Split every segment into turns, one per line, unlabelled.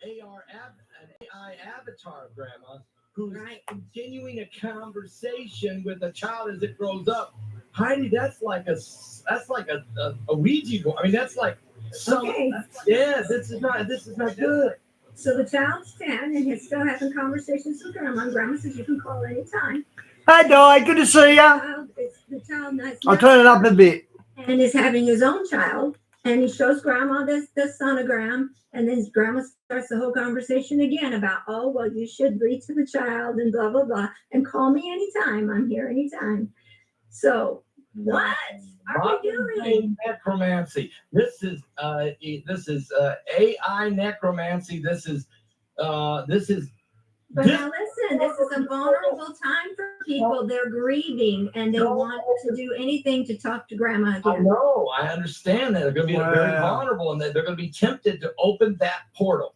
an AI avatar, Grandma, who's
Right.
continuing a conversation with a child as it grows up. Heidi, that's like a Ouija board. I mean, that's like some.
Okay.
Yeah, this is not good.
So the child's 10 and he's still having conversations with grandma. And grandma says you can call anytime.
Hi, Di. Good to see you.
The child has
I'll turn it up a bit.
and is having his own child. And he shows grandma this sonogram. And then his grandma starts the whole conversation again about, oh, well, you should read to the child and blah, blah, blah. And call me anytime. I'm here anytime. So what are we doing?
Necromancy. This is AI necromancy.
But now listen, this is a vulnerable time for people. They're grieving and they want to do anything to talk to grandma
I
again.
know. I understand that they're going to be very vulnerable, and they're going to be tempted to open that portal.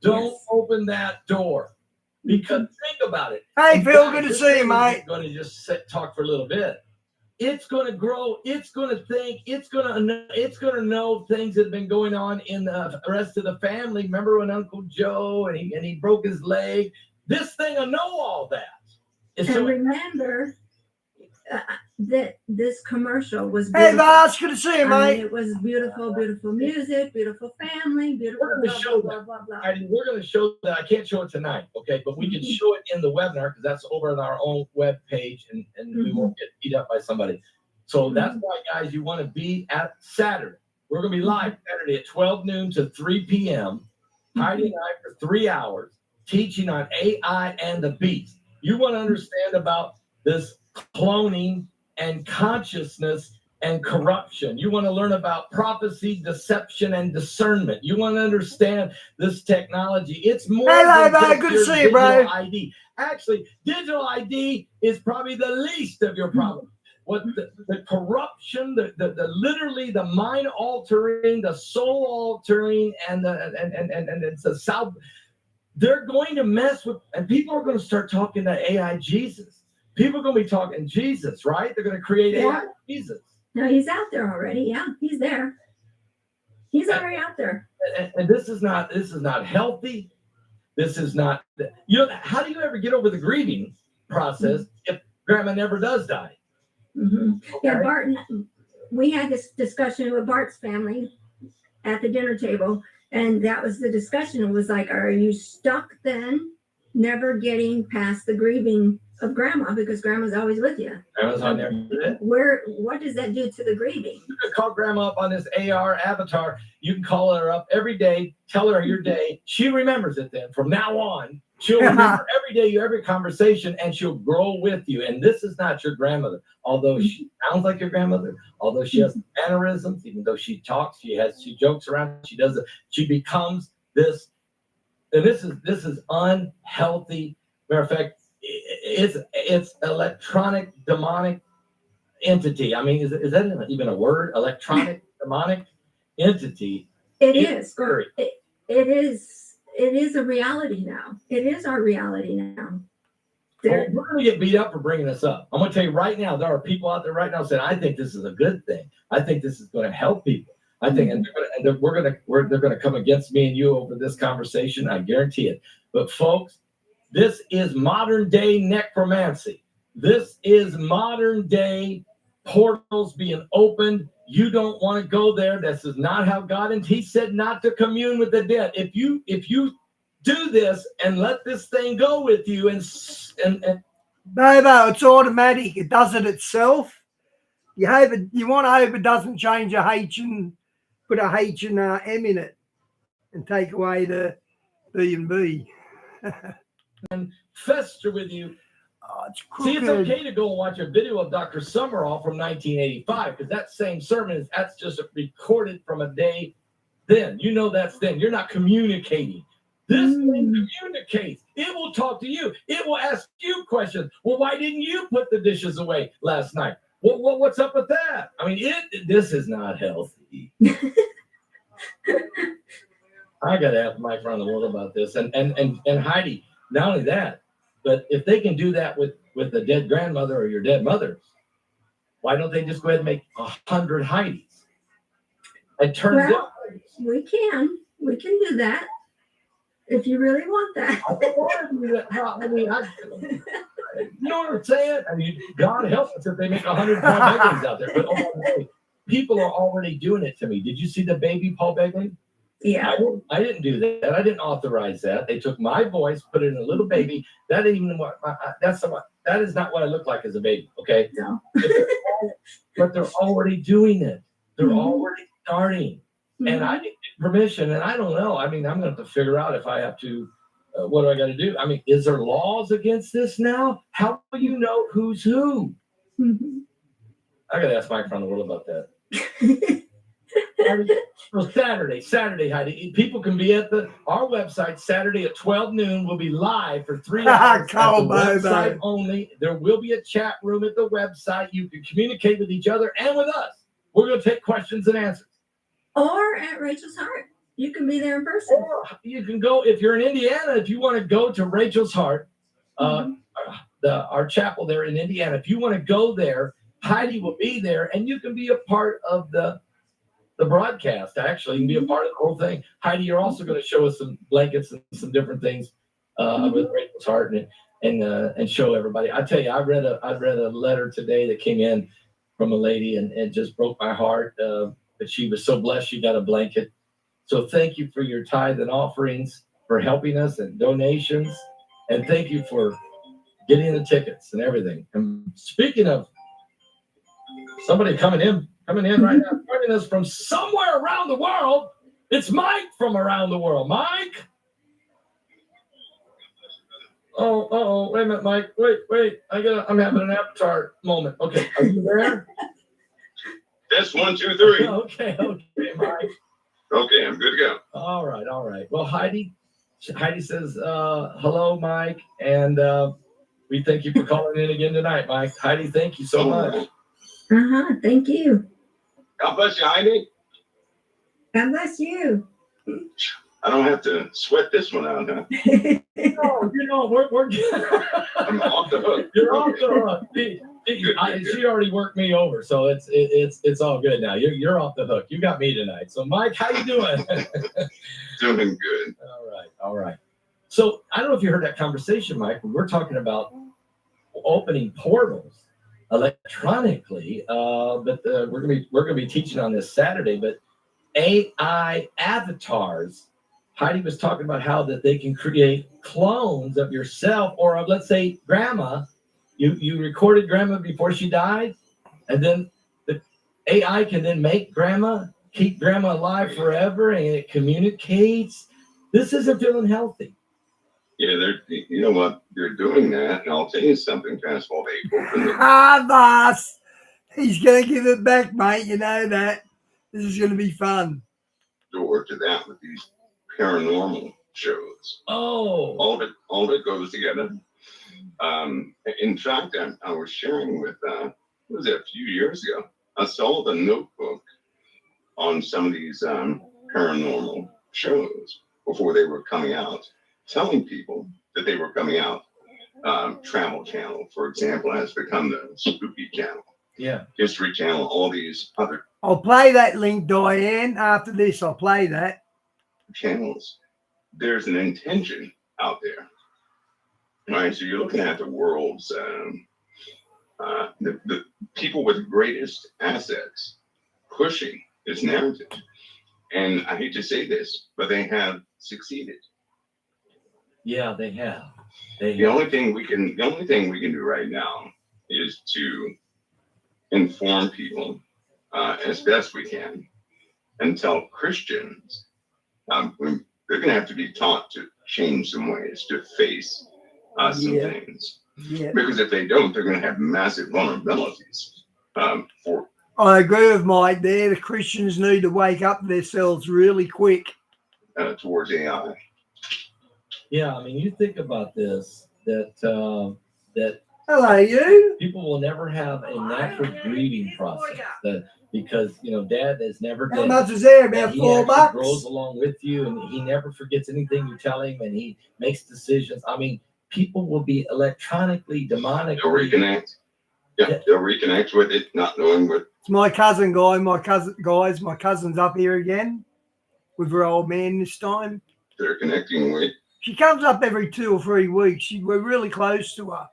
Don't open that door, because think about it.
Hey, Phil. Good to see you, mate.
Going to just talk for a little bit. It's going to grow. It's going to think. It's going to know things that have been going on in the rest of the family. Remember when Uncle Joe and he broke his leg? This thing will know all that.
And
so,
remember that this commercial was
Hey,
beautiful.
Voss. Good to see you,
I
mate.
mean, it was beautiful, beautiful music, beautiful family, beautiful
We're gonna show
blah, blah, blah.
we're going to show that. I can't show it tonight, okay? But we can show it in the webinar, because that's over on our own web page, and we won't get beat up by somebody. So that's why, guys, you want to be at Saturday. We're going to be live Saturday at 12 noon to 3 p.m. Heidi and I for 3 hours teaching on AI and the beast. You want to understand about this cloning and consciousness and corruption. You want to learn about prophecy, deception, and discernment. You want to understand this technology. It's more than just
good to
your
see you, bro.
digital ID. Actually, digital ID is probably the least of your problems. What the corruption, the literally the mind altering, the soul altering, and it's the south. They're going to mess with, and people are going to start talking to AI Jesus. People are going to be talking Jesus, right? They're going to create AI Jesus.
No, he's out there already. Yeah, he's there. He's already out there.
And this is not healthy. This is not. How do you ever get over the grieving process if grandma never does die?
Mm-hmm.
Okay.
Yeah, Barton. We had this discussion with Bart's family at the dinner table. And that was the discussion. It was like, are you stuck then, never getting past the grieving of grandma, because grandma's always with you?
Grandma's on there.
What does that do to the grieving?
You can call grandma up on this AR avatar. You can call her up every day, tell her your day. She remembers it then. From now on, she'll remember every day, every conversation, and she'll grow with you. And this is not your grandmother, although she sounds like your grandmother, although she has mannerisms, even though she talks, she jokes around, she does it. She becomes this, and this is unhealthy. Matter of fact, it's electronic demonic entity. I mean, is that even a word? Electronic demonic entity.
It is.
Scary.
It is a reality now. It is our reality now.
We're going to get beat up for bringing this up. I'm going to tell you right now, there are people out there right now saying, I think this is a good thing. I think this is going to help people. I think, and they're going to come against me and you over this conversation. I guarantee it. But folks, this is modern day necromancy. This is modern day portals being opened. You don't want to go there. This is not how God, and He said not to commune with the dead. If you do this and let this thing go with you, and
No, it's automatic. It does it itself. You want to hope it doesn't change a H and put a H and M in it, and take away the B and B.
and fester with you.
It's
See, it's okay to go and watch a video of Dr. Summerall from 1985, because that same sermon that's just recorded from a day then. You know that's then. You're not communicating. This thing communicates. It will talk to you. It will ask you questions. Well, why didn't you put the dishes away last night? What's up with that? I mean, this is not healthy. I got to ask Mike around the world about this. And Heidi, not only that, but if they can do that with a dead grandmother or your dead mother, why don't they just go ahead and make 100 Heidis and turn them?
We can do that. if you really want that.
I don't want to do that. I mean, you know what I'm saying? I mean, God help us if they make 100 Paul Begleys out there. But people are already doing it to me. Did you see the baby Paul Begley?
Yeah.
I didn't do that. I didn't authorize that. They took my voice, put it in a little baby. That ain't even what that is not what I look like as a baby. Okay.
No.
But they're already doing it. They're
Mhm.
already starting. And I didn't get permission, and I don't know. I mean, I'm going to have to figure out if I have to. What do I got to do? I mean, is there laws against this now? How do you know who's who?
Mhm.
I got to ask Mike from the world about that. Well, Saturday, Heidi. People can be at our website Saturday at 12 noon. We'll be live for 3 hours. At the website only. There will be a chat room at the website. You can communicate with each other and with us. We're going to take questions and answers.
Or at Rachel's Heart. You can be there in person.
Or you can go if you're in Indiana. If you want to go to Rachel's Heart, our chapel there in Indiana. If you want to go there, Heidi will be there, and you can be a part of the broadcast. Actually, you can be a part of the whole thing. Heidi, you're also going to show us some blankets and some different things with Rachel's Heart and show everybody. I tell you, I read a letter today that came in from a lady, and it just broke my heart. But she was so blessed she got a blanket. So thank you for your tithe and offerings, for helping us and donations, and thank you for getting the tickets and everything. And speaking of somebody coming in right now, joining us from somewhere around the world, it's Mike from around the world. Mike? Oh, wait a minute, Mike. Wait. I'm having an avatar moment. Okay, are you there?
That's 1, 2, 3.
Okay, Mike.
Okay, I'm good to go.
All right. Well, Heidi says, hello, Mike, and we thank you for calling in again tonight, Mike. Heidi, thank you so much.
Thank you.
God bless you, Heidi.
God bless you.
I don't have to sweat this one out, huh?
No, we're
I'm off the hook.
You're off the hook. She already worked me over, so it's all good now. You're off the hook. You got me tonight. So, Mike, how you doing?
Doing good.
All right. So I don't know if you heard that conversation, Mike. We're talking about opening portals electronically, but we're gonna be teaching on this Saturday. But AI avatars. Heidi was talking about how that they can create clones of yourself or of, let's say, grandma. You recorded grandma before she died, and then the AI can then make grandma, keep grandma alive forever, and it communicates. This isn't feeling healthy.
Yeah, you know what? They're doing that, and I'll tell you something, Fastball. They opened
boss. He's going to give it back, mate. You know that. This is going to be fun.
Door to that with these paranormal shows.
Oh.
All of it goes together. In fact, I was sharing with, what was it, a few years ago? I saw the Notebook on some of these paranormal shows before they were coming out, telling people that they were coming out. Travel Channel, for example, has become the Spooky Channel.
Yeah. History
Channel, all these other.
I'll play that link, Diane. After this, I'll play that.
Channels. There's an intention out there. Right, so you're looking at the world's the people with greatest assets pushing this narrative, and I hate to say this, but they have succeeded.
Yeah, they have.
The only thing we can do right now is to inform people as best we can, and tell Christians they're going to have to be taught to change some ways to face some things. Yeah. Because if they don't, they're going to have massive vulnerabilities.
I agree with Mike there. The Christians need to wake up themselves really quick.
Towards AI.
Yeah, I mean, you think about this, that
hello, you.
People will never have a natural grieving process. Because Dad has never.
How much is there? About $4.
Grows along with you, and he never forgets anything you tell him, and he makes decisions. I mean, people will be electronically, demonically.
They'll reconnect. Yeah, they'll reconnect with it, not knowing what.
It's my cousin guy. My cousin's up here again with her old man this time.
They're connecting with
She comes up every 2 or 3 weeks. We're really close to her.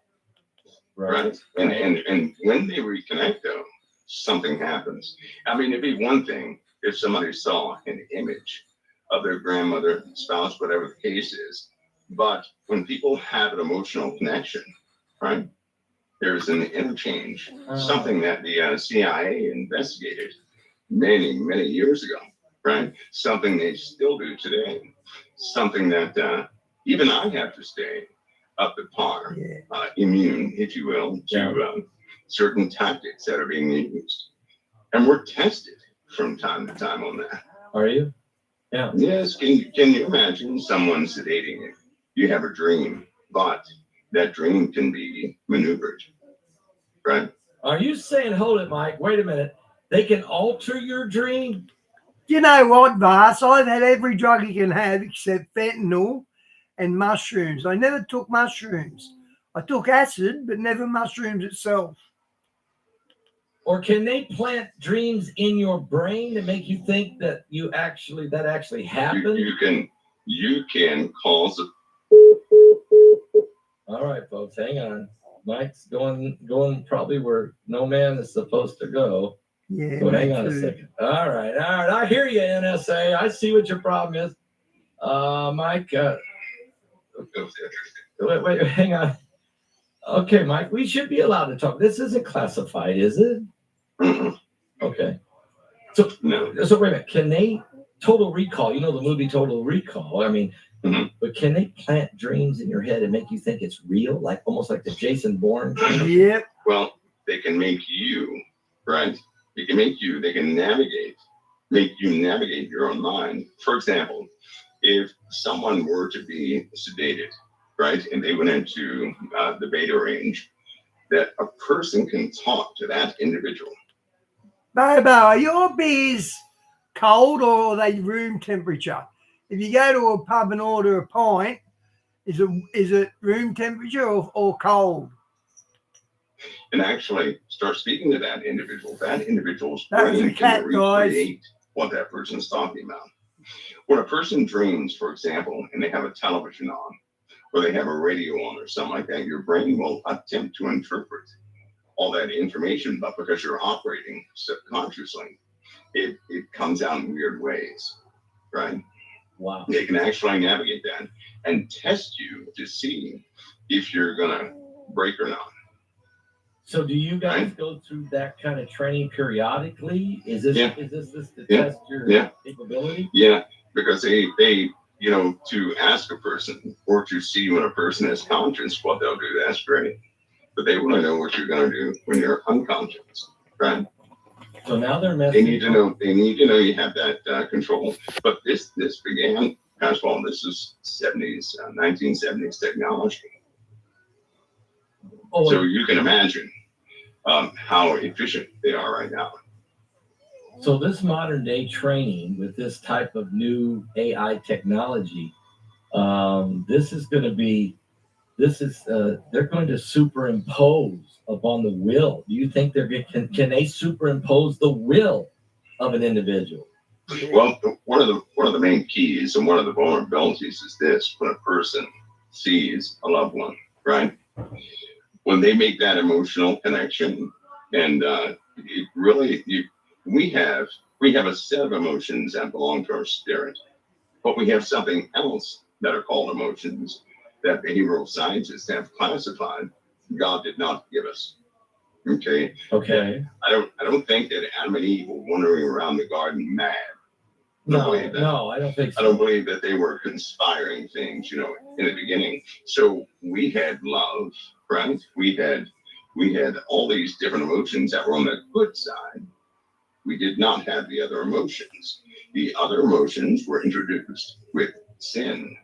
Right. And when they reconnect, though, something happens. I mean, it'd be one thing if somebody saw an image of their grandmother, spouse, whatever the case is. But when people have an emotional connection, right, there's an interchange, something that the CIA investigated many, many years ago, right? Something they still do today. Something that even I have to stay up at par, immune, if you will, to certain tactics that are being used. And we're tested from time to time on that.
Are you? Yeah.
Yes. Can you imagine someone sedating you? You have a dream, but that dream can be maneuvered, right?
Are you saying, hold it, Mike, wait a minute, they can alter your dream?
You know what, Vas? I've had every drug you can have except fentanyl and mushrooms. I never took mushrooms. I took acid, but never mushrooms itself.
Or can they plant dreams in your brain to make you think that that actually happened?
You can cause a.
All right, folks, hang on. Mike's going probably where no man is supposed to go.
Yeah.
So hang on a second. All right. I hear you, NSA. I see what your problem is. Mike, wait, hang on. Okay, Mike, we should be allowed to talk. This isn't classified, is it?
Mm-mm.
Okay. So
No.
So wait a minute. Can they Total Recall? You know the movie Total Recall. I mean, but can they plant dreams in your head and make you think it's real, like almost like the Jason Bourne?
Yep.
Well, they can make you, right? They can make you navigate your own mind. For example, if someone were to be sedated, right, and they went into the beta range, that a person can talk to that individual.
Bobo, are your beers cold or are they room temperature? If you go to a pub and order a pint, is it room temperature or cold?
And actually start speaking to that individual. That individual's
That was
brain
a cat,
can
guys.
recreate what that person's talking about. When a person dreams, for example, and they have a television on, or they have a radio on or something like that, your brain will attempt to interpret all that information, but because you're operating subconsciously, it comes out in weird ways, right?
Wow.
They can actually navigate that and test you to see if you're gonna break or not.
So do you guys go through that kind of training periodically? Is this to test your capability?
Yeah, because they to ask a person or to see when a person is conscious, what they'll do, that's great. But they want to know what you're going to do when you're unconscious, right?
So now they're messing.
They need to know you have that control. But this began, as well, this is 1970s technology.
Oh,
so you can imagine how efficient they are right now.
So this modern day training with this type of new AI technology, they're going to superimpose upon the will. Do you think can they superimpose the will of an individual?
Well, one of the main keys and one of the vulnerabilities is this: when a person sees a loved one, right? When they make that emotional connection, and we have a set of emotions that belong to our spirit, but we have something else that are called emotions that behavioral scientists have classified. God did not give us. Okay. I don't think that Adam and Eve were wandering around the garden mad.
No, I don't think so.
I don't believe that they were conspiring things, in the beginning. So we had love, right? We had all these different emotions that were on the good side. We did not have the other emotions. The other emotions were introduced with sin.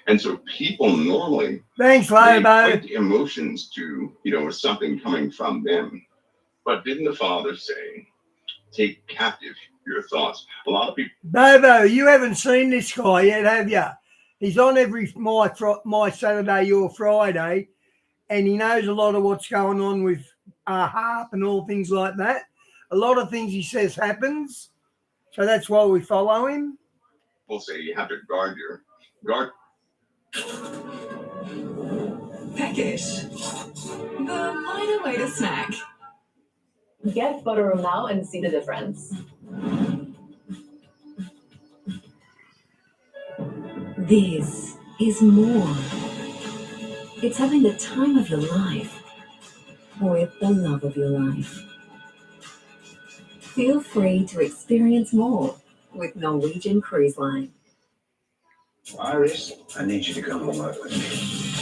And so people normally
Thanks, Lobo.
emotions to, something coming from them. But didn't the Father say, take captive your thoughts? A lot of people.
Bobo, you haven't seen this guy yet, have you? He's on every my Saturday, your Friday, and he knows a lot of what's going on with HAARP and all things like that. A lot of things he says happens, so that's why we follow him.
We'll say you have to guard
Peckish. The lighter way to snack.
Get Butterroom now and see the difference.
This is more. It's having the time of your life with the love of your life. Feel free to experience more with Norwegian Cruise Line.
Iris, I need you to come and work with me.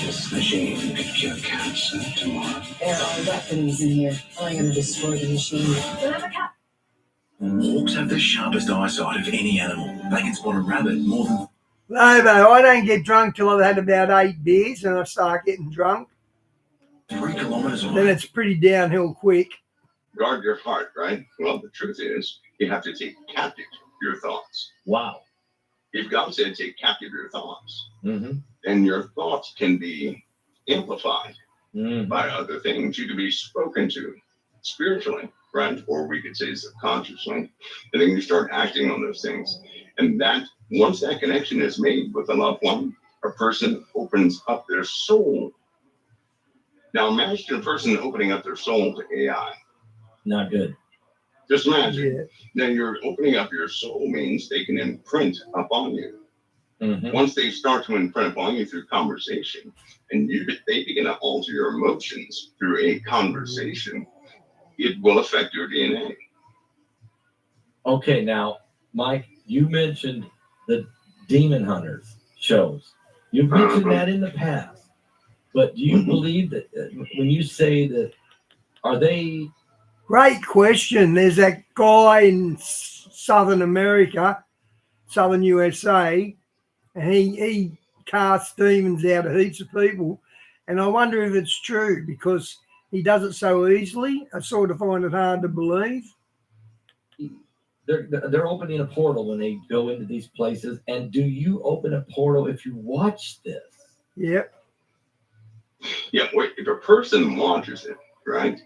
This machine could cure cancer tomorrow.
There are weapons in here. I'm gonna destroy the machine.
Orcs have the sharpest eyesight of any animal. They can spot a rabbit more than...
Lobo, I don't get drunk till I've had about 8 beers and I start getting drunk.
3 kilometers
Then
away.
it's pretty downhill quick.
Guard your heart, right? Well, the truth is, you have to take captive your thoughts.
Wow.
If God said take captive your thoughts,
Mm-hmm.
then your thoughts can be amplified
Mm-hmm.
by other things. You can be spoken to spiritually, right? Or we could say subconsciously. And then you start acting on those things. And that, once that connection is made with a loved one, a person opens up their soul. Now imagine a person opening up their soul to AI.
Not good.
Just imagine.
Yeah.
Then you're opening up your soul means they can imprint upon you.
Mm-hmm.
Once they start to imprint upon you through conversation, and they begin to alter your emotions through a conversation, it will affect your DNA.
Okay, now, Mike, you mentioned the Demon Hunters shows. You've mentioned that in the past, but do you believe that when you say that, are they?
Great question. There's that guy in Southern America, Southern USA, and he casts demons out of heaps of people. And I wonder if it's true because he does it so easily. I sort of find it hard to believe.
They're opening a portal when they go into these places. And do you open a portal if you watch this?
Yep.
Yeah, if a person watches it, right?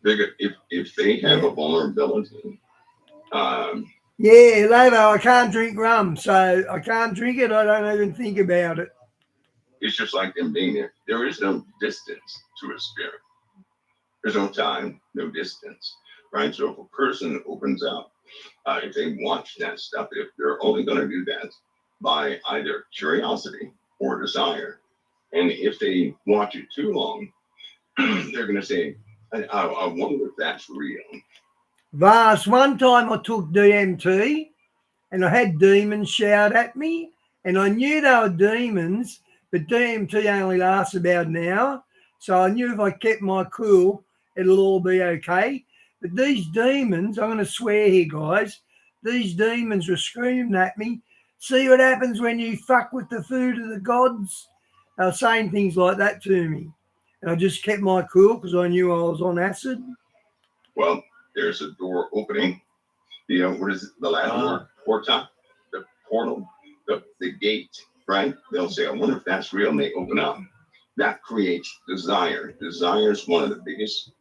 If they have a vulnerability,
Yeah, Lobo, I can't drink rum, so I can't drink it. I don't even think about it.
it's just like them being there. There is no distance to a spirit. There's no time, no distance, right? So if a person opens up, if they watch that stuff, if they're only going to do that by either curiosity or desire, and if they watch it too long, they're going to say, I wonder if that's real.
Vast, one time I took DMT and I had demons shout at me and I knew they were demons, but DMT only lasts about an hour. So I knew if I kept my cool, it'll all be okay. But these demons, I'm going to swear here, guys, these demons were screaming at me. See what happens when you fuck with the food of the gods? They were saying things like that to me. And I just kept my cool because I knew I was on acid.
Well, there's a door opening. You know, what is it, the Latin word? Porta, the portal, the gate, right? They'll say, I wonder if that's real. And they open up. That creates desire. Desire is one of the biggest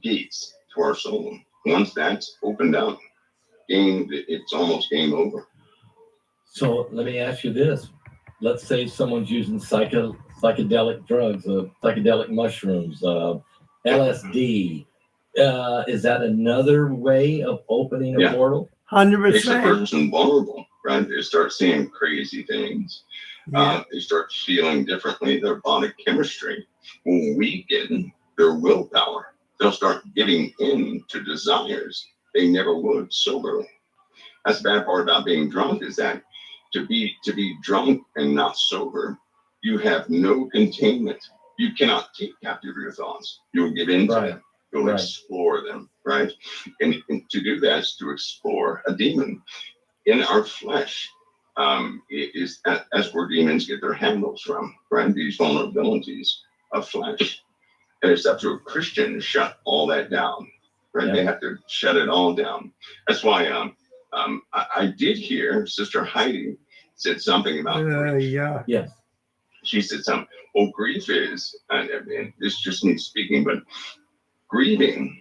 gates to our soul. Once that's opened up, it's almost game over.
So let me ask you this. Let's say someone's using psychedelic drugs, psychedelic mushrooms, LSD. Is that another way of opening a portal?
100%.
Makes a person vulnerable, right? They start seeing crazy things.
Yeah.
They start feeling differently. Their body chemistry will weaken their willpower. They'll start giving in to desires they never would soberly. That's the bad part about being drunk, is that to be drunk and not sober, you have no containment. You cannot take captive your thoughts. You'll give in to them. You'll explore them, right? And to do that is to explore a demon. In our flesh, that's where demons get their handles from, right? These vulnerabilities of flesh. And it's up to a Christian to shut all that down, right?
Yeah.
They have to shut it all down. That's why I did hear Sister Heidi said something about grief.
Yeah.
Yes.
She said something. Well, grief is, and this just needs speaking, but grieving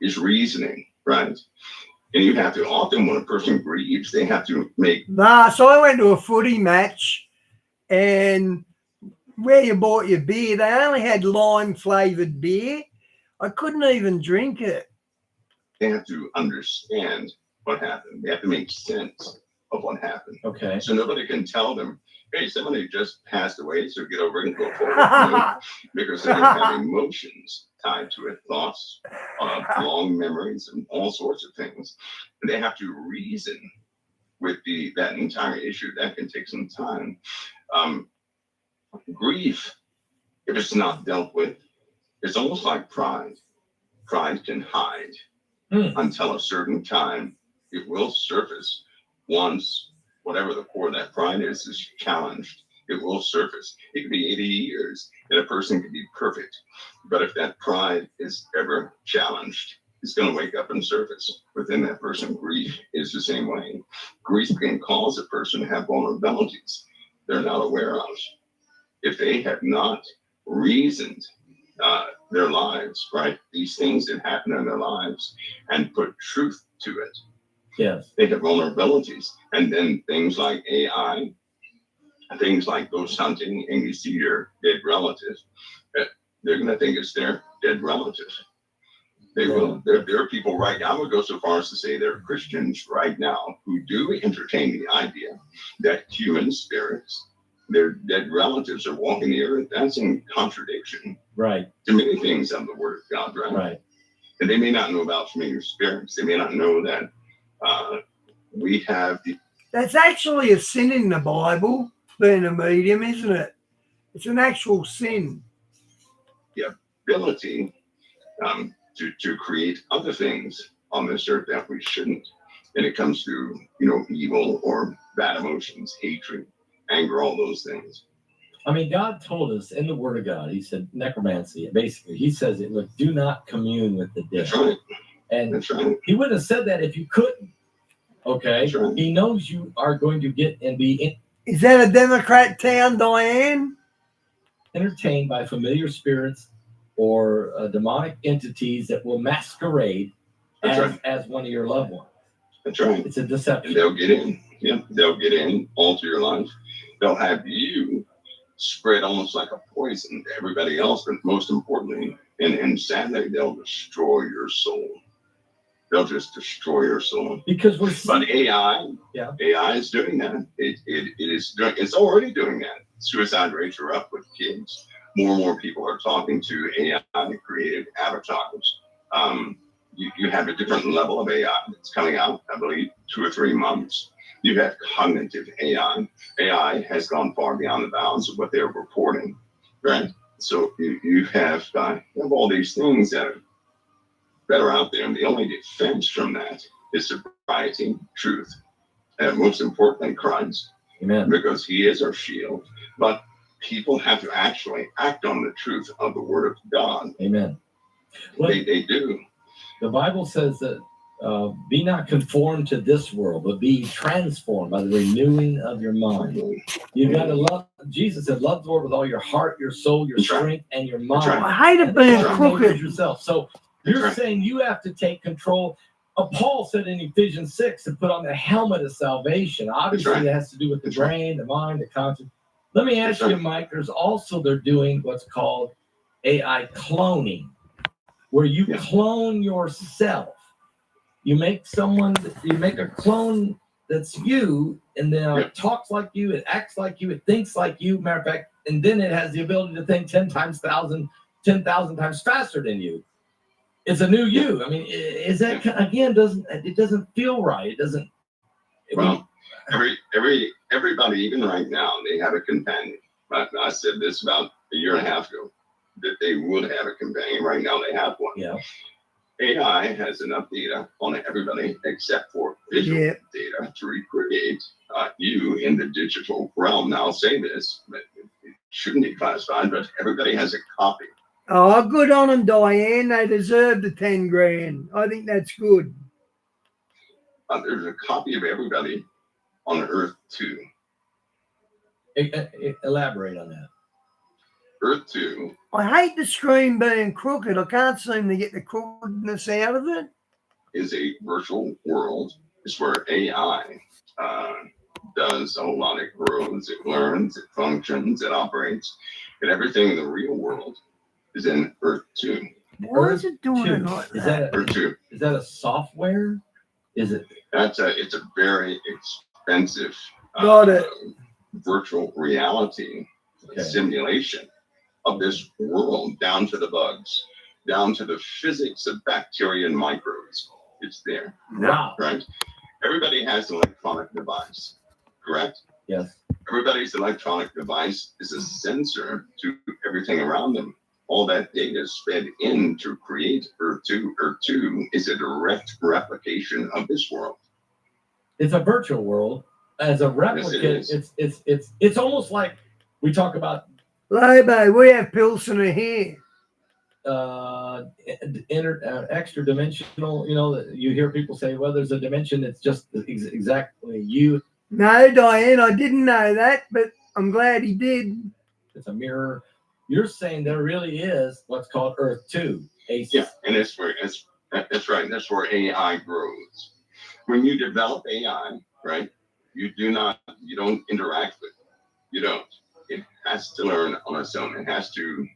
is reasoning, right? And you have to, often when a person grieves, they have to make.
So I went to a footy match And where you bought your beer, they only had lime flavored beer. I couldn't even drink it.
They have to understand what happened. They have to make sense of what happened.
Okay.
So nobody can tell them, hey, somebody just passed away, so get over it and go forward. No, because they have emotions tied to it, thoughts, long memories, and all sorts of things. And they have to reason with that entire issue. That can take some time. Grief, if it's not dealt with, it's almost like pride. Pride can hide until a certain time. It will surface once whatever the core of that pride is challenged. It will surface. It could be 80 years and a person could be perfect. But if that pride is ever challenged, it's going to wake up and surface within that person. Grief is the same way. Grief can cause a person to have vulnerabilities they're not aware of. If they have not reasoned their lives, right? These things that happen in their lives and put truth to it.
Yes.
They have vulnerabilities. And then things like AI, things like ghost hunting, and you see your dead relative, they're going to think it's their dead relative. They will. There are people right now, I would go so far as to say there are Christians right now who do entertain the idea that human spirits, their dead relatives, are walking the earth. That's in contradiction
Right.
to many things of the Word of God, right?
Right.
And they may not know about familiar spirits. They may not know that we have the
That's actually a sin in the Bible, being a medium, isn't it? It's an actual sin.
ability to create other things on this earth that we shouldn't. And it comes to, evil or bad emotions, hatred, anger, all those things.
I mean, God told us in the Word of God, He said necromancy. Basically, He says it, look, do not commune with the dead.
That's right.
And
That's right.
He wouldn't have said that if you couldn't. Okay.
That's right.
He knows you are going to get and be
Is that a Democrat town, Diane?
entertained by familiar spirits or demonic entities that will masquerade
That's
as,
right.
as one of your loved ones.
That's right.
It's a
And
deception.
they'll get in. Yeah, they'll get in, alter your life. They'll have you spread almost like a poison to everybody else, but most importantly, and sadly, they'll destroy your soul. They'll just destroy your soul.
Because we're
But AI,
Yeah.
AI is doing that. It is doing. It's already doing that. Suicide rates are up with kids. More and more people are talking to AI created avatars. You have a different level of AI that's coming out, I believe, 2 or 3 months. You have cognitive AI. AI has gone far beyond the bounds of what they're reporting, right? So you have all these things that are out there, and the only defense from that is sobriety, truth, and most importantly, Christ,
Amen.
because He is our shield. But people have to actually act on the truth of the Word of God.
Amen. Well,
They do.
the Bible says that be not conformed to this world, but be transformed by the renewing of your mind. You got to love. Jesus said, "Love the Lord with all your heart, your soul, your
That's right.
strength, and your
That's
mind."
right.
I hate it
And
being
love your neighbor as
crooked.
yourself. So
That's
you're
right.
saying you have to take control. Paul said in Ephesians 6 to put on the helmet of salvation. Obviously,
right.
it has to do with the
That's right.
brain, the mind, the conscience. Let me ask
That's
you,
right.
Mike. There's also they're doing what's called AI cloning, where you
Yeah.
clone yourself. You make a clone that's you, and then
Yeah.
it talks like you, it acts like you, it thinks like you. Matter of fact, and then it has the ability to think 10,000 times faster than you. It's a new you. I mean, is that again? It doesn't feel right? It doesn't.
Well, everybody, even right now, they have a companion. I said this about a year and a half ago, that they would have a companion. Right now, they have one.
Yeah.
AI has enough data on everybody except for visual
Yeah.
data to recreate you in the digital realm. Now, I'll say this, but it shouldn't be classified, but everybody has a copy.
Oh, good on them, Diane. They deserve the 10 grand. I think that's good.
There's a copy of everybody on Earth 2.
Elaborate on that.
Earth 2
I hate the screen being crooked. I can't seem to get the crookedness out of it.
is a virtual world. It's where AI does a whole lot. It grows, it learns, it functions, it operates, and everything in the real world is in Earth 2.
Why is it doing
Two.
it like
Is
that?
that
Earth 2.
is that a software? Is it?
It's a very expensive
Got it.
virtual reality
Okay.
simulation of this world, down to the bugs, down to the physics of bacteria and microbes. It's there,
Wow.
right? Everybody has an electronic device, correct?
Yes.
Everybody's electronic device is a sensor to everything around them. All that data is fed in to create Earth 2. Earth 2 is a direct replication of this world.
It's a virtual world. As a replicate,
is.
it's almost like we talk about
Lobo, we have Pilsner here.
extra dimensional. You know, you hear people say, well, there's a dimension that's just exactly you.
No, Diane, I didn't know that, but I'm glad he did.
It's a mirror. You're saying there really is what's called Earth 2.
Yeah, and that's right. That's where AI grows. When you develop AI, right, you don't interact with it. You don't. It has to learn on its own. It has to,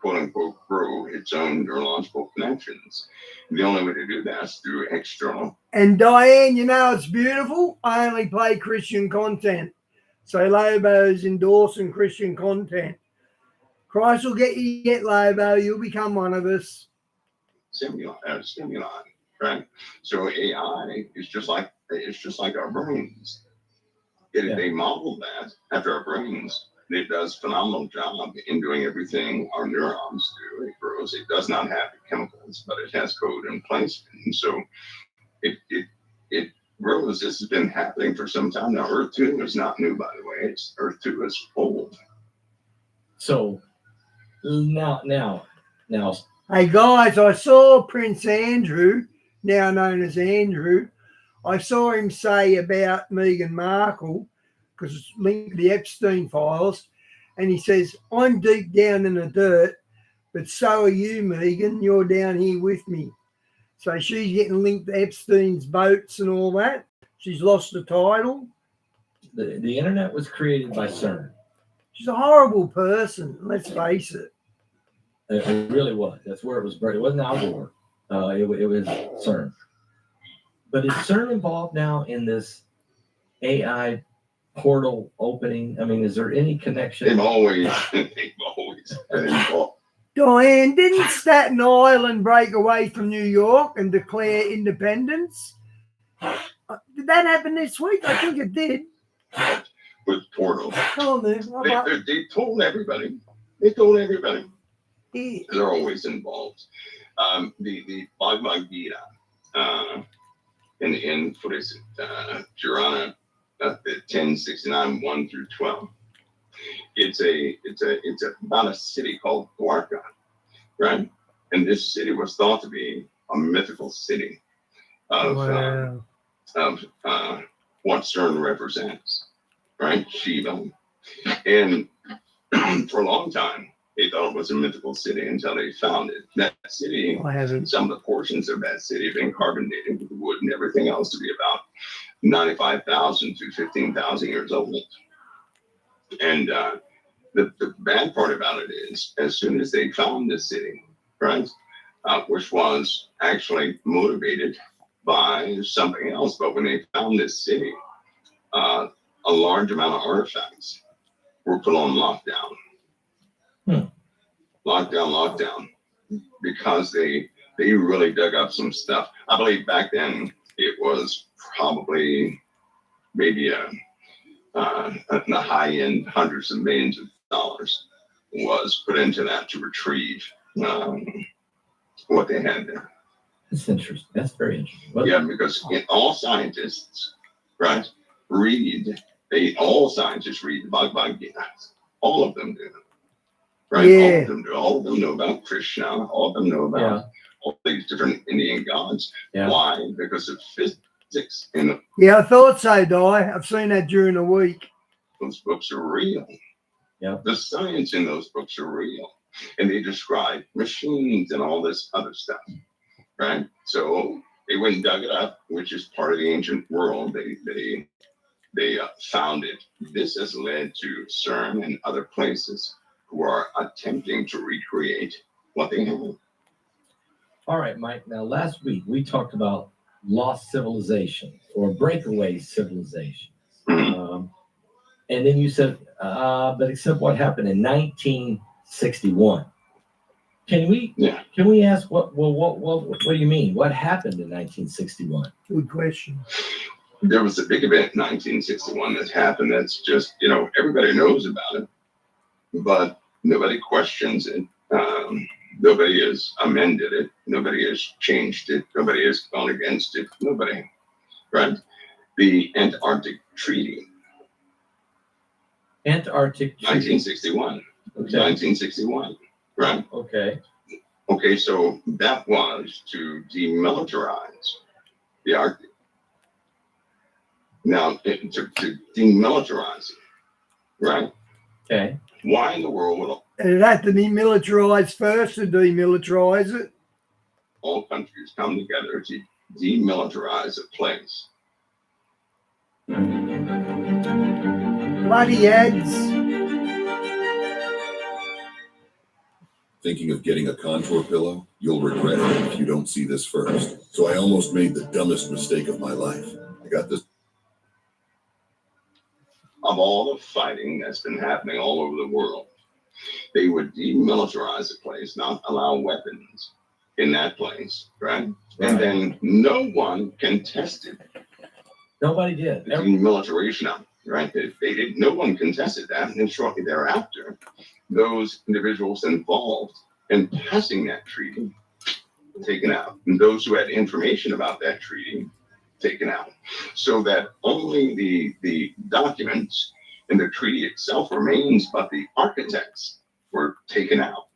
quote unquote, grow its own neurological connections. The only way to do that is through external.
And Diane, you know, it's beautiful. I only play Christian content. So Lobo's endorsing Christian content. Christ will get you yet, Lobo. You'll become one of us.
Stimuli, right? So AI is just like our brains. They model that after our brains. It does a phenomenal job in doing everything our neurons do. It grows. It does not have the chemicals, but it has code in place. And so it grows. This has been happening for some time now. Earth 2 is not new, by the way. Earth 2 is old.
So now.
Hey guys, I saw Prince Andrew, now known as Andrew. I saw him say about Meghan Markle, because it's linked to the Epstein files, and he says, I'm deep down in the dirt, but so are you, Meghan. You're down here with me. So she's getting linked to Epstein's boats and all that. She's lost the title.
The internet was created by CERN.
She's a horrible person, let's face it.
It really was. That's where it was. It wasn't Al Gore. It was CERN. But is CERN involved now in this AI portal opening? I mean, is there any connection?
They've always been involved.
Diane, didn't Staten Island break away from New York and declare independence? Did that happen this week? I think it did.
With portals.
Come on, man.
They told everybody. They told everybody.
Yeah.
They're always involved. The Bhagavad Gita, in what is it, Purana, 1069, 1 through 12. It's about a city called Dwarka, right? And this city was thought to be a mythical city of what CERN represents, right? Shiva. And for a long time, they thought it was a mythical city until they found it. That city, some of the portions of that city have been carbon dated with wood and everything else to be about 95,000 to 15,000 years old. And the bad part about it is, as soon as they found this city, right, which was actually motivated by something else, but when they found this city, a large amount of artifacts were put on lockdown. Lockdown, because they really dug up some stuff. I believe back then it was probably maybe the high end hundreds of millions of dollars was put into that to retrieve what they had there.
That's interesting. That's very interesting.
Yeah, because all scientists, right, all scientists read the Bhagavad Gita. All of them do. Right?
Yeah.
All of them know about Krishna. All of them know about all these different Indian gods.
Yeah.
Why? Because of physics. And
Yeah, I thought so, Di. I've seen that during the week.
those books are real.
Yeah.
The science in those books are real. And they describe machines and all this other stuff. Right? So they went and dug it up, which is part of the ancient world. They they found it. This has led to CERN and other places who are attempting to recreate what they have.
All right, Mike. Now, last week we talked about lost civilizations or breakaway civilizations. And then you said, but except what happened in 1961. Can we ask what do you mean? What happened in 1961?
Good question.
There was a big event in 1961 that happened that's just, everybody knows about it, but nobody questions it. Nobody has amended it. Nobody has changed it. Nobody has gone against it. Nobody, right? The Antarctic Treaty.
Antarctic Treaty.
1961.
Okay.
1961, right?
Okay.
Okay, so that was to demilitarize the Arctic. Now, to demilitarize it, right?
Okay.
Why in the world would
And it had to be militarized first to demilitarize it.
all countries come together to demilitarize a place?
Bloody heads.
Thinking of getting a contour pillow? You'll regret it if you don't see this first. So I almost made the dumbest mistake of my life. I got this.
Of all the fighting that's been happening all over the world, they would demilitarize a place, not allow weapons in that place, right? And then no one contested
Nobody did.
the demilitarization of it, right? They didn't. No one contested that, and then shortly thereafter, those individuals involved in passing that treaty taken out, and those who had information about that treaty taken out, so that only the documents and the treaty itself remains, but the architects were taken out.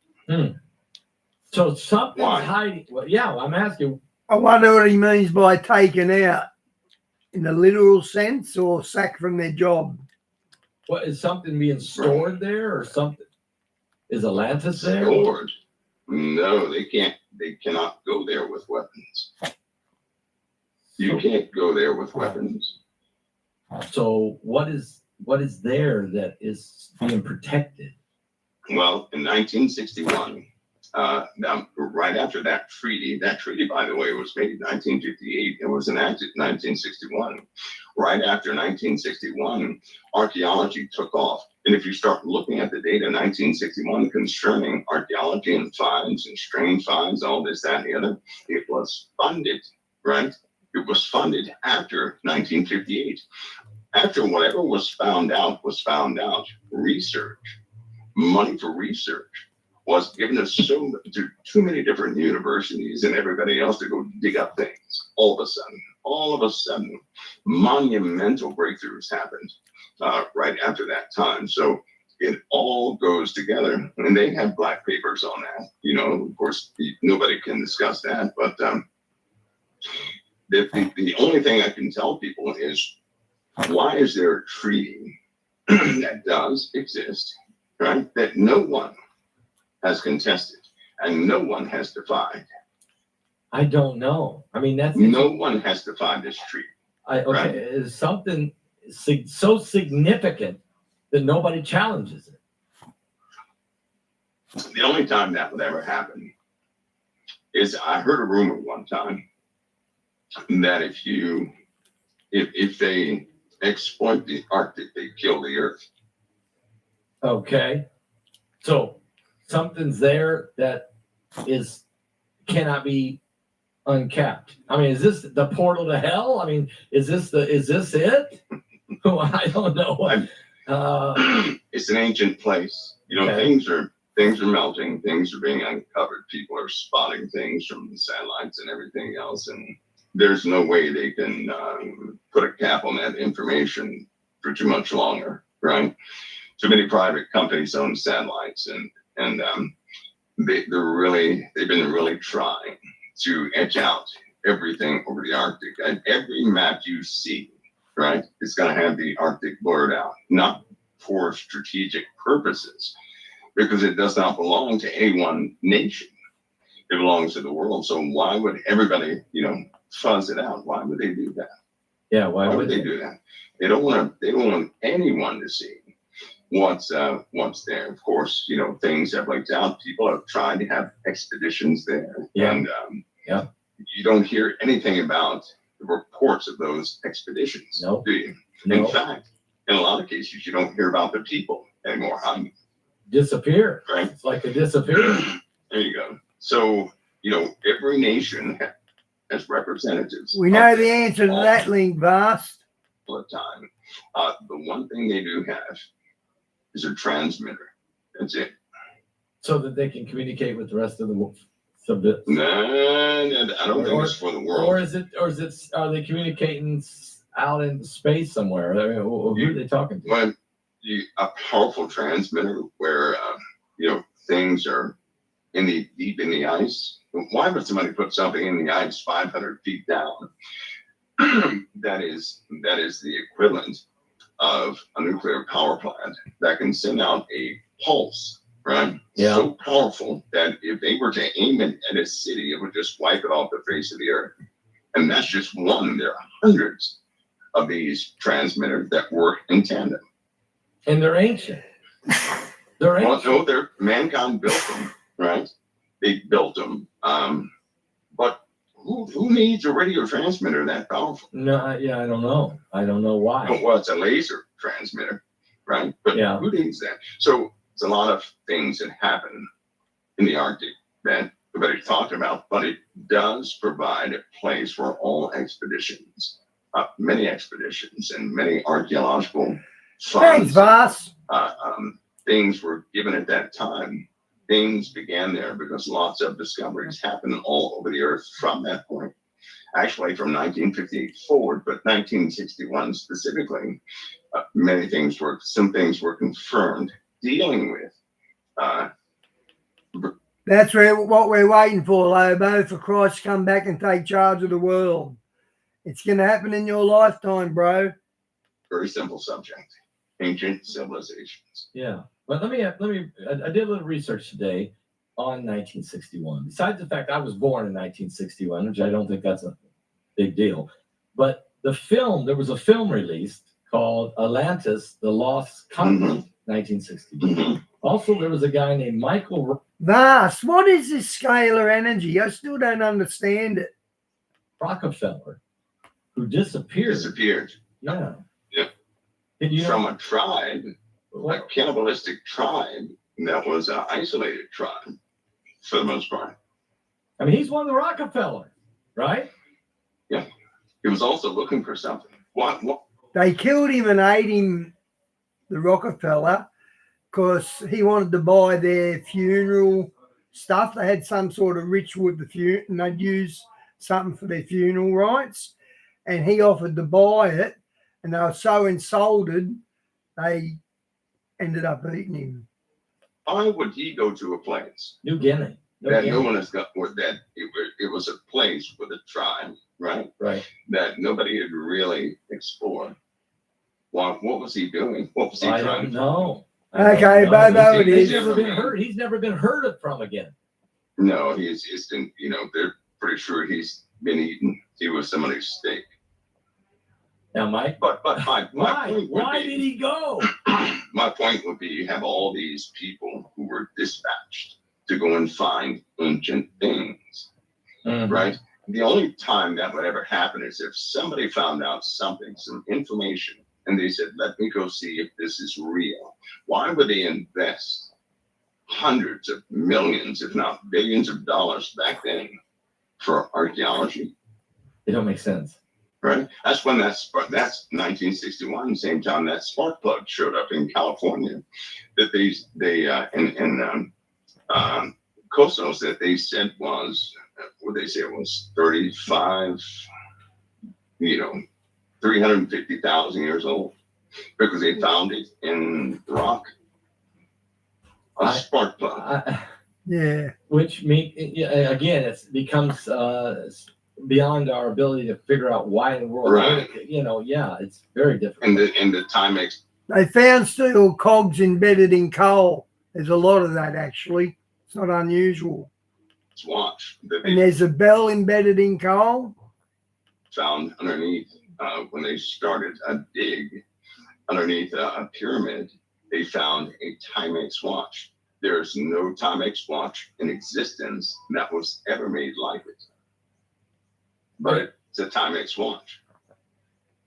So something's
Why?
hiding. Well, yeah, I'm asking.
I wonder what he means by taken out. In the literal sense, or sacked from their job?
What is something being stored there, or something? Is Atlantis there?
Stored? No, they can't. They cannot go there with weapons. You can't go there with weapons.
So what is there that is being protected?
Well, in 1961, now, right after that treaty, by the way, was made in 1958. It was enacted in 1961. Right after 1961, archaeology took off. And if you start looking at the data in 1961 concerning archaeology and finds and strange finds, all this, that, and the other, it was funded, right? It was funded after 1958. After whatever was found out, research, money for research was given us to too many different universities and everybody else to go dig up things. All of a sudden, monumental breakthroughs happened right after that time. So it all goes together, and they have black papers on that. Of course, nobody can discuss that, but the only thing I can tell people is, why is there a treaty that does exist, right, that no one has contested and no one has defied?
I don't know. I mean, that's
No one has defied this treaty. Right.
Is something so significant that nobody challenges it.
The only time that would ever happen is, I heard a rumor one time that if they exploit the Arctic, they kill the Earth.
Okay. So something's there that cannot be uncapped. I mean, is this the portal to hell? I mean, is this it? I don't know.
It's an ancient place.
Okay.
Things are melting. Things are being uncovered. People are spotting things from the satellites and everything else, and there's no way they can put a cap on that information for too much longer, right? Too many private companies own satellites, and they've been really trying to etch out everything over the Arctic. And every map you see, right, it's going to have the Arctic blurred out, not for strategic purposes, because it does not belong to any one nation. It belongs to the world. So why would everybody, fuzz it out? Why would they do that?
Yeah, why
Why
would
would they do that? They don't want anyone to see what's there. Of course, things have leaked out. People have tried to have expeditions there.
Yeah.
And
Yeah.
you don't hear anything about the reports of those expeditions.
Nope.
Do you?
No.
In fact, in a lot of cases, you don't hear about the people anymore.
Disappear.
Right?
It's like a disappear.
There you go. So, every nation has representatives.
We know the answer to that, Link Vast.
All the time. The one thing they do have is a transmitter. That's it.
So that they can communicate with the rest of the world.
No, I don't think it's for the world.
Or is it? Are they communicating out in space somewhere? I mean, who are they talking to?
Well, a powerful transmitter where things are deep in the ice. Why would somebody put something in the ice 500 feet down? that is the equivalent of a nuclear power plant that can send out a pulse, right?
Yeah.
So powerful that if they were to aim it at a city, it would just wipe it off the face of the earth. And that's just one. There are hundreds of these transmitters that work in tandem.
And they're ancient. They're ancient.
Well, no, mankind built them, right? They built them. But who needs a radio transmitter that powerful?
No, yeah, I don't know. I don't know why.
Well, it's a laser transmitter, right? But
Yeah.
who needs that? So it's a lot of things that happen in the Arctic that nobody's talking about, but it does provide a place for all expeditions, many expeditions and many archaeological
Thanks,
finds.
Vast.
Things were given at that time. Things began there because lots of discoveries happened all over the earth from that point. Actually, from 1958 forward, but 1961 specifically, some things were confirmed dealing with.
That's what we're waiting for, Lobo, for Christ to come back and take charge of the world. It's going to happen in your lifetime, bro.
Very simple subject: ancient civilizations.
Yeah. But let me. I did a little research today on 1961. Besides the fact I was born in 1961, which I don't think that's a big deal, but there was a film released called Atlantis: The Lost Continent, 1961.
Mhm.
Also, there was a guy named Michael
Vast, what is this scalar energy? I still don't understand it.
Rockefeller, who disappeared.
Disappeared
Yeah.
Yeah.
Did you know?
from a tribe, a
What?
cannibalistic tribe that was an isolated tribe for the most part.
I mean, he's one of the Rockefeller, right?
He was also looking for something. What?
They killed him and ate him, the Rockefeller, because he wanted to buy their funeral stuff. They had some sort of ritual at the funeral, and they'd use something for their funeral rites. And he offered to buy it, and they were so insulted, they ended up eating him.
Why would he go to a place
New Guinea.
that no one has got? That it was a place with a tribe, right?
Right.
That nobody had really explored. What was he doing? What was he
I
trying
don't
to
know.
Okay, Bobo, it
He's
is.
never been heard. He's never been heard of from again.
No, he's been, they're pretty sure he's been eaten. He was somebody's steak.
Now, Mike,
But my
why?
point would
Why
be,
did he go?
my point would be you have all these people who were dispatched to go and find ancient things, right? The only time that would ever happen is if somebody found out something, some information, and they said, let me go see if this is real. Why would they invest hundreds of millions, if not billions of dollars back then for archaeology?
It don't make sense.
Right? That's when that's 1961, same time that spark plug showed up in California. That they in Cosmos that they said was, what they say it was 35, 350,000 years old, because they found it in the rock. A spark plug.
Yeah.
Which again, it becomes beyond our ability to figure out why in the world.
Right.
It's very difficult.
And the time makes
They found steel cogs embedded in coal. There's a lot of that, actually. It's not unusual.
watch that
And
they
there's a bell embedded in coal.
found underneath when they started a dig underneath a pyramid, they found a Timex watch. There's no Timex watch in existence that was ever made like it. But it's a Timex watch.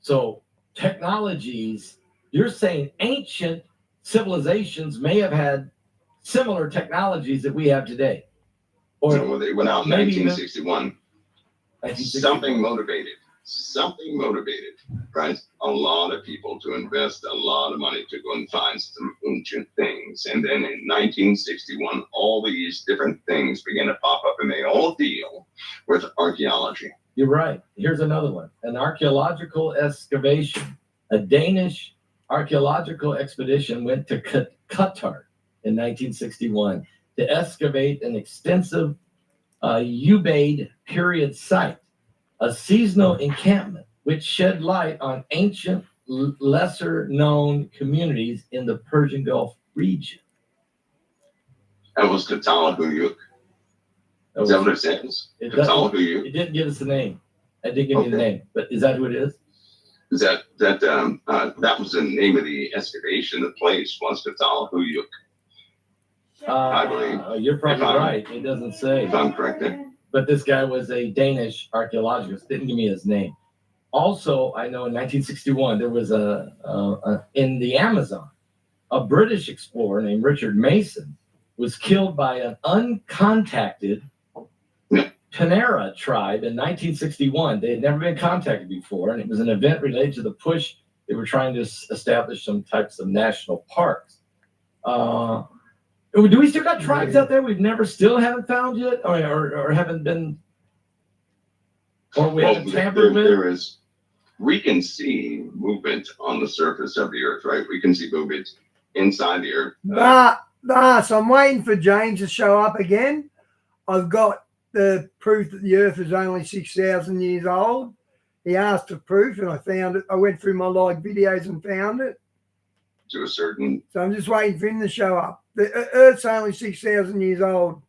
So technologies, you're saying ancient civilizations may have had similar technologies that we have today. Or
So they went out in
maybe even-
1961.
1961.
Something motivated, right? A lot of people to invest a lot of money to go and find some ancient things. And then in 1961, all these different things began to pop up, and they all deal with archaeology.
You're right. Here's another one. An archaeological excavation. A Danish archaeological expedition went to Qatar in 1961 to excavate an extensive Ubaid period site, a seasonal encampment which shed light on ancient, lesser known communities in the Persian Gulf region.
That was Catalahuyuk. Is that what it says?
It doesn't-
Catalahuyuk.
It didn't give us the name. It didn't give me the
Okay.
name, but is that who it is?
Is that was the name of the excavation? The place was Catalahuyuk, I believe.
You're probably
If I'm-
right. It doesn't say.
if I'm correct there.
But this guy was a Danish archaeologist. Didn't give me his name. Also, I know in 1961 there was in the Amazon, a British explorer named Richard Mason was killed by an uncontacted Panera tribe in 1961. They had never been contacted before, and it was an event related to the push. They were trying to establish some types of national parks. Do we still got tribes out there we've never still haven't found yet, or haven't been, or we haven't tampered with?
There is. We can see movement on the surface of the earth, right? We can see movement inside the earth.
So I'm waiting for James to show up again. I've got the proof that the earth is only 6,000 years old. He asked for proof and I found it. I went through my live videos and found it.
To a certain
So I'm just waiting for him to show up. The earth's only 6,000 years old.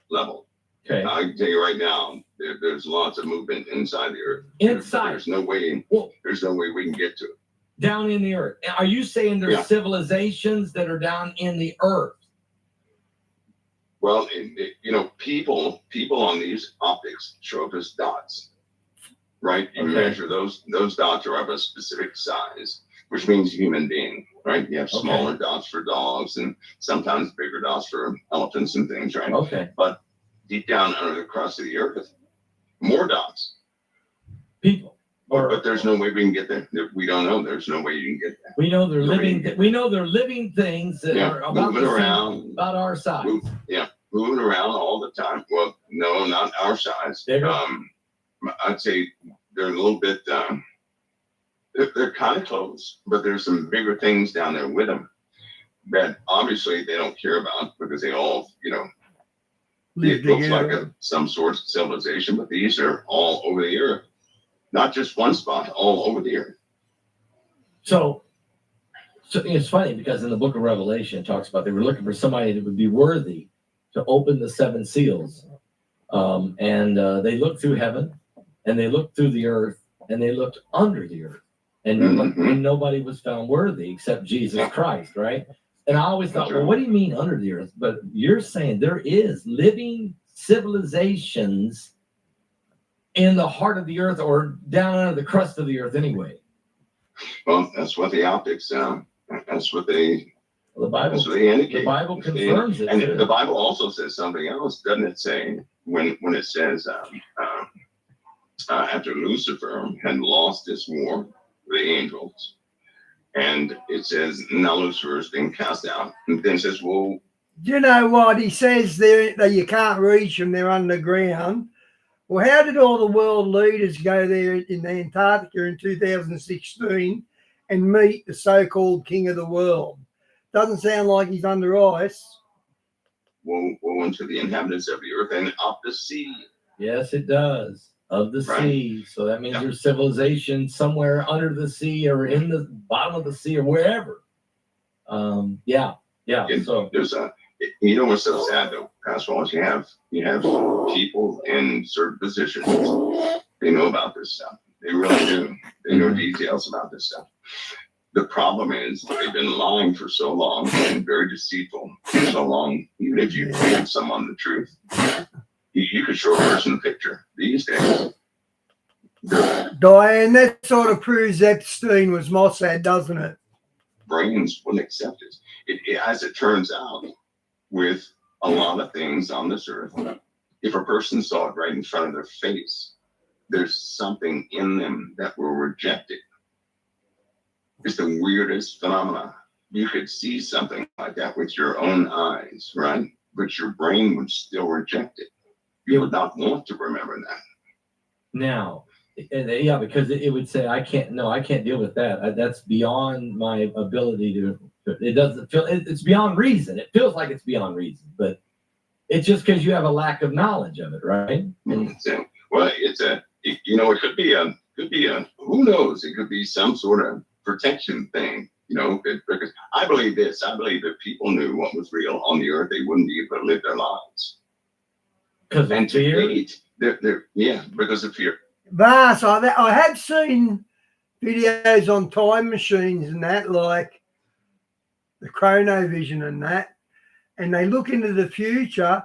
level.
Okay.
I can tell you right now, there's lots of movement inside the earth.
Inside.
There's no way.
Well,
There's no way we can get to it.
down in the earth. Are you saying there's
Yeah.
civilizations that are down in the earth?
Well, people on these optics show up as dots, right? You
Okay.
measure those dots are of a specific size, which means human being, right? You have smaller dots for dogs and sometimes bigger dots for elephants and things, right?
Okay.
But deep down under the crust of the earth, more dots.
People.
But there's no way we can get there. We don't know. There's no way you can get there.
We know they're
No,
living. We know they're living things that
Yeah,
are about
moving
the same,
around.
about our size.
Moving around all the time. Well, no, not our size.
Bigger?
I'd say they're a little bit. They're kind of close, but there's some bigger things down there with them that obviously they don't care about because they all, it looks like some sort of civilization. But these are all over the earth, not just one spot, all over the earth.
So it's funny because in the book of Revelation, it talks about they were looking for somebody that would be worthy to open the seven seals. And they looked through heaven and they looked through the earth and they looked under the earth. And nobody was found worthy except Jesus Christ, right? And I always thought, well, what do you mean under the earth? But you're saying there is living civilizations in the heart of the earth or down under the crust of the earth anyway.
Well, that's what the optics. That's what they.
The Bible,
That's what they indicate.
the Bible confirms it.
And
too.
the Bible also says something else, doesn't it? Say when it says after Lucifer had lost this war, the angels, and it says now Lucifer has been cast out, and then it says, well,
Do you know what he says there that you can't reach them? They're underground. Well, how did all the world leaders go there in Antarctica in 2016 and meet the so-called king of the world? Doesn't sound like he's under ice.
woe unto the inhabitants of the earth and of the sea.
Yes, it does. Of the
Right.
sea. So that means
Yeah.
there's civilization somewhere under the sea or in the bottom of the sea or wherever. Yeah. So
There's what's so sad though, Pastor Wallace, you have people in certain positions, they know about this stuff. They really do. They know details about this stuff. The problem is they've been lying for so long and very deceitful for so long. Even if you told someone the truth, you could show a person a picture these days.
Diane, that sort of proves Epstein was Mossad, doesn't it?
Brains wouldn't accept it. As it turns out, with a lot of things on this earth, if a person saw it right in front of their face, there's something in them that will reject it. It's the weirdest phenomena. You could see something like that with your own eyes, right? But your brain would still reject it. You would not want to remember that.
Now, yeah, because it would say, I can't deal with that. That's beyond my ability to, it doesn't feel, it's beyond reason. It feels like it's beyond reason, but it's just because you have a lack of knowledge of it, right?
So, well, it could be a, who knows? It could be some sort of protection thing, because I believe this. I believe if people knew what was real on the earth, they wouldn't be able to live their lives.
Because
And to date, because of fear.
Vast, I have seen videos on time machines and that, like the chronovision and that, and they look into the future,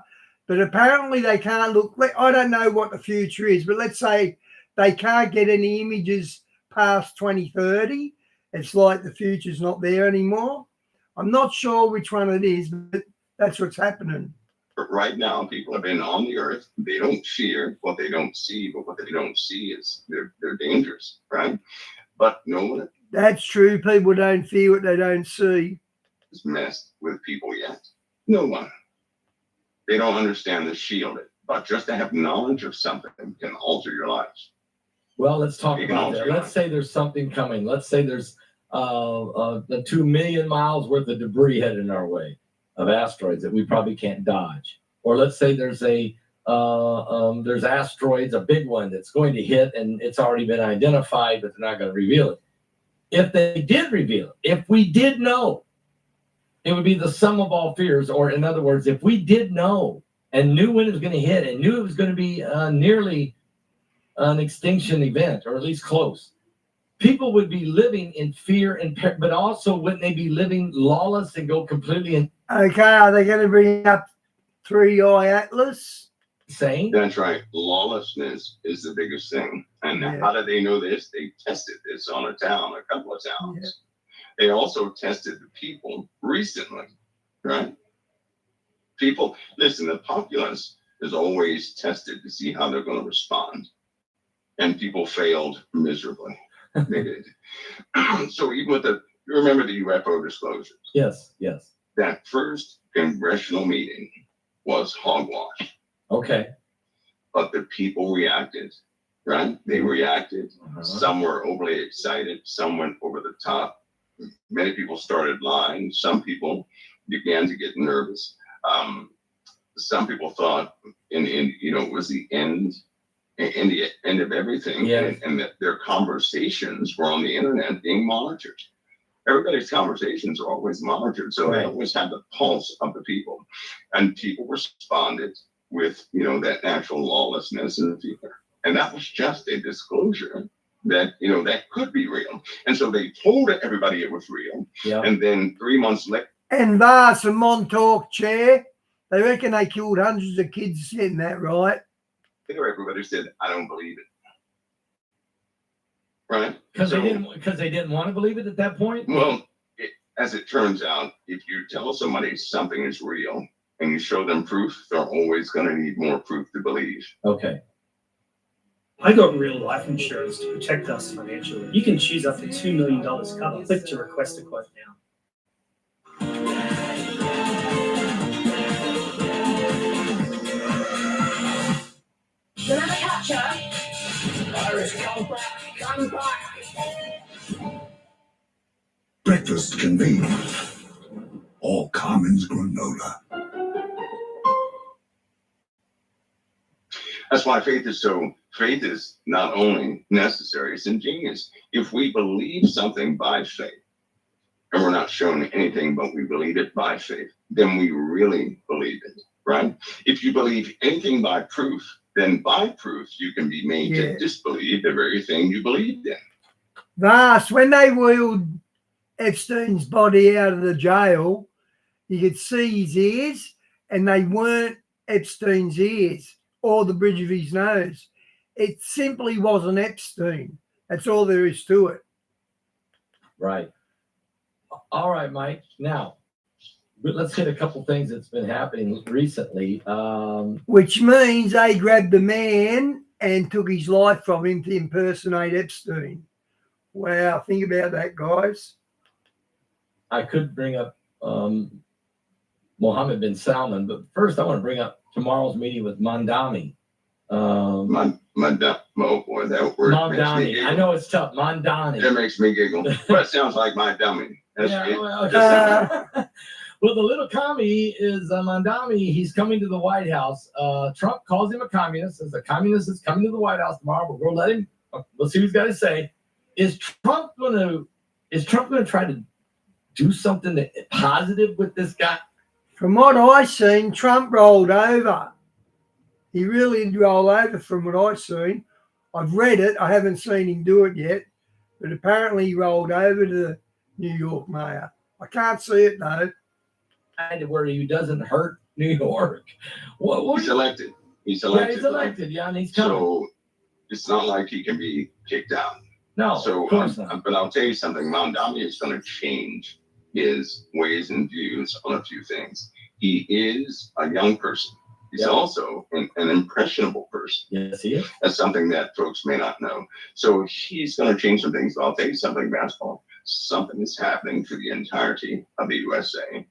but apparently they can't look. I don't know what the future is, but let's say they can't get any images past 2030. It's like the future's not there anymore. I'm not sure which one it is, but that's what's happening.
But right now, people have been on the earth. They don't fear what they don't see, but what they don't see is they're dangerous, right? But no one
That's true. People don't fear what they don't see.
has messed with people yet. No one. They don't understand the shield. But just to have knowledge of something can alter your life.
Well, let's talk
You can
about
alter
that.
your
Let's
life.
say there's something coming. Let's say there's the 2 million miles worth of debris headed our way of asteroids that we probably can't dodge. Or let's say there's there's asteroids, a big one that's going to hit and it's already been identified, but they're not going to reveal it. If they did reveal it, if we did know, it would be the sum of all fears. Or in other words, if we did know and knew when it was going to hit and knew it was going to be nearly an extinction event, or at least close, people would be living in fear but also wouldn't they be living lawless and go completely
Okay, are they going to bring up 3i Atlas?
insane?
That's right. Lawlessness is the biggest thing. And
Yeah.
how did they know this? They tested this on a couple of towns.
Yeah.
They also tested the people recently, right? People, listen, the populace is always tested to see how they're going to respond. And people failed miserably. They did. So even with you remember the UFO disclosures?
Yes.
That first congressional meeting was hogwash.
Okay.
But the people reacted, right? They reacted. Some were overly excited. Some went over the top. Many people started lying. Some people began to get nervous. Some people thought it was the end of everything.
Yeah.
And that their conversations were on the internet being monitored. Everybody's conversations are always monitored. So they always have the pulse of the people. And people responded with, that natural lawlessness and fear. And that was just a disclosure that, that could be real. And so they told everybody it was real.
Yeah.
And then 3 months later.
And Vars and Montauk Chair, they reckon they killed hundreds of kids in that, right?
Everybody said, I don't believe it. Right?
Because they didn't want to believe it at that point?
Well, as it turns out, if you tell somebody something is real and you show them proof, they're always going to need more proof to believe.
Okay.
I got real life insurance to protect us financially. You can choose up to $2 million cover. Click to request a quote now.
Remember capture? Irish, come back, come back.
Breakfast convenient. All Carmen's granola.
That's why faith is not only necessary, it's ingenious. If we believe something by faith, and we're not shown anything, but we believe it by faith, then we really believe it, right? If you believe anything by proof, then by proof you can be made
Yeah.
to disbelieve the very thing you believed in.
Vast, when they wheeled Epstein's body out of the jail, you could see his ears, and they weren't Epstein's ears or the bridge of his nose. It simply wasn't Epstein. That's all there is to it.
Right. All right, Mike. Now, let's hit a couple things that's been happening recently.
Which means they grabbed the man and took his life from him to impersonate Epstein. Wow, think about that, guys.
I could bring up Mohammed bin Salman, but first I want to bring up tomorrow's meeting with Mandami.
Oh boy, that word makes me
Mamdani.
giggle.
I know it's tough. Mandani.
That makes me giggle. But it sounds like my dummy. That's
Yeah,
it.
well,
Just-
well, the little commie is Mandami. He's coming to the White House. Trump calls him a communist. Says the communist is coming to the White House tomorrow. But we'll let him. We'll see what he's got to say. Is Trump going to try to do something positive with this guy?
From what I seen, Trump rolled over. He really did roll over from what I've seen. I've read it. I haven't seen him do it yet. But apparently he rolled over to the New York mayor. I can't see it, though.
Kind of where he doesn't hurt New York. What
He's elected. He's
yeah,
elected.
he's elected. Yeah, and he's coming.
So it's not like he can be kicked out.
No,
So,
of course not.
but I'll tell you something. Mamdani is going to change his ways and views on a few things. He is a young person. He's
Yeah.
also an impressionable person.
Yes, he is.
That's something that folks may not know. So he's going to change some things. But I'll tell you something, basketball. Something is happening to the entirety of the USA.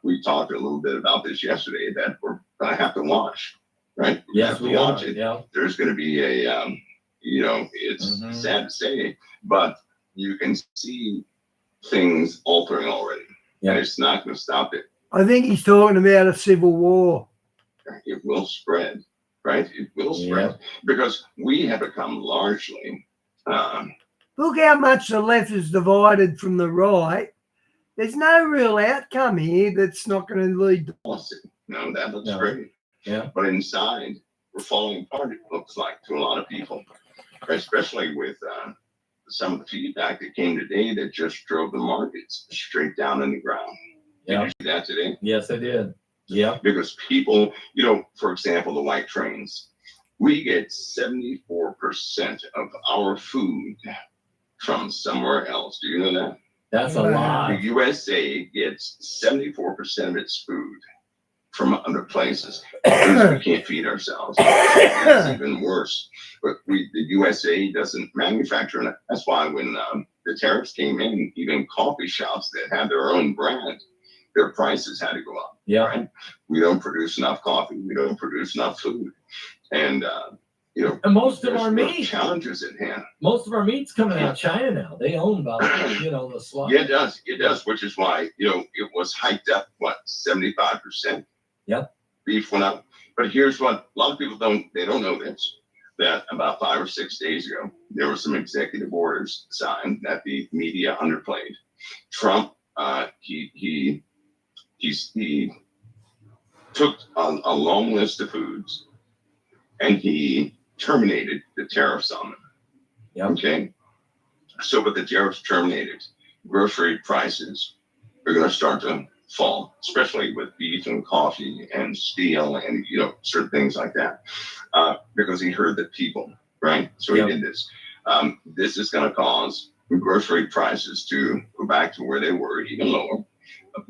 We talked a little bit about this yesterday that we're going to have to watch, right? We're
Yes,
gonna
we
have to
are.
watch it.
Yeah.
There's going to be a, it's
Mhm.
sad to say, but you can see things altering already.
Yeah.
And it's not going to stop it.
I think he's talking about a civil war.
It will spread, right? It will spread because we have become largely,
Look how much the left is divided from the right. There's no real outcome here that's not going to lead to
policy. No, that looks
No.
great.
Yeah.
But inside, we're falling apart, it looks like, to a lot of people, especially with some of the feedback that came today that just drove the markets straight down in the ground. Did
Yeah.
you see that today?
Yes, I did. Yeah.
Because people, for example, the white trains, we get 74% of our food from somewhere else. Do you know that?
That's a
Wow.
lot.
The USA gets 74% of its food from other places. Because we can't feed ourselves. It's even worse. But the USA doesn't manufacture, and that's why when the tariffs came in, even coffee shops that had their own brand, their prices had to go up.
Yeah.
Right? We don't produce enough coffee. We don't produce enough food. And,
And most of
there's
our
real
meat,
challenges at hand.
most of our meat's coming out of China now. They own about, the slot.
Yeah, it does, which is why, it was hiked up, 75%?
Yep.
Beef went up. But here's what a lot of people don't know this, that about 5 or 6 days ago, there were some executive orders signed that the media underplayed. Trump, he took a long list of foods and he terminated the tariffs on them.
Yep.
Okay. So with the tariffs terminated, grocery prices are going to start to fall, especially with beef and coffee and steel and, certain things like that, because he heard the people, right? So
Yep.
he did this. This is going to cause grocery prices to go back to where they were, even lower.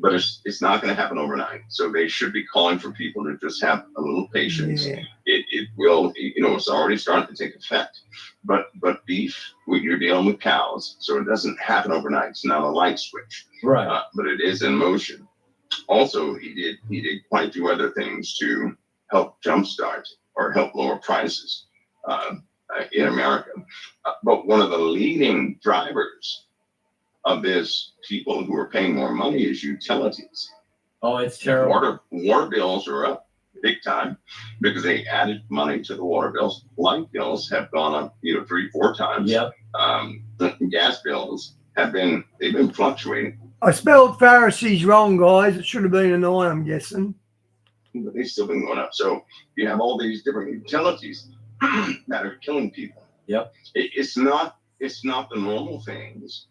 But it's not going to happen overnight. So they should be calling for people to just have a little patience.
Yeah.
It will, it's already starting to take effect. But beef, you're dealing with cows, so it doesn't happen overnight. It's not a light switch,
Right.
but it is in motion. Also, he did quite a few other things to help jumpstart or help lower prices in America. But one of the leading drivers of this, people who are paying more money, is utilities.
Oh, it's terrible.
Water bills are up big time because they added money to the water bills. Light bills have gone up, 3-4 times.
Yep.
The gas bills they've been fluctuating.
I spelled Pharisees wrong, guys. It should have been an I, I'm guessing.
but they've still been going up. So you have all these different utilities that are killing people.
Yep.
It's not the normal things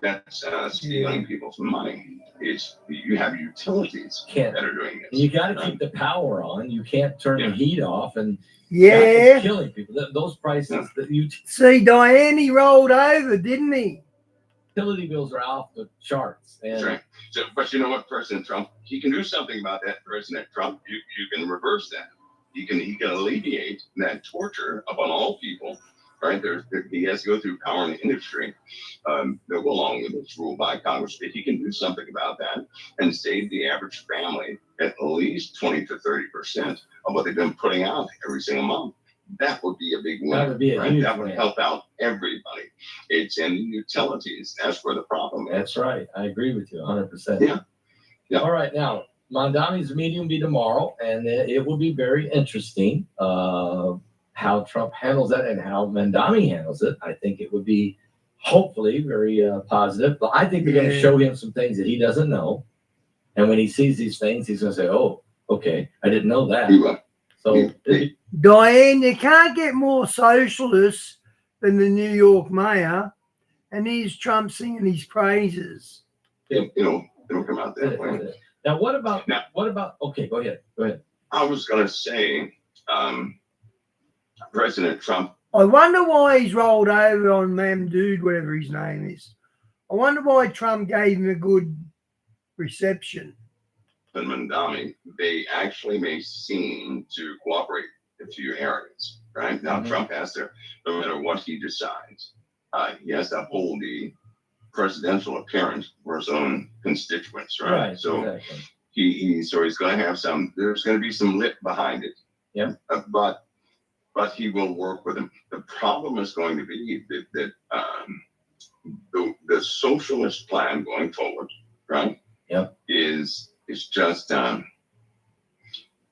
that's stealing people's money. It's you have utilities
Can't.
that are doing this.
You got to keep the power on. You can't turn the heat off, and that's
Yeah.
killing people. Those prices, the
See, Diane, he rolled over, didn't he?
utility bills are off the charts.
That's
And
right. So, but you know what, President Trump, he can do something about that. President Trump, you can reverse that. He can alleviate that torture upon all people. Right he has to go through power in the industry. That go along with this rule by Congress. If he can do something about that and save the average family at least 20 to 30% of what they've been putting out every single month, that would be a big win.
That would be a
right?
huge
That would
win.
help out everybody. It's in the utilities. That's where the problem is.
that's right. I agree with you 100%.
Yeah. Yeah.
All right. Now, Mondami's meeting will be tomorrow, and it will be very interesting how Trump handles that and how Mondami handles it. I think it would be hopefully very positive. But I think they're going to
Yeah.
show him some things that he doesn't know. And when he sees these things, he's going to say, oh, okay, I didn't know that.
He will.
So it'd be-
Diane, you can't get more socialist than the New York mayor, and here's Trump singing his praises.
It'll come out that way.
Now, what about,
Now-
okay, go ahead.
I was going to say, President Trump,
I wonder why he's rolled over on Mamdood, whatever his name is. I wonder why Trump gave him a good reception.
and Mondami, they actually may seem to cooperate in a few areas, right? Now,
Mhm.
Trump has to, no matter what he decides, he has to uphold the presidential appearance for his own constituents, right? So
exactly.
he's going to have there's going to be some lip behind it.
Yeah.
But he will work with them. The problem is going to be that the socialist plan going forward, right?
Yep.
Is just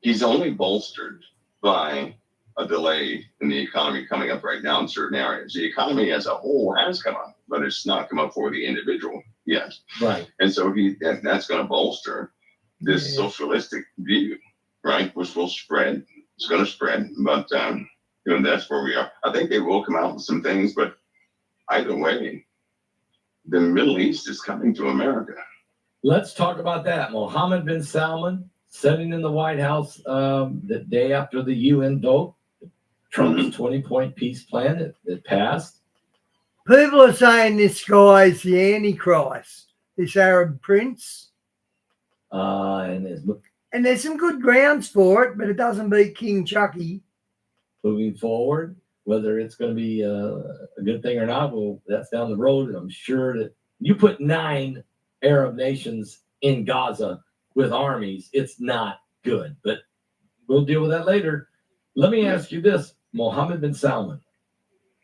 he's only bolstered by a delay in the economy coming up right now in certain areas. The economy as a whole has come up, but it's not come up for the individual yet.
Right.
And so that's going to bolster this
Yeah.
socialistic view, right? Which will spread. It's going to spread, but that's where we are. I think they will come out with some things, but either way, the Middle East is coming to America.
Let's talk about that. Mohammed bin Salman sitting in the White House the day after the UN vote, Trump's 20-point peace plan that passed.
People are saying this guy is the Antichrist, this Arab prince.
And is
And there's some good grounds for it, but it doesn't beat King Chucky.
moving forward. Whether it's going to be a good thing or not, well, that's down the road. I'm sure that you put 9 Arab nations in Gaza with armies, it's not good. But we'll deal with that later. Let me ask you this. Mohammed bin Salman,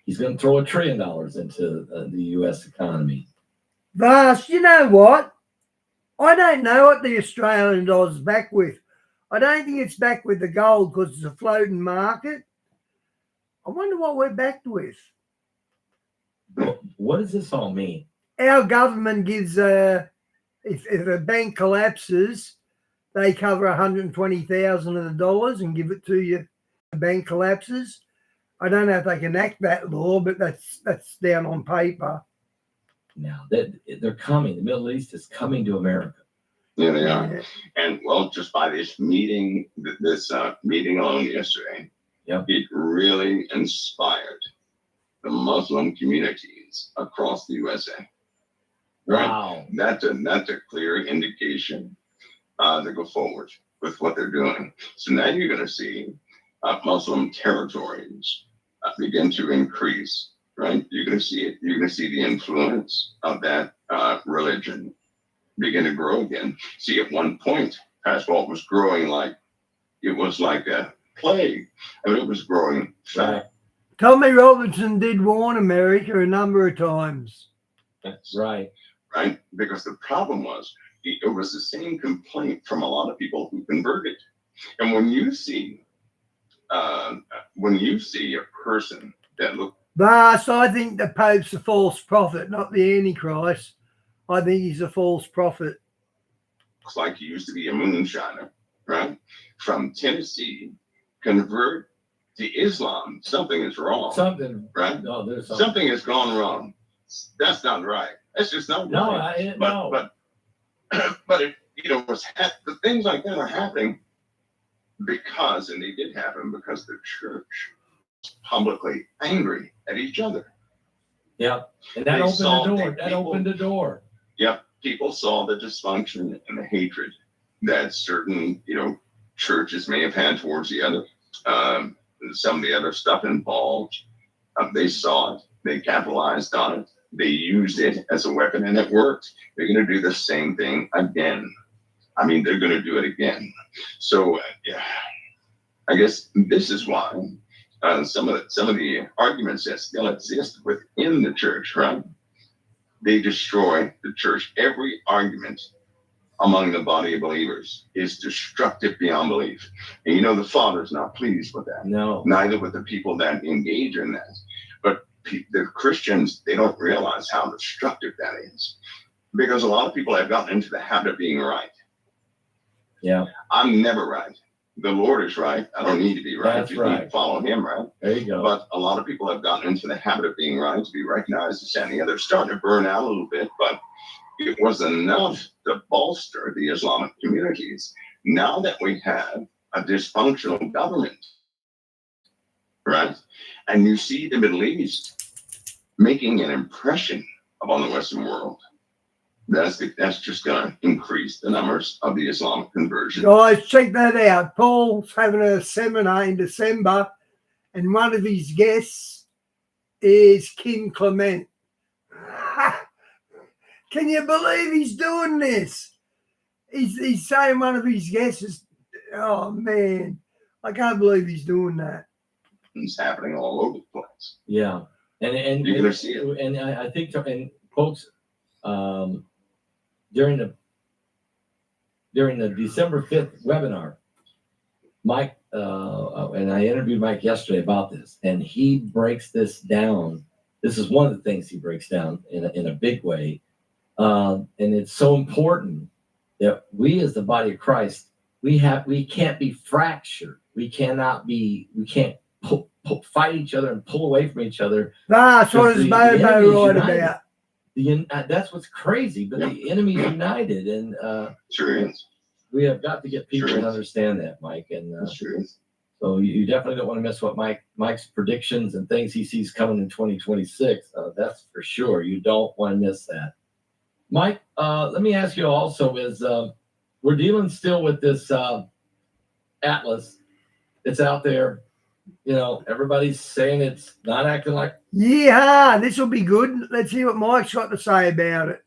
he's going to throw $1 trillion into the U.S. economy.
Vast, you know what? I don't know what the Australian dollar's back with. I don't think it's back with the gold because it's a floating market. I wonder what we're backed with.
What does this all mean?
Our government gives if a bank collapses, they cover 120,000 of the dollars and give it to you. The bank collapses. I don't know if they can enact that law, but that's down on paper.
Now that they're coming, the Middle East is coming to America.
Yeah, they are. And well, just by this meeting, meeting alone yesterday,
Yep.
it really inspired the Muslim communities across the USA. Right?
Wow.
That's a clear indication to go forward with what they're doing. So now you're going to see Muslim territories begin to increase. Right? You're going to see it. You're going to see the influence of that religion begin to grow again. See, at one point, Passport was growing like a plague. I mean, it was growing fast.
Tommy Robinson did warn America a number of times.
That's right.
Right? Because the problem was it was the same complaint from a lot of people who converted. And when you see a person that looks
Vast, I think the Pope's a false prophet, not the Antichrist. I think he's a false prophet.
like he used to be a moonshiner, right, from Tennessee convert to Islam, something is wrong,
Something.
right?
No, there's something.
Something has gone wrong. That's not right. That's just not
No,
right.
no.
But it, the things like that are happening because, and they did happen because the church was publicly angry at each other.
Yeah, and that
They
opened
saw
the door.
that
That
people-
opened the door.
Yep, people saw the dysfunction and the hatred that certain, churches may have had towards the other. Some of the other stuff involved. They saw it. They capitalized on it. They used it as a weapon, and it worked. They're going to do the same thing again. I mean, they're going to do it again. So, I guess this is why some of the arguments that still exist within the church, right? They destroy the church. Every argument among the body of believers is destructive beyond belief. And the Father's not pleased with that.
No.
Neither with the people that engage in that. But the Christians, they don't realize how destructive that is. Because a lot of people have gotten into the habit of being right.
Yeah.
I'm never right. The Lord is right. I don't need to be right.
That's
Just need
right.
to follow him, right?
There you go.
But a lot of people have gotten into the habit of being right, to be recognized as and the other. Starting to burn out a little bit, but it was enough to bolster the Islamic communities. Now that we have a dysfunctional government, right? And you see the Middle East making an impression upon the Western world. That's just going to increase the numbers of the Islamic conversion.
Guys, check that out. Paul's having a seminar in December, and one of his guests is Kim Clement. Can you believe he's doing this? He's saying one of his guests is, oh man, I can't believe he's doing that.
It's happening all over the place.
Yeah, and
You're gonna see it.
And I think, and folks, during the December 5th webinar, Mike and I interviewed Mike yesterday about this, and he breaks this down. This is one of the things he breaks down in a big way, and it's so important that we, as the body of Christ, we can't be fractured. We can't fight each other and pull away from each other.
That's what it's
the
about
enemy's
about.
That's what's crazy, but the enemy's united, and
Sure is.
we have got to get people
Sure
to
is.
understand that, Mike. And
Sure is.
so you definitely don't want to miss what Mike's predictions and things he sees coming in 2026. That's for sure. You don't want to miss that. Mike, let me ask you also is we're dealing still with this Atlas. It's out there. Everybody's saying it's not acting like
Yeah, this will be good. Let's see what Mike's got to say about it.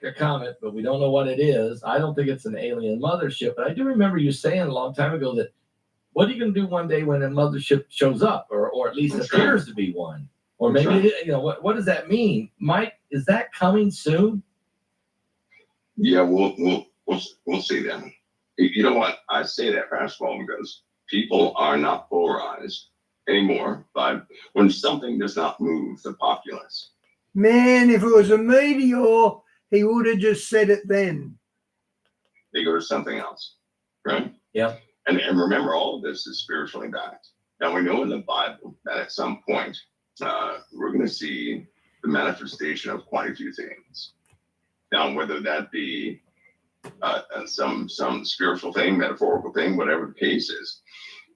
a comet, but we don't know what it is. I don't think it's an alien mothership, but I do remember you saying a long time ago that what are you going to do one day when a mothership shows up, or at least
That's
appears to be one, or
That's
maybe
right.
what does that mean, Mike? Is that coming soon?
Yeah, we'll see then. You know what? I say that, first of all, because people are not polarized anymore. But when something does not move the populace,
Man, if it was a meteor, he would have just said it then.
they go to something else, right?
Yep.
And remember, all of this is spiritually backed. Now, we know in the Bible that at some point we're going to see the manifestation of quite a few things. Now, whether that be some spiritual thing, metaphorical thing, whatever the case is,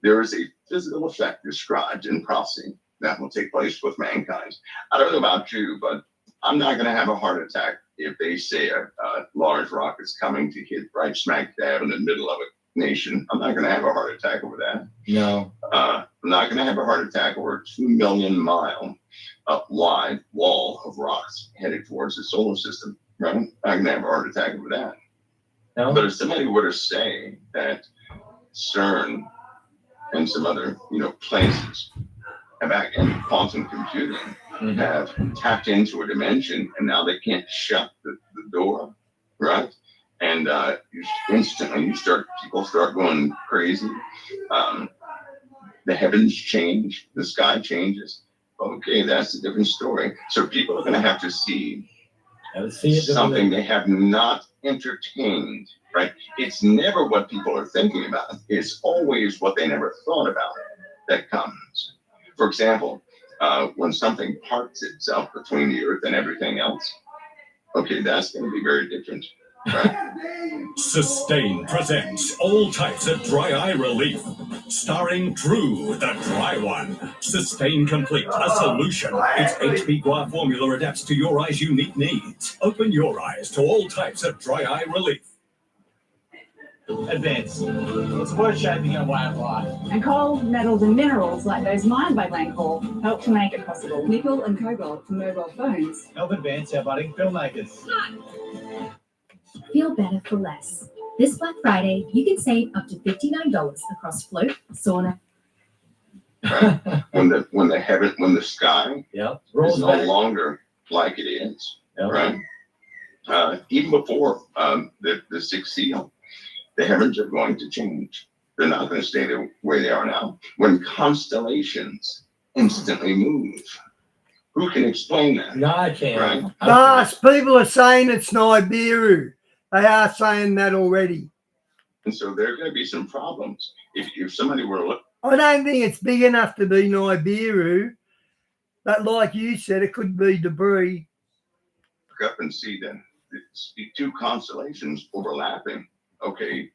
there is a physical effect described in prophecy that will take place with mankind. I don't know about you, but I'm not going to have a heart attack if they say a large rock is coming to hit right smack dab in the middle of a nation. I'm not going to have a heart attack over that.
No.
I'm not going to have a heart attack over a 2 million mile wide wall of rocks headed towards the solar system. Right? I'm not going to have a heart attack over that.
No.
But if somebody were to say that CERN and some other, places and quantum computing have tapped into a dimension, and now they can't shut the door, right? And instantly people start going crazy. The heavens change, the sky changes. Okay, that's a different story. So people are going to have to see
See it
something they have not entertained, right? It's never what people are thinking about. It's always what they never thought about that comes. For example, when something parts itself between the earth and everything else, okay, that's going to be very different, right?
Sustain presents all types of dry eye relief. Starring Drew, the dry one. Sustain Complete, a solution. Its HP Gua formula adapts to your eye's unique needs. Open your eyes to all types of dry eye relief.
Advance. It's worth shaping a way of life.
And coal, metals, and minerals like those mined by Glencore help to make it possible.
Nickel and cobalt for mobile phones.
Help advance our budding filmmakers.
Feel better for less. This Black Friday, you can save up to $59 across float, sauna.
Right? when the sky
rolls
is no
back.
longer like it is,
Yep.
right? Even before the sixth seal, the heavens are going to change. They're not going to stay the way they are now. When constellations instantly move, who can explain that?
No, I can't.
Right?
Lars, people are saying it's Nibiru. They are saying that already.
And so there are going to be some problems. If somebody were to look
I don't think it's big enough to be Nibiru. But like you said, it could be debris.
up and see that it's two constellations overlapping, okay,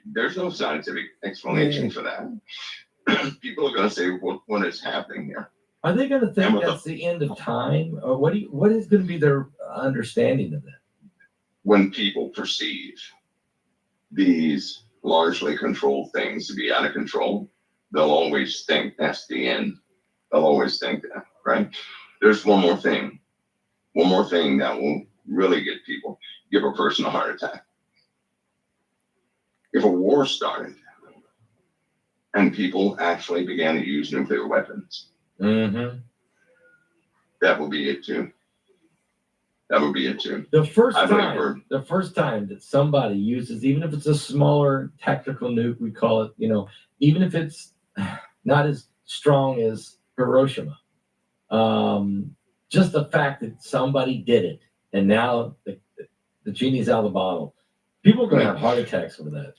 there's no scientific explanation for that. People are going to say, what is happening here?
Are they going to think that's the end of time, or what is going to be their understanding of that?
When people perceive these largely controlled things to be out of control, they'll always think that's the end. They'll always think that, right? There's one more thing that will really get people, give a person a heart attack. If a war started and people actually began to use nuclear weapons,
Mm-hmm.
that will be it too. That would be it too.
The first time that somebody uses, even if it's a smaller tactical nuke, we call it, even if it's not as strong as Hiroshima, just the fact that somebody did it, and now the genie's out of the bottle. People are going to have heart attacks over that.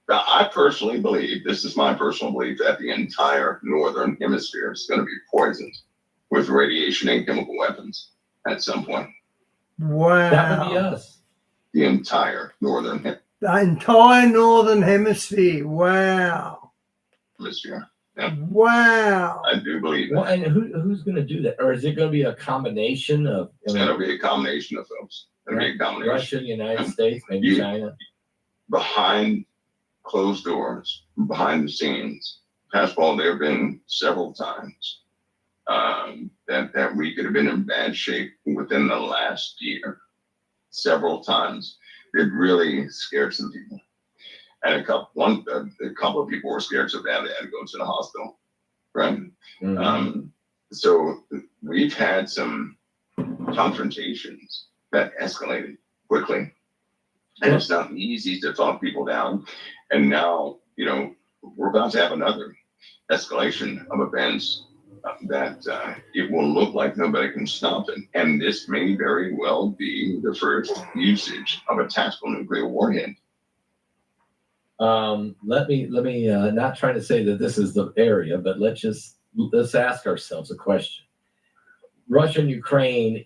Now, I personally believe, this is my personal belief, that the entire northern hemisphere is going to be poisoned with radiation and chemical weapons at some point.
Wow.
That would be us.
The entire northern
hemisphere. Wow.
Hemisphere. Yeah.
Wow.
I do believe that.
Well, and who's going to do that? Or is it going to be a combination of?
It's going to be a combination of folks. It'll be a combination.
Russia, United States, maybe China.
Behind closed doors, behind the scenes, Pascal, there have been several times that we could have been in bad shape within the last year. Several times. It really scared some people. And a couple of people were scared so bad they had to go to the hospital, right?
Mm-hmm.
So we've had some confrontations that escalated quickly. And it's not easy to talk people down. And now, we're about to have another escalation of events that it will look like nobody can stop it. And this may very well be the first usage of a tactical nuclear warhead.
Let me not trying to say that this is the area, but let's ask ourselves a question. Russia and Ukraine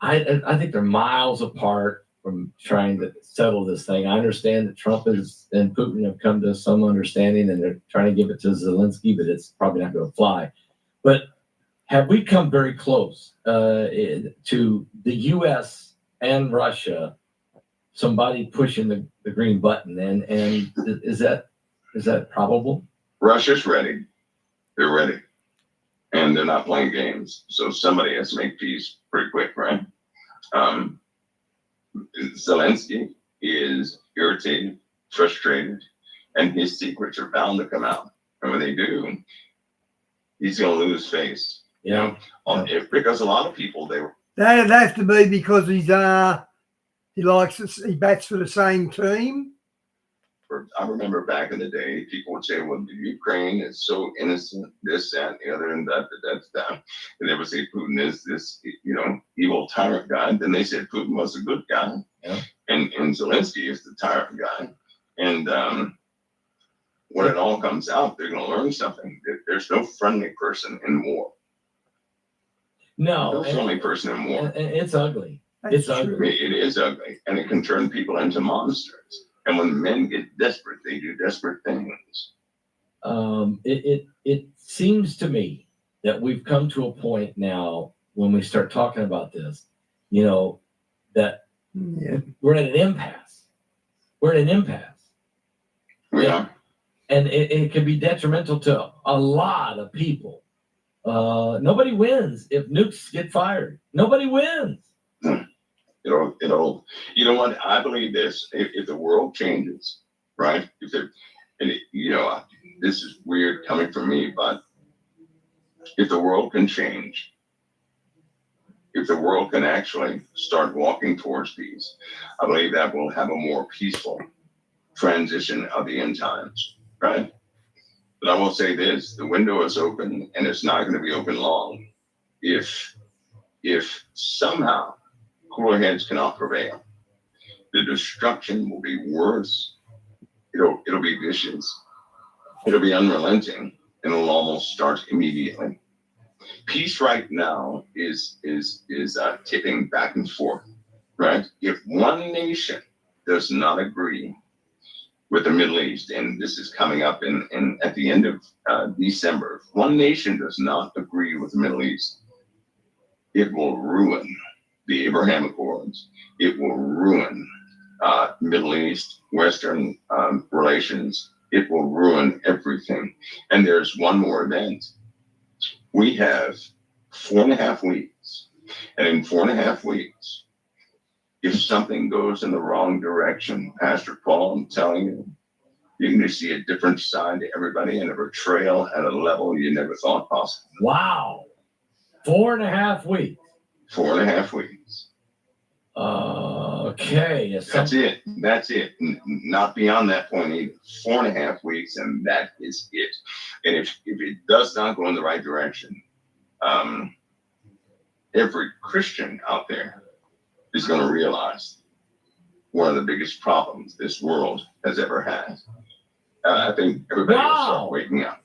I think they're miles apart from trying to settle this thing. I understand that Trump and Putin have come to some understanding and they're trying to give it to Zelensky, but it's probably not going to fly. But have we come very close to the U.S. and Russia, somebody pushing the green button? And is that probable?
Russia's ready. They're ready. And they're not playing games. So somebody has to make peace pretty quick, right? Zelensky is irritated, frustrated, and his secrets are bound to come out. And when they do, he's going to lose face. Because a lot of people,
That'd have to be because he bats for the same team.
I remember back in the day, people would say, well, Ukraine is so innocent, this, that, the other, and that. And they would say Putin is this, evil tyrant guy. Then they said Putin was a good guy.
Yeah.
And Zelensky is the tyrant guy. And when it all comes out, they're going to learn something. There's no friendly person in war.
No.
No friendly person in war.
And it's ugly.
That's
It's ugly.
true.
It is ugly, and it can turn people into monsters. And when men get desperate, they do desperate things.
It seems to me that we've come to a point now when we start talking about this, that
Yeah.
we're at an impasse. We're at an impasse.
We are.
And it can be detrimental to a lot of people. Nobody wins if nukes get fired. Nobody wins.
You know what? I believe this. If the world changes, right? This is weird coming from me, but if the world can change, if the world can actually start walking towards peace, I believe that will have a more peaceful transition of the end times, right? But I will say this, the window is open and it's not going to be open long. If somehow cooler heads cannot prevail, the destruction will be worse. It'll be vicious. It'll be unrelenting, and it'll almost start immediately. Peace right now is tipping back and forth, right? If one nation does not agree with the Middle East, and this is coming up in at the end of December, if one nation does not agree with the Middle East, it will ruin the Abraham Accords. It will ruin Middle East, Western relations. It will ruin everything. And there's one more event. We have 4.5 weeks. And in 4.5 weeks, if something goes in the wrong direction, Pastor Paul, I'm telling you, you're going to see a different side to everybody and a betrayal at a level you never thought possible.
Wow. 4.5 weeks.
4.5 weeks.
Okay.
That's it. Not beyond that point either. 4.5 weeks, and that is it. And if it does not go in the right direction, every Christian out there is going to realize one of the biggest problems this world has ever had. I think everybody will start waking up.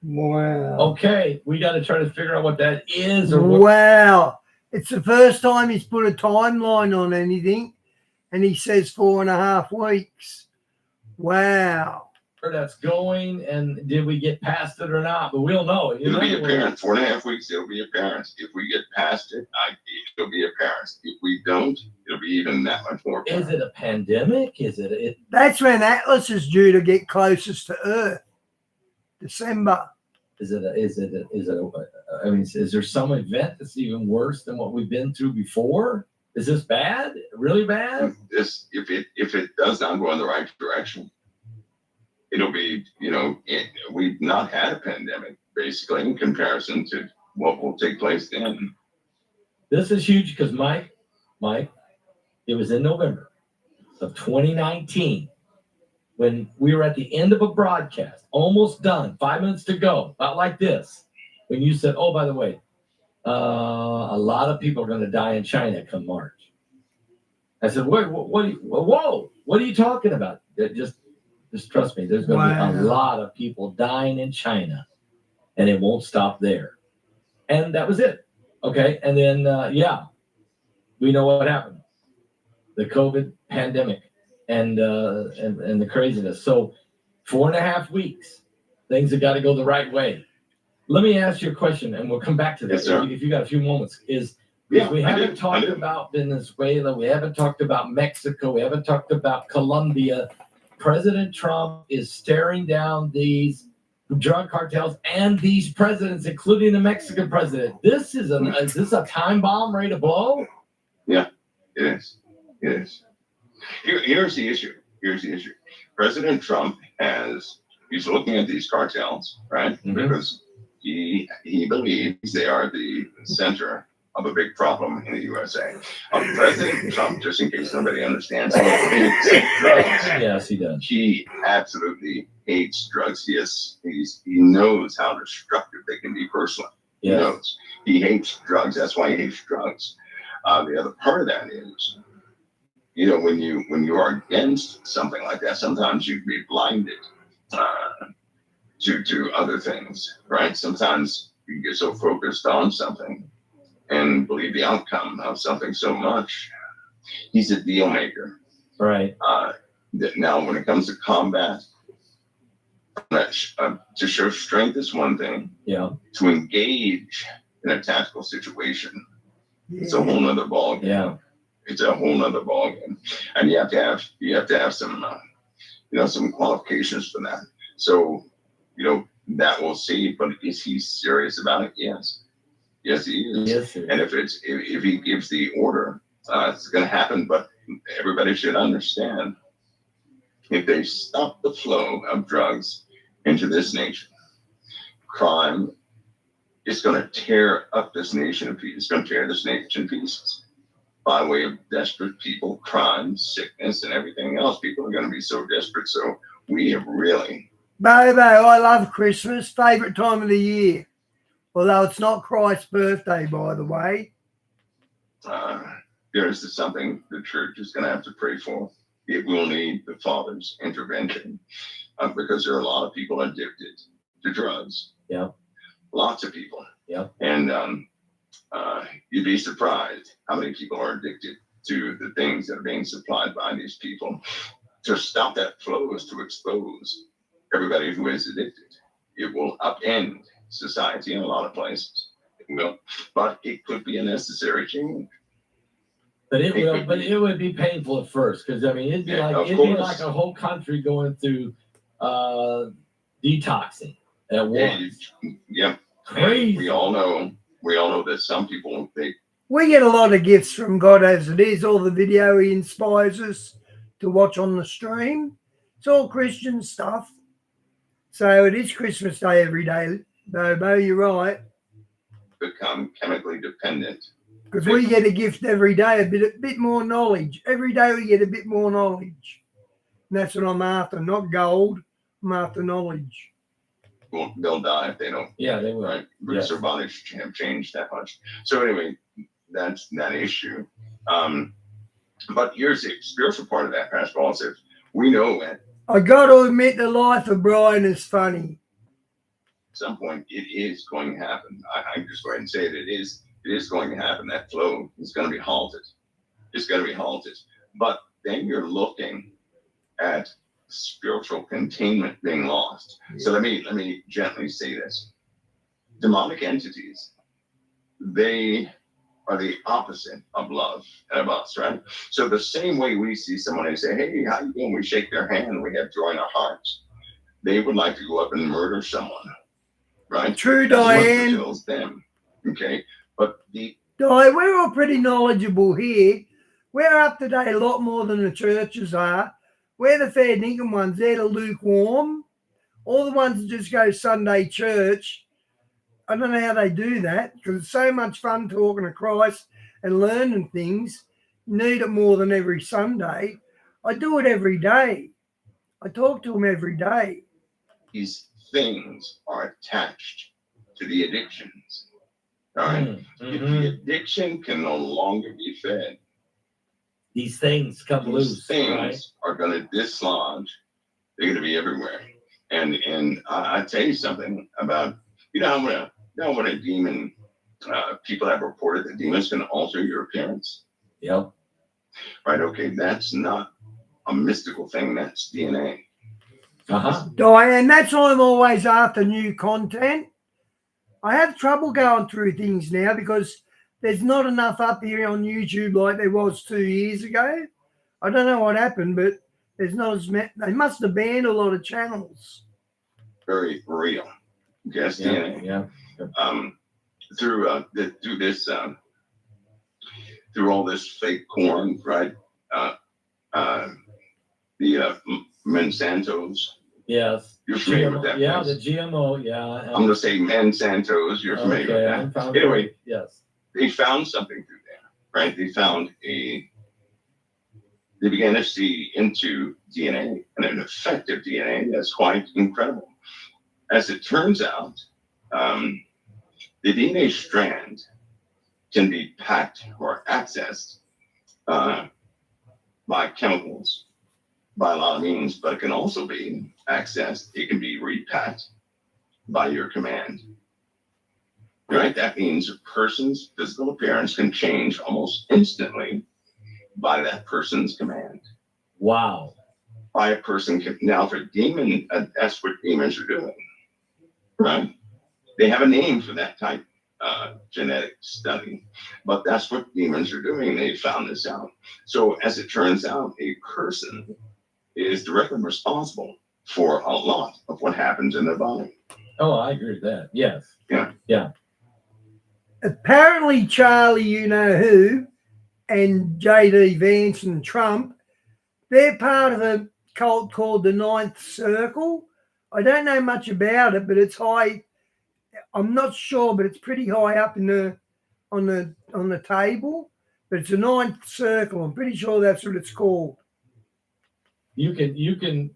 Wow.
Okay, we got to try to figure out what that is.
Wow. It's the first time he's put a timeline on anything, and he says 4.5 weeks. Wow.
Where that's going, and did we get past it or not? But we'll know.
It'll be apparent. 4.5 weeks, it'll be apparent. If we get past it, it'll be apparent. If we don't, it'll be even that much more apparent.
Is it a pandemic? Is it?
That's when Atlas is due to get closest to Earth. December.
Is it? I mean, is there some event that's even worse than what we've been through before? Is this bad? Really bad?
If it does not go in the right direction, it'll be, we've not had a pandemic basically in comparison to what will take place then.
This is huge because Mike, it was in November of 2019 when we were at the end of a broadcast, almost done, 5 minutes to go, about like this, when you said, oh, by the way, a lot of people are going to die in China come March. I said, what are you talking about? Just trust me, there's going to be a lot of people dying in China, and it won't stop there. And that was it. Okay. And then, we know what happened. The COVID pandemic and the craziness. So 4.5 weeks, things have got to go the right way. Let me ask you a question, and we'll come back to this if you got a few moments. We haven't talked about Venezuela. We haven't talked about Mexico. We haven't talked about Colombia. President Trump is staring down these drug cartels and these presidents, including the Mexican president. Is this a time bomb ready to blow?
Yeah, it is. It is. Here's the issue. President Trump he's looking at these cartels, right? Mm-hmm. Because he believes they are the center of a big problem in the USA. President Trump, just in case nobody understands, hates drugs.
Yes, he does.
He absolutely hates drugs. He knows how destructive they can be personally. He
Yes.
knows. He hates drugs. That's why he hates drugs. The other part of that is, when you are against something like that, sometimes you can be blinded to other things, right? Sometimes you get so focused on something and believe the outcome of something so much. He's a deal maker.
Right.
That now, when it comes to combat, to show strength is one thing.
Yeah.
To engage in a tactical situation, it's a whole nother ballgame.
Yeah.
It's a whole nother ballgame, and you have to have some some qualifications for that. So that we'll see. But is he serious about it? Yes. Yes, he is.
Yes, sir.
And if he gives the order, it's going to happen. But everybody should understand, if they stop the flow of drugs into this nation, crime is going to tear up this nation in pieces. It's going to tear this nation to pieces by way of desperate people, crime, sickness, and everything else. People are going to be so desperate. So we have really.
Bobo, I love Christmas. Favourite time of the year. Although it's not Christ's birthday, by the way.
There is something the church is going to have to pray for. It will need the Father's intervention because there are a lot of people addicted to drugs.
Yeah.
Lots of people.
Yeah.
And you'd be surprised how many people are addicted to the things that are being supplied by these people. To stop that flow is to expose everybody who is addicted. It will upend society in a lot of places. It will, but it could be a necessary change.
But it would be painful at first, because it'd be like a whole country going through detoxing at once.
Yeah.
Crazy.
And we all know that some people
We get a lot of gifts from God as it is. All the video he inspires us to watch on the stream. It's all Christian stuff. So it is Christmas Day every day. Bobo, you're right.
become chemically dependent.
Because we get a gift every day, a bit more knowledge. Every day we get a bit more knowledge. And that's what I'm after, not gold. I'm after knowledge.
Well, they'll die if they don't.
Yeah, they will.
Right? Because their bodies have changed that much. So anyway, that's that issue. But here's the spiritual part of that, Pastor Paul says, we know that
I got to admit the life of Brian is funny.
at some point it is going to happen. I just go ahead and say it is going to happen. That flow is going to be halted. It's going to be halted. But then you're looking at spiritual containment being lost. Yeah. So let me gently say this. Demonic entities, they are the opposite of love and of us, right? So the same way we see someone and say, hey, how you doing? We shake their hand, we have joy in our hearts. They would like to go up and murder someone, right?
True,
That's
Diane.
what kills them, okay? But
Diane, we're all pretty knowledgeable here. We're up to date a lot more than the churches are. We're the fair dinkum ones. They're the lukewarm. All the ones that just go Sunday church. I don't know how they do that because it's so much fun talking to Christ and learning things. You need it more than every Sunday. I do it every day. I talk to them every day.
These things are attached to the addictions. All right. If the addiction can no longer be fed,
these things come loose.
These things are going to dislodge. They're going to be everywhere. And I tell you something about, when a demon, people have reported that demons can alter your appearance.
Yep.
Right. Okay. That's not a mystical thing. That's DNA.
Diane, that's why I'm always after new content. I have trouble going through things now because there's not enough up here on YouTube like there was 2 years ago. I don't know what happened, but there's not as many. They must have banned a lot of channels.
Very real. Yes,
yeah,
DNA.
Yeah.
Through all this fake corn, right? The Monsantos.
Yes.
You're familiar with that?
Yeah,
place.
the GMO. Yeah.
I'm going to say Monsantos. You're familiar with that. Anyway,
yes.
they found something through there, right? They began to see into DNA and an effective DNA that's quite incredible. As it turns out, the DNA strand can be packed or accessed by chemicals, by a lot of means, but it can also be accessed. It can be repacked by your command. Right? That means a person's physical appearance can change almost instantly by that person's command.
Wow.
By a person can, now for demon, that's what demons are doing. Right? They have a name for that type genetic study, but that's what demons are doing. They found this out. So as it turns out, a person is directly responsible for a lot of what happens in their body.
Oh, I agree with that. Yes.
Yeah.
Yeah.
Apparently, Charlie, you know who, and JD Vance and Trump, they're part of a cult called the Ninth Circle. I don't know much about it, but it's high. I'm not sure, but it's pretty high up in on the table. But it's a Ninth Circle. I'm pretty sure that's what it's called.
You can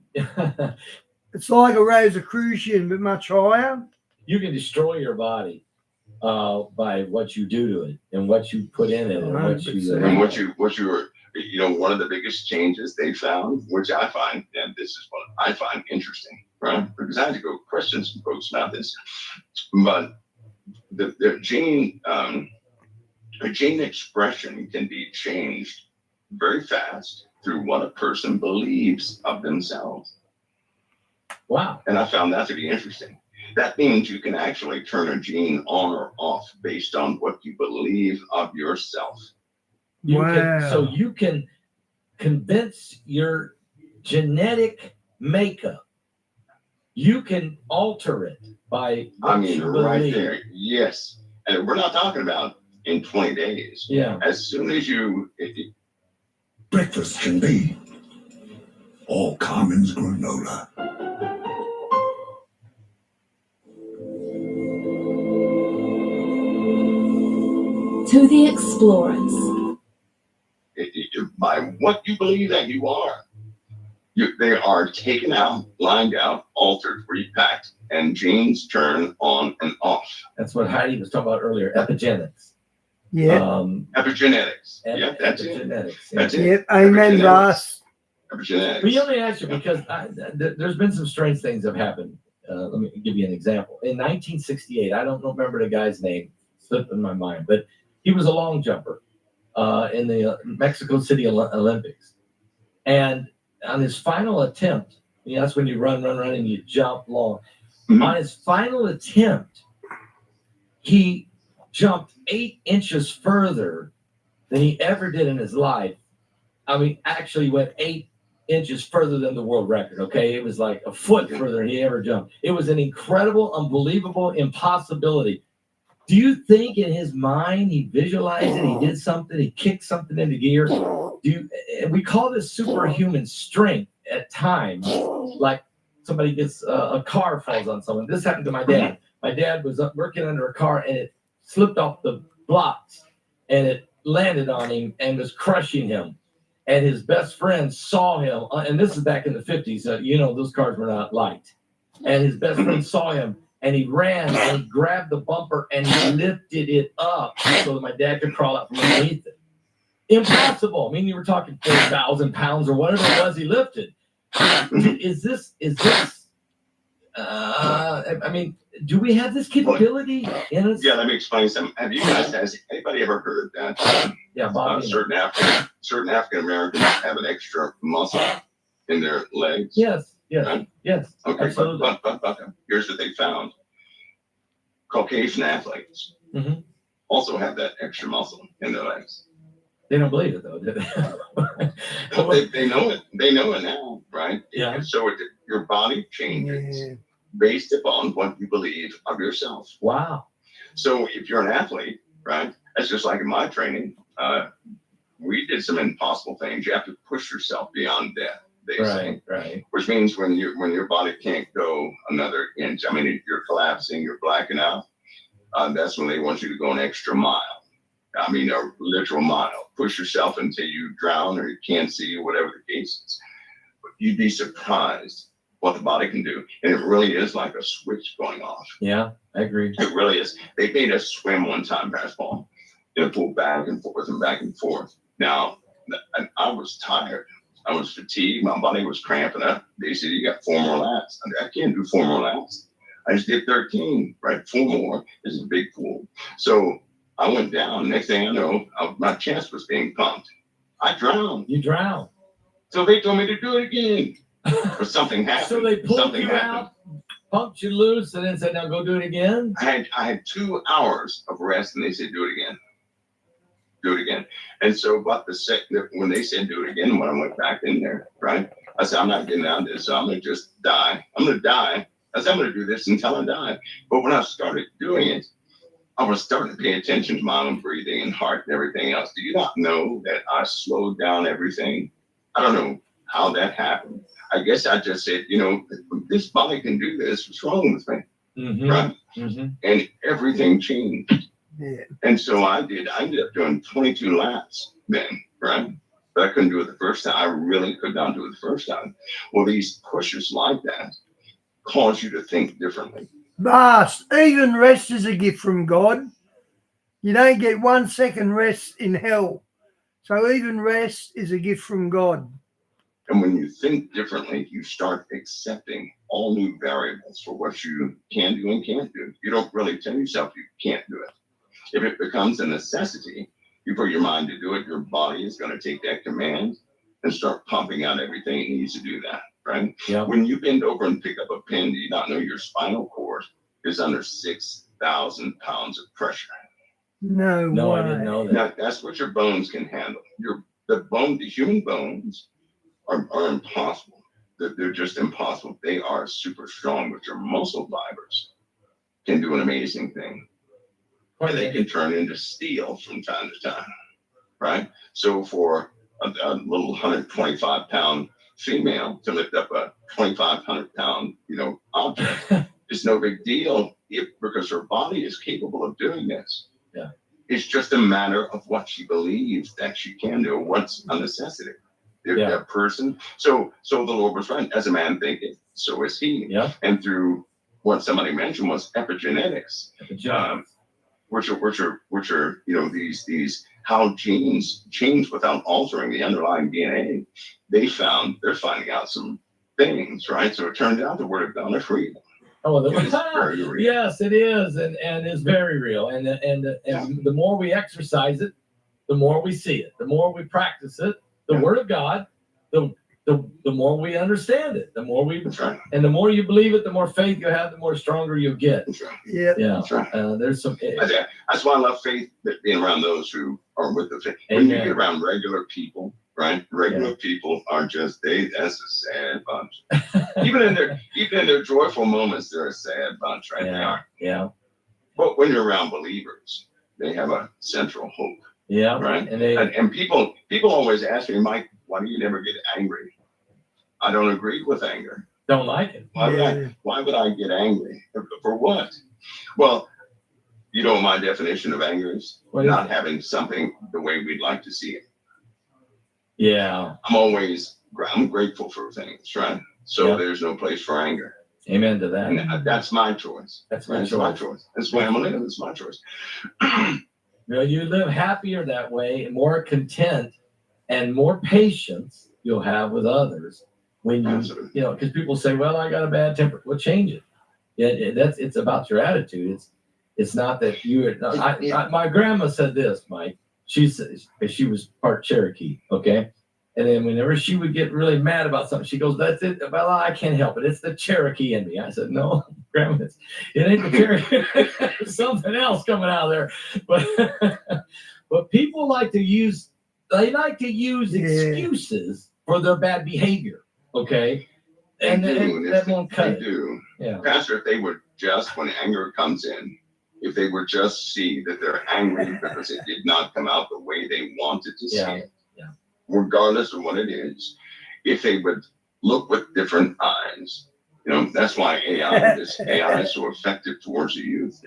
It's like a Rosicrucian, but much higher.
You can destroy your body by what you do to it and what you put in it and what you
one of the biggest changes they found, which I find, and this is what I find interesting, right? Because I had to go question some folks about this, but the gene expression can be changed very fast through what a person believes of themselves.
Wow.
And I found that to be interesting. That means you can actually turn a gene on or off based on what you believe of yourself.
You can convince your genetic makeup. You can alter it by what you
right
believe.
there. Yes. And we're not talking about in 20 days.
Yeah.
As soon as you
Breakfast can be all Carmen's granola.
To the explorers.
By what you believe that you are, they are taken out, lined out, altered, repacked, and genes turn on and off.
That's what Heidi was talking about earlier. Epigenetics.
Yeah.
Epigenetics. Yeah, that's
epigenetics.
it. That's it.
Yep. Amen, Ross.
Epigenetics.
But you only ask you because there's been some strange things that have happened. Let me give you an example. In 1968, I don't remember the guy's name, slipped in my mind, but he was a long jumper in the Mexico City Olympics. And on his final attempt, that's when you run, and you jump long. Mm-hmm. On his final attempt, he jumped 8 inches further than he ever did in his life. I mean, actually went 8 inches further than the world record. Okay. It was like a foot further than he ever jumped. It was an incredible, unbelievable impossibility. Do you think in his mind he visualized it? He did something. He kicked something into gear. We call this superhuman strength at times. Like somebody gets a car falls on someone. This happened to my dad. My dad was working under a car and it slipped off the blocks and it landed on him and was crushing him. And his best friend saw him. And this is back in the 50s. Those cars were not light. And his best friend saw him. And he ran and he grabbed the bumper and he lifted it up so that my dad could crawl out from underneath it. Impossible. I mean, you were talking 4,000 pounds or whatever it was he lifted. Is this? Do we have this capability in us?
Yeah, let me explain something. Has anybody ever heard that? Certain African Americans have an extra muscle in their legs.
Yes.
Right?
Yes.
Okay, but here's what they found. Caucasian athletes also have that extra muscle in their legs.
They don't believe it though, do they?
Well, they know it. They know it now, right?
Yeah.
So your body changes based upon what you believe of yourself.
Wow.
So if you're an athlete, right? That's just like in my training. We did some impossible things. You have to push yourself beyond death. They say,
right.
Which means when your body can't go another inch, I mean, you're collapsing, you're blacking out. That's when they want you to go an extra mile. I mean, a literal mile. Push yourself until you drown or you can't see, whatever the case is. But you'd be surprised what the body can do. And it really is like a switch going off.
Yeah, I agree.
It really is. They made us swim one time, basketball, and pull back and forth and back and forth. Now, I was tired. I was fatigued. My body was cramping up. They said, you got 4 more laps. I can't do 4 more laps. I just did 13, right? 4 more is a big pool. So I went down. Next thing I know, my chest was being pumped. I drowned.
You drowned.
So they told me to do it again. But something happened.
So they pulled
something
you
happened.
out, pumped you loose, and then said, now go do it again?
I had 2 hours of rest, and they said, do it again. Do it again. And so about when they said do it again, when I went back in there, right? I said, I'm not getting out of this, so I'm going to just die. I'm going to die. I said, I'm going to do this until I die. But when I started doing it, I was starting to pay attention to my own breathing and heart and everything else. Do you not know that I slowed down everything? I don't know how that happened. I guess I just said, this body can do this. What's wrong with me?
Mm-hmm.
Right?
Mm-hmm.
And everything changed.
Yeah.
And so I ended up doing 22 laps then, right? But I couldn't do it the first time. I really could not do it the first time. Well, these pushes like that cause you to think differently.
But even rest is a gift from God. You don't get 1 second rest in hell. So even rest is a gift from God.
And when you think differently, you start accepting all new variables for what you can do and can't do. You don't really tell yourself you can't do it. If it becomes a necessity, you put your mind to do it, your body is going to take that command and start pumping out everything it needs to do that, right?
Yeah.
When you bend over and pick up a pen, do you not know your spinal cord is under 6,000 pounds of pressure?
No
No,
way.
I didn't know that.
Now, that's what your bones can handle. The human bones are impossible. They're just impossible. They are super strong, but your muscle fibers can do an amazing thing. Or they can turn into steel from time to time, right? So for a little 125-pound female to lift up a 2,500-pound, object, it's no big deal because her body is capable of doing this.
Yeah.
It's just a matter of what she believes that she can do, what's a necessity. If
Yeah.
that person, so the Lord was right. As a man thinketh, so is he.
Yeah.
And through what somebody mentioned was epigenetics. Which are these how genes change without altering the underlying DNA. They're finding out some things, right? So it turns out the word of God is real.
Oh,
It is very real.
yes, it is, and it's very real. And the more we exercise it, the more we see it. The more we practice it, the Word of God, the more we understand it. The more
That's right.
and the more you believe it, the more faith you have, the more stronger you get.
That's right.
Yeah.
Yeah.
That's right.
There's some.
That's why I love faith, being around those who are with the faith. When you
Amen.
get around regular people, right? Regular people are just that's a sad bunch. even in their joyful moments, they're a sad bunch, right? They are.
Yeah.
But when you're around believers, they have a central hope.
Yeah.
Right.
And they.
And people always ask me, Mike, why do you never get angry? I don't agree with anger.
Don't like it.
Why would I get angry? For what? Well, you know what my definition of anger is?
What is
Not
it?
having something the way we'd like to see it.
Yeah.
I'm grateful for things, right? So
Yeah.
there's no place for anger.
Amen to that.
And that's my choice.
That's my
That's
choice.
my choice. That's why I'm living. It's my choice.
You live happier that way, and more content, and more patience you'll have with others when you,
Absolutely.
because people say, "Well, I got a bad temper." Well, change it. It's about your attitude. It's not that you. My grandma said this, Mike. She says she was part Cherokee, okay. And then whenever she would get really mad about something, she goes, "That's it. Well, I can't help it. It's the Cherokee in me." I said, "No, Grandma, it ain't the Cherokee. There's something else coming out of there." But people like to use excuses for their bad behavior, okay? And that won't cut it.
They do.
Yeah.
Pastor, if they would just, when anger comes in, if they would just see that they're angry because it did not come out the way they wanted to see it, regardless of what it is, if they would look with different eyes, that's why AI is so effective towards the youth.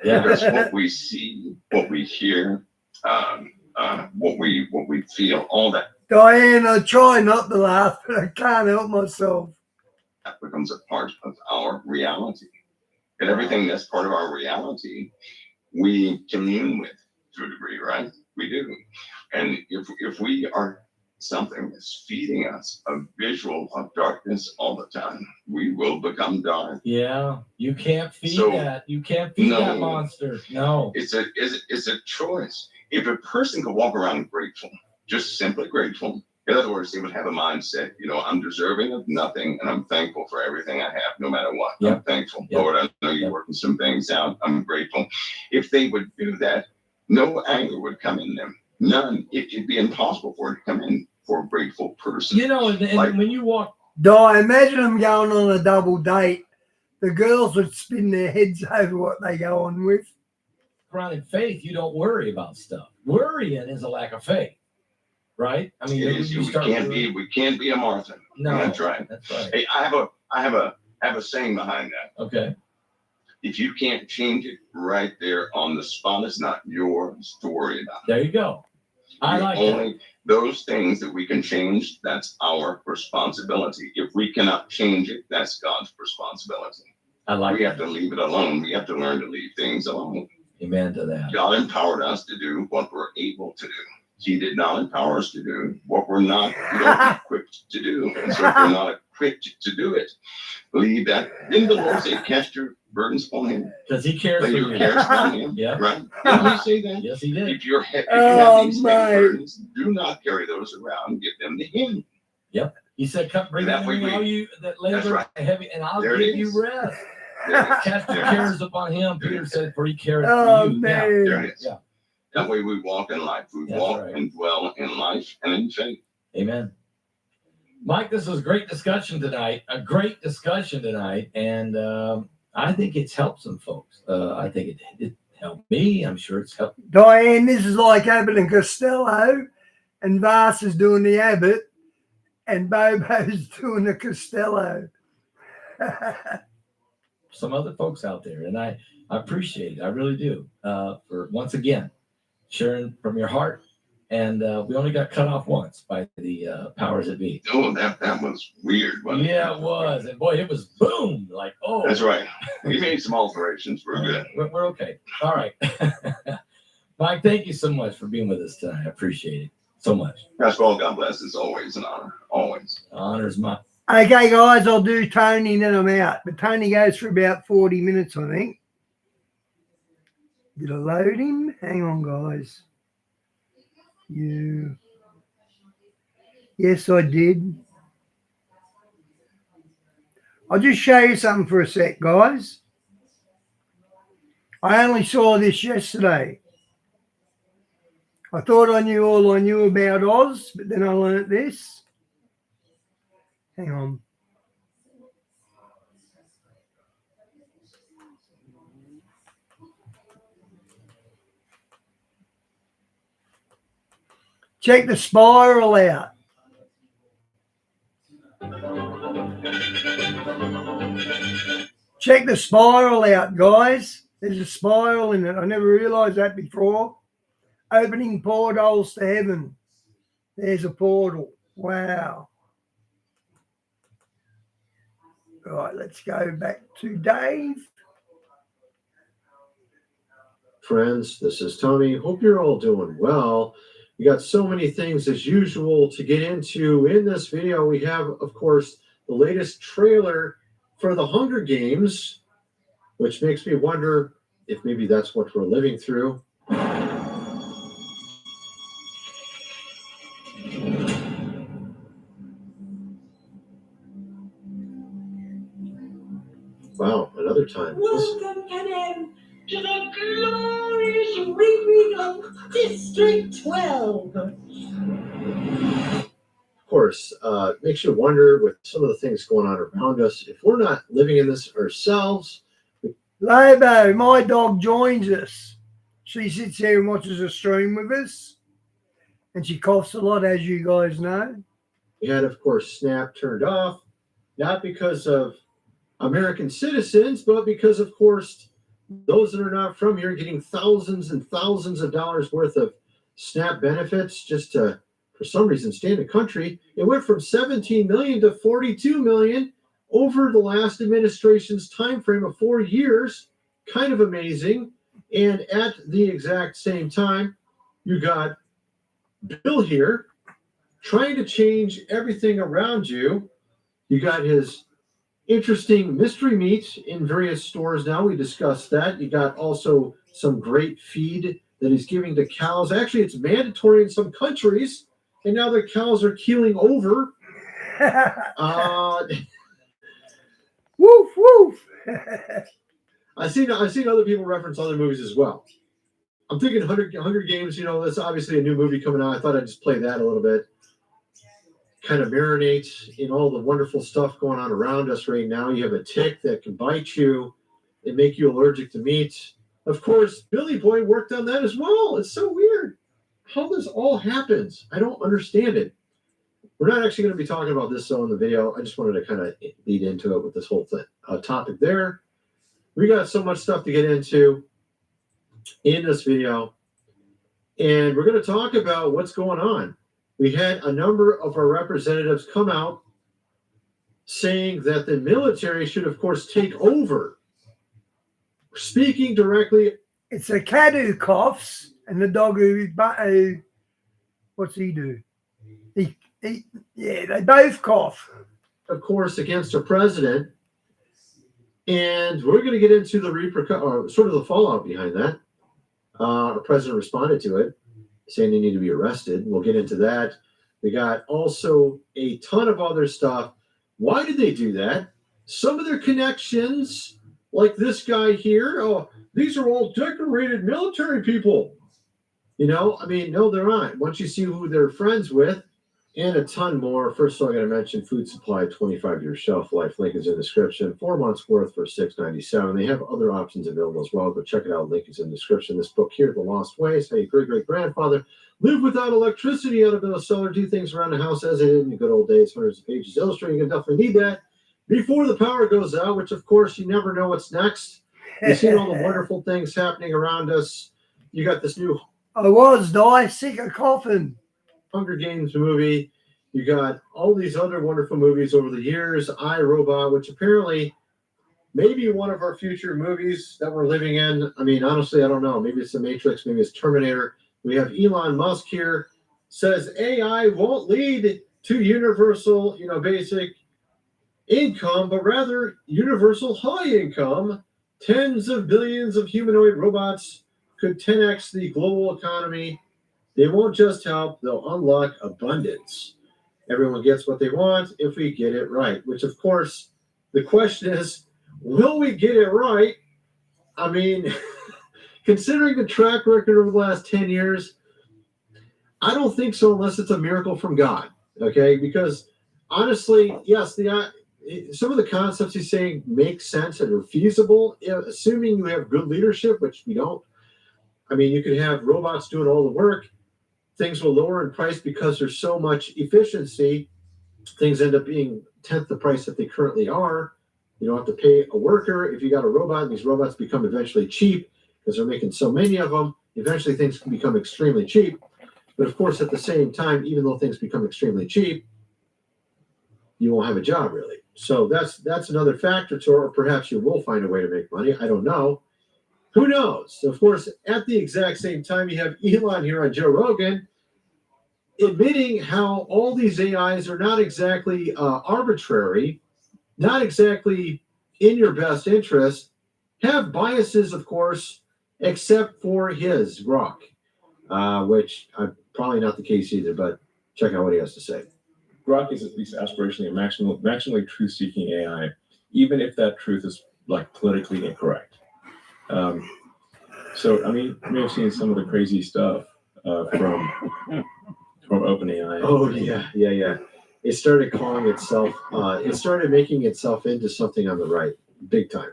Yeah.
Because what we see, what we hear, what we feel, all that
Diane, I try not to laugh, but I can't help myself.
becomes a part of our reality. And everything that's part of our reality, we commune with to a degree, right? We do. And if we are something that's feeding us a visual of darkness all the time, we will become dark.
Yeah, you can't feed
So,
that. You can't feed
no.
that monster. No.
It's a choice. If a person could walk around grateful, just simply grateful, in other words, they would have a mindset, I'm deserving of nothing and I'm thankful for everything I have, no matter what.
Yep.
I'm thankful.
Yep.
Lord, I know you're working some things out. I'm grateful. If they would do that, no anger would come in them. None. It'd be impossible for it to come in for a grateful person.
And when you walk,
Di, imagine them going on a double date. The girls would spin their heads over what they go on with.
around in faith, you don't worry about stuff. Worrying is a lack of faith, right? I mean,
we can't be a Martha.
No,
That's right.
That's right.
Hey, I have a saying behind that.
Okay.
If you can't change it right there on the spot, it's not yours to worry about.
There you go. I like
only those things that we can change, that's our responsibility. If we cannot change it, that's God's responsibility. We have to leave it alone. We have to learn to leave things alone.
Amen to that.
God empowered us to do what we're able to do. He did not empower us to do what we're not equipped to do. And so if we're not equipped to do it, leave that. Didn't the Lord say, cast your burdens upon him?
Because he cares
Lay
for
your
you.
cares upon him.
Yeah.
Right? Didn't he say that?
Yes, he did.
If you have these heavy burdens, do not carry those around. Give them to him.
Yep. He said, "Come, bring
That
that
way
all you that labor
right.
and heavy, and I'll
There it
give you
is.
rest."
There it is.
Cast your
There it is.
cares upon him. Peter said, "For he careth
Oh,
for you." Now,
man.
There it is.
yeah.
That way we walk in life. We
That's
walk
right.
and dwell in life and in faith.
Amen. Mike, this was a great discussion tonight. A great discussion tonight, and I think it's helped some folks. I think it helped me. I'm sure it's helped.
Diane, this is like Abbott and Costello, and Vass is doing the Abbott, and Bobo's doing the Costello.
Some other folks out there, and I appreciate it. I really do. For once again sharing from your heart, and we only got cut off once by the powers that be.
Oh, that was weird. Wasn't
Yeah, it was, and boy, it was boom! Like, oh,
That's right. We made some alterations. We're good.
We're okay. All right, Mike. Thank you so much for being with us tonight. I appreciate it so much.
Pastor Paul, God bless. It's always an honor. Always.
Honor's mine.
Okay, guys, I'll do Tony and then I'm out. But Tony goes for about 40 minutes, I think. Did I load him? Hang on, guys. Yes, I did. I'll just show you something for a sec, guys. I only saw this yesterday. I thought I knew all I knew about Oz, but then I learnt this. Hang on. Check the spiral out. Check the spiral out, guys. There's a spiral in it. I never realized that before. Opening portals to heaven. There's a portal. Wow. Right, let's go back to Dave.
Friends, this is Tony. Hope you're all doing well. We got so many things as usual to get into in this video. We have, of course, the latest trailer for the Hunger Games, which makes me wonder if maybe that's what we're living through. Wow, another time.
Welcome, Panem, to the glorious reading of District 12.
Of course, makes you wonder with some of the things going on around us, if we're not living in this ourselves.
Lobo, my dog joins us. She sits here and watches the stream with us. And she coughs a lot, as you guys know.
We had, of course, Snap turned off, not because of American citizens, but because, of course, those that are not from here getting thousands and thousands of dollars worth of SNAP benefits just to, for some reason, stay in the country. It went from 17 million to 42 million over the last administration's time frame of 4 years. Kind of amazing. And at the exact same time, you got Bill here trying to change everything around you. You got his interesting mystery meat in various stores now. We discussed that. You got also some great feed that he's giving to cows. Actually, it's mandatory in some countries, and now the cows are keeling over.
Woof woof.
I've seen other people reference other movies as well. I'm thinking Hunger Games. You know, that's obviously a new movie coming out. I thought I'd just play that a little bit. Kind of marinate in all the wonderful stuff going on around us right now. You have a tick that can bite you and make you allergic to meat. Of course, Billy Boy worked on that as well. It's so weird how this all happens. I don't understand it. We're not actually going to be talking about this though in the video. I just wanted to kind of lead into it with this whole topic there. We got so much stuff to get into in this video, and we're going to talk about what's going on. We had a number of our representatives come out saying that the military should, of course, take over. Speaking directly.
It's a cat who coughs and the dog who what's he do? Yeah, they both cough.
Of course, against a president. And we're going to get into the or sort of the fallout behind that. Our president responded to it, saying they need to be arrested. We'll get into that. We got also a ton of other stuff. Why did they do that? Some of their connections, like this guy here. Oh, these are all decorated military people. You know, I mean, no, they're not. Once you see who they're friends with, and a ton more. First of all, I got to mention Food Supply, 25-year shelf life. Link is in the description. 4 months worth for $6.97. They have other options available as well. Go check it out. Link is in the description. This book here, The Lost Ways, how your great-great-grandfather lived without electricity out of a cellar, do things around the house as they did in the good old days. Hundreds of pages illustrating. You definitely need that before the power goes out, which, of course, you never know what's next. You've seen all the wonderful things happening around us. You got this new
sick of coughing.
Hunger Games movie. You got all these other wonderful movies over the years. I, Robot, which apparently may be one of our future movies that we're living in. I mean, honestly, I don't know. Maybe it's The Matrix. Maybe it's Terminator. We have Elon Musk here. Says AI won't lead to universal, basic income, but rather universal high income. Tens of billions of humanoid robots could 10x the global economy. They won't just help, they'll unlock abundance. Everyone gets what they want if we get it right, which, of course, the question is, will we get it right? I mean, considering the track record over the last 10 years, I don't think so unless it's a miracle from God, okay? Because, honestly, yes, some of the concepts he's saying make sense and are feasible, assuming you have good leadership, which we don't. I mean, you could have robots doing all the work. Things will lower in price because there's so much efficiency. Things end up being 10th the price that they currently are. You don't have to pay a worker. If you got a robot, and these robots become eventually cheap because they're making so many of them. Eventually, things can become extremely cheap. But of course, at the same time, even though things become extremely cheap, you won't have a job really. So that's another factor to it, or perhaps you will find a way to make money. I don't know. Who knows? Of course, at the exact same time, you have Elon here on Joe Rogan admitting how all these AIs are not exactly arbitrary, not exactly in your best interest, have biases, of course, except for his Grok, which probably not the case either, but check out what he has to say.
Grok is at least aspirationally a maximally truth-seeking AI, even if that truth is politically incorrect. So I mean, you may have seen some of the crazy stuff from OpenAI.
Oh yeah. It started calling itself. It started making itself into something on the right, big time.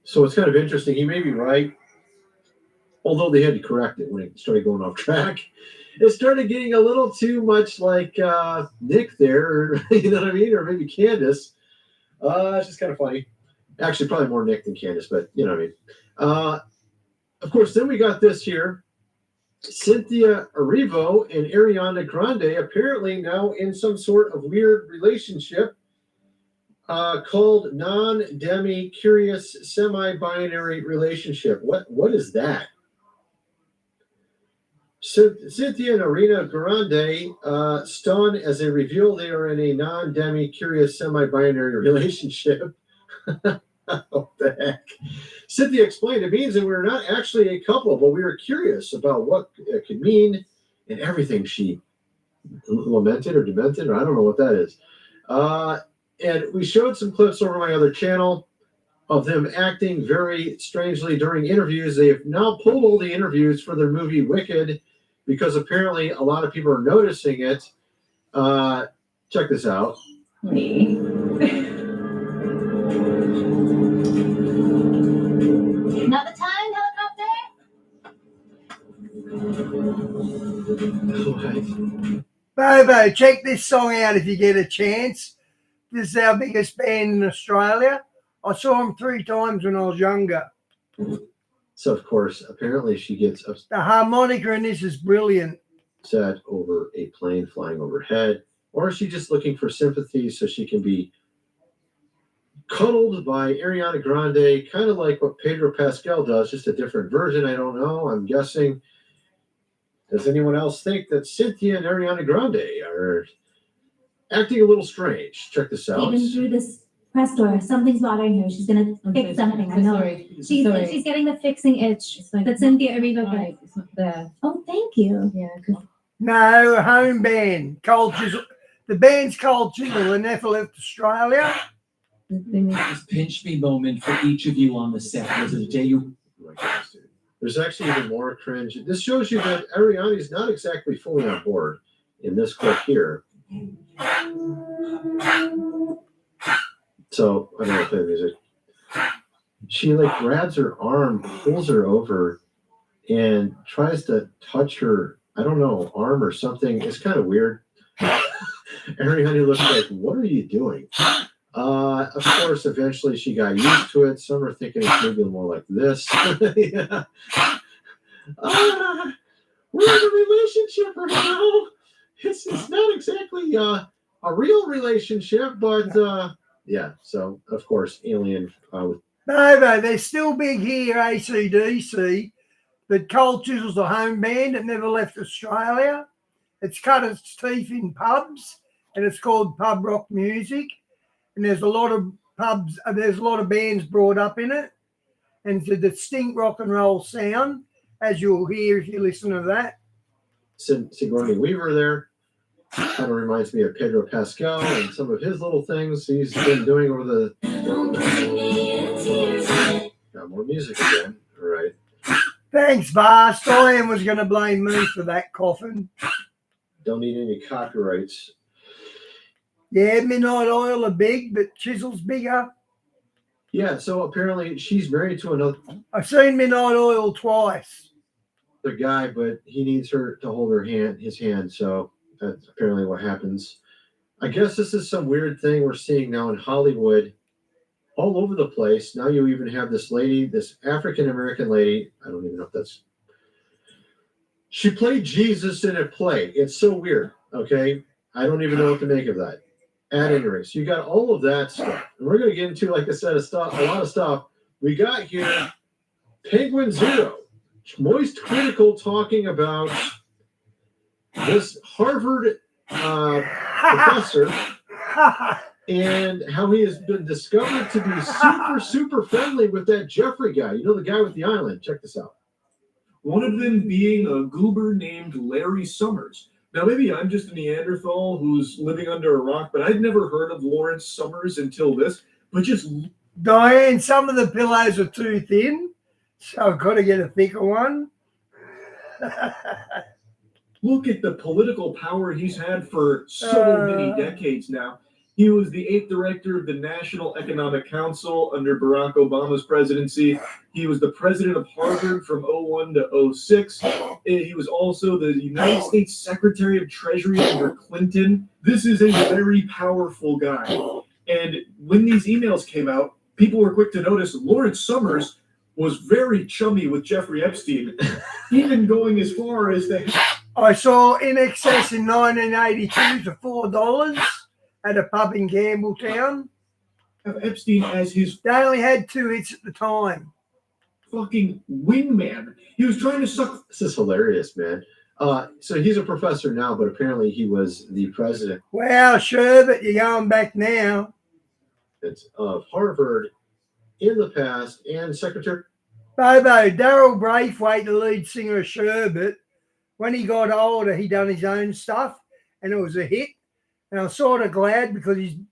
So it's kind of interesting. He may be right, although they had to correct it when it started going off track. It started getting a little too much like Nick there, you know what I mean, or maybe Candace. It's just kind of funny. Actually, probably more Nick than Candace, but you know what I mean. Of course, then we got this here. Cynthia Erivo and Ariana Grande apparently now in some sort of weird relationship called non-demi-curious semi-binary relationship. What is that? Cynthia and Ariana Grande stun as they reveal they are in a non-demi-curious semi-binary relationship. What the heck? Cynthia explained it means that we're not actually a couple, but we were curious about what it could mean and everything. She lamented or demented, or I don't know what that is. And we showed some clips over my other channel of them acting very strangely during interviews. They have now pulled all the interviews for their movie Wicked because apparently a lot of people are noticing it. Check this out.
Me.
Another time, helicopter?
Bobo, check this song out if you get a chance. This is our biggest band in Australia. I saw them 3 times when I was younger.
So, of course, apparently she gets
The harmonica in this is brilliant.
upset over a plane flying overhead, or is she just looking for sympathy so she can be cuddled by Ariana Grande, kind of like what Pedro Pascal does, just a different version? I don't know. I'm guessing. Does anyone else think that Cynthia and Ariana Grande are acting a little strange? Check this out.
Even through this press door, something's bothering her. She's gonna fix something. I know. She's getting the fixing itch that Cynthia Erivo got.
It's not there.
Oh, thank you.
Yeah.
No, home band. Cold Chisel. The band's Cold Chisel. They never left Australia.
This pinch me moment for each of you on the set was the day you.
There's actually even more cringe. This shows you that Ariana is not exactly fully on board in this clip here. So I don't know if that music. She like grabs her arm, pulls her over, and tries to touch her, I don't know, arm or something. It's kind of weird. Ariana looks like, what are you doing? Of course, eventually she got used to it. Some are thinking it's maybe more like this. Yeah. We're in a relationship right now. It's not exactly a real relationship, but yeah. So, of course, Alien.
No, they're still big here, AC/DC. But Cold Chisel's a home band that never left Australia. It's cut its teeth in pubs, and it's called pub rock music. And there's a lot of pubs, there's a lot of bands brought up in it. And it's a distinct rock and roll sound, as you'll hear if you listen to that.
Sigourney Weaver there kind of reminds me of Pedro Pascal and some of his little things he's been doing over the. Got more music again. All right.
Thanks, Vast. Diane was going to blame me for that coffin.
Don't need any copyrights.
Yeah, Midnight Oil are big, but Chisel's bigger.
Yeah, so apparently she's married to another
I've seen Midnight Oil twice.
guy, but he needs her to hold his hand. So that's apparently what happens. I guess this is some weird thing we're seeing now in Hollywood, all over the place. Now you even have this lady, this African-American lady. I don't even know if that's. She played Jesus in a play. It's so weird. Okay, I don't even know what to make of that. At any rate, so you got all of that stuff. And we're going to get into, like I said, a lot of stuff. We got here Penguin Zero, Moist Critical talking about this Harvard professor and how he has been discovered to be super friendly with that Jeffrey guy. You know, the guy with the island. Check this out.
One of them being a goober named Larry Summers. Now, maybe I'm just a Neanderthal who's living under a rock, but I'd never heard of Lawrence Summers until this. But just
Diane, some of the pillows are too thin, so I've got to get a thicker one.
look at the political power he's had for so many decades now. He was the 8th director of the National Economic Council under Barack Obama's presidency. He was the president of Harvard from 01 to 06. He was also the United States Secretary of Treasury under Clinton. This is a very powerful guy. And when these emails came out, people were quick to notice Lawrence Summers was very chummy with Jeffrey Epstein, even going as far as they.
I saw In Excess in 1982 for $4 at a pub in Campbelltown.
Have Epstein as his.
They only had 2 hits at the time.
Fucking wingman. He was trying to suck.
This is hilarious, man. So he's a professor now, but apparently he was the president.
Wow, Sherbet, you're going back now.
Of Harvard in the past, and Secretary.
Bobo, Daryl Braithwaite, the lead singer of Sherbet, when he got older, he done his own stuff, and it was a hit. And I'm sort of glad because he's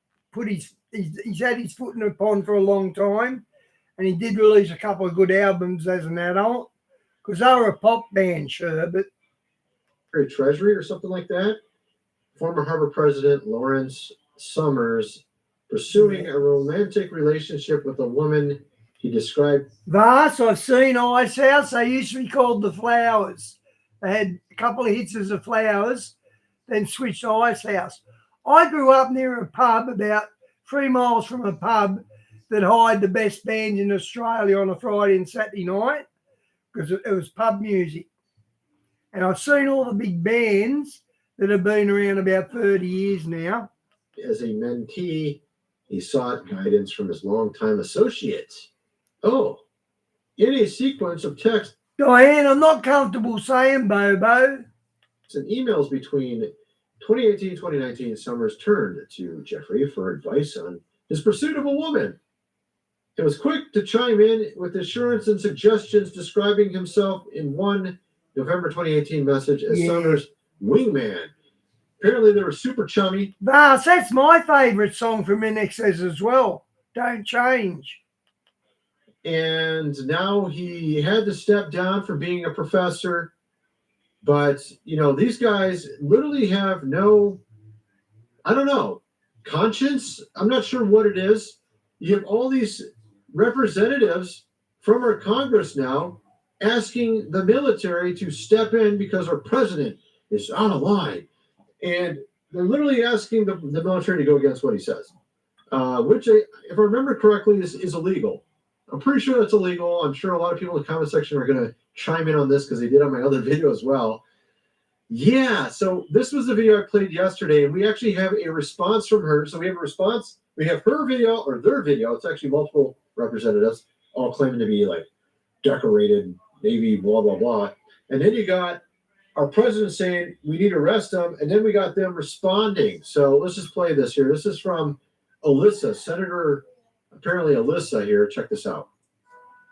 had his foot in the pond for a long time, and he did release a couple of good albums as an adult because they were a pop band, Sherbet.
Treasury or something like that. Former Harvard president Lawrence Summers pursuing a romantic relationship with a woman he described.
Vast, I've seen Ice House. They used to be called The Flowers. They had a couple of hits as The Flowers, then switched to Ice House. I grew up near a pub about 3 miles from a pub that hired the best bands in Australia on a Friday and Saturday night because it was pub music. And I've seen all the big bands that have been around about 30 years now.
As a mentee, he sought guidance from his longtime associates. Oh, in a sequence of text.
Diane, I'm not comfortable saying Bobo.
And emails between 2018 and 2019, Summers turned to Jeffrey for advice on his pursuit of a woman. He was quick to chime in with assurance and suggestions, describing himself in one November 2018 message as Summers' wingman. Apparently, they were super chummy.
Vast, that's my favourite song from In Excess as well. Don't Change.
And now he had to step down from being a professor. But, these guys literally have no, conscience. I'm not sure what it is. You have all these representatives from our Congress now asking the military to step in because our president is on a line. And they're literally asking the military to go against what he says, which, if I remember correctly, is illegal. I'm pretty sure that's illegal. I'm sure a lot of people in the comment section are going to chime in on this because they did on my other video as well. Yeah, so this was the video I played yesterday, and we actually have a response from her. So we have a response. We have her video or their video. It's actually multiple representatives all claiming to be like decorated Navy, blah, blah, blah. And then you got our president saying we need to arrest them, and then we got them responding. So let's just play this here. This is from Alyssa, Senator, apparently Alyssa here. Check this out.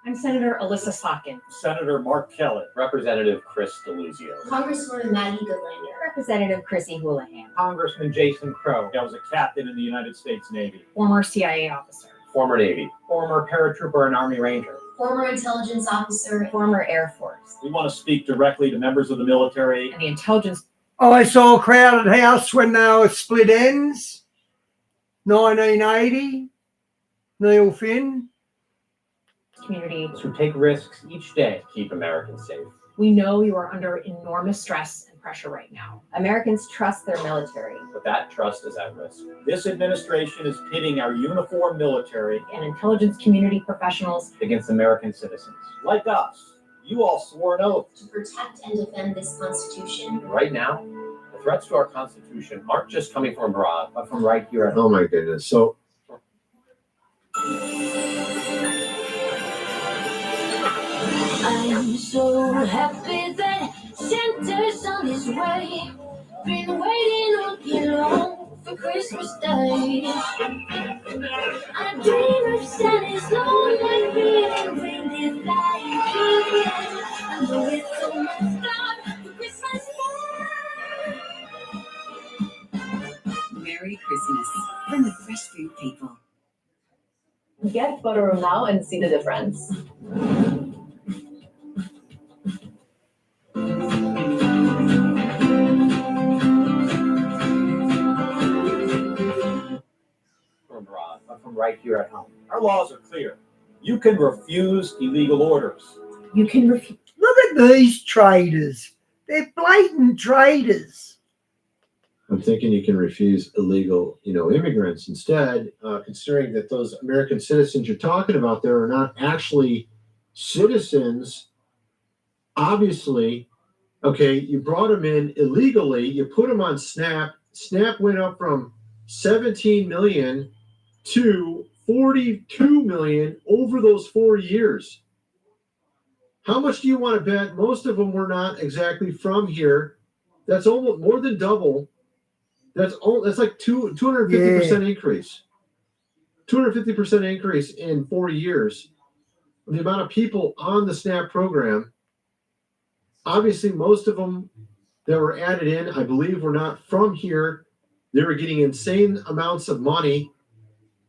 I'm Senator Alyssa Sotkin.
Senator Mark Kellett. Representative Chris Deluzio.
Congresswoman Maggie Goodlander.
Representative Chrissy Houlihan.
Congressman Jason Crow. I was a captain in the United States Navy.
Former CIA officer.
Former Navy. Former paratrooper and Army Ranger.
Former intelligence officer.
Former Air Force.
We want to speak directly to members of the military.
And the intelligence.
I saw a crowded house when they were split ends. 1980. Neil Finn.
Community
who take risks each day to keep Americans safe.
We know you are under enormous stress and pressure right now. Americans trust their military.
But that trust is at risk. This administration is pitting our uniformed military
and intelligence community professionals
against American citizens. Like us. You all swore an oath
to protect and defend this Constitution.
And right now, the threats to our Constitution aren't just coming from abroad, but from right here at
home. Oh my goodness. So
I'm so happy that Santa's on his way. Been waiting all year long for Christmas Day. I dream of Santa's long and green reindeer flying through the air. I know it's almost time for Christmas Day.
Merry Christmas from the Fresh Fruit people.
Get Butterroom now and see the difference.
abroad, but from right here at home. Our laws are clear. You can refuse illegal orders.
You can refuse.
Look at these traitors. They're blatant traitors.
I'm thinking you can refuse illegal, immigrants instead, considering that those American citizens you're talking about there are not actually citizens, obviously, okay, you brought them in illegally, you put them on Snap. Snap went up from 17 million to 42 million over those 4 years. How much do you want to bet? Most of them were not exactly from here. That's almost more than double. That's like 250% increase. 250% increase in 4 years. The amount of people on the SNAP program. Obviously, most of them that were added in, I believe, were not from here. They were getting insane amounts of money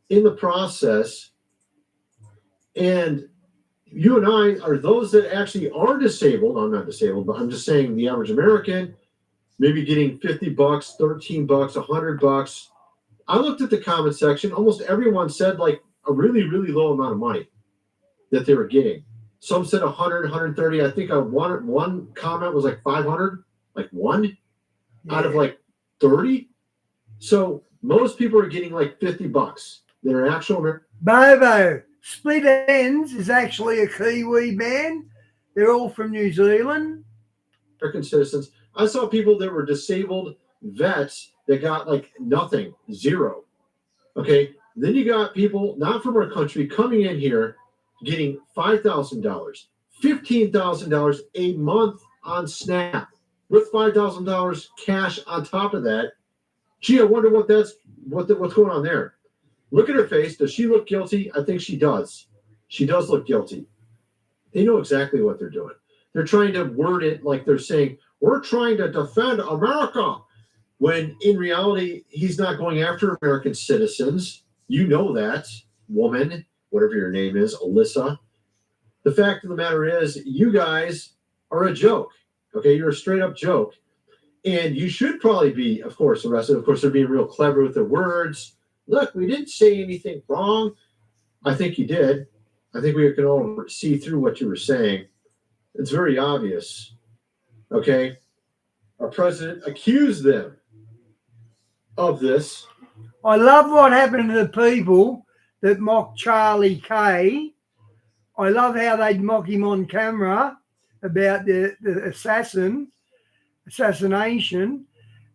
in the process. And you and I are those that actually are disabled. I'm not disabled, but I'm just saying the average American, maybe getting $50, $13, $100. I looked at the comment section. Almost everyone said like a really, really low amount of money that they were getting. Some said 100, 130. I think one comment was like 500, like one out of like 30. So most people are getting like $50. They're actual.
Bobo, Split Ends is actually a Kiwi band. They're all from New Zealand.
American citizens. I saw people that were disabled vets that got like nothing, zero. Okay. Then you got people not from our country coming in here getting $5,000, $15,000 a month on SNAP with $5,000 cash on top of that. Gee, I wonder what's going on there. Look at her face. Does she look guilty? I think she does. She does look guilty. They know exactly what they're doing. They're trying to word it like they're saying, we're trying to defend America. When in reality, he's not going after American citizens. You know that, woman, whatever your name is, Alyssa. The fact of the matter is, you guys are a joke. Okay, you're a straight up joke. And you should probably be, of course, arrested. Of course, they're being real clever with their words. Look, we didn't say anything wrong. I think you did. I think we can all see through what you were saying. It's very obvious. Okay? Our president accused them of this.
I love what happened to the people that mocked Charlie Kay. I love how they'd mock him on camera about the assassination,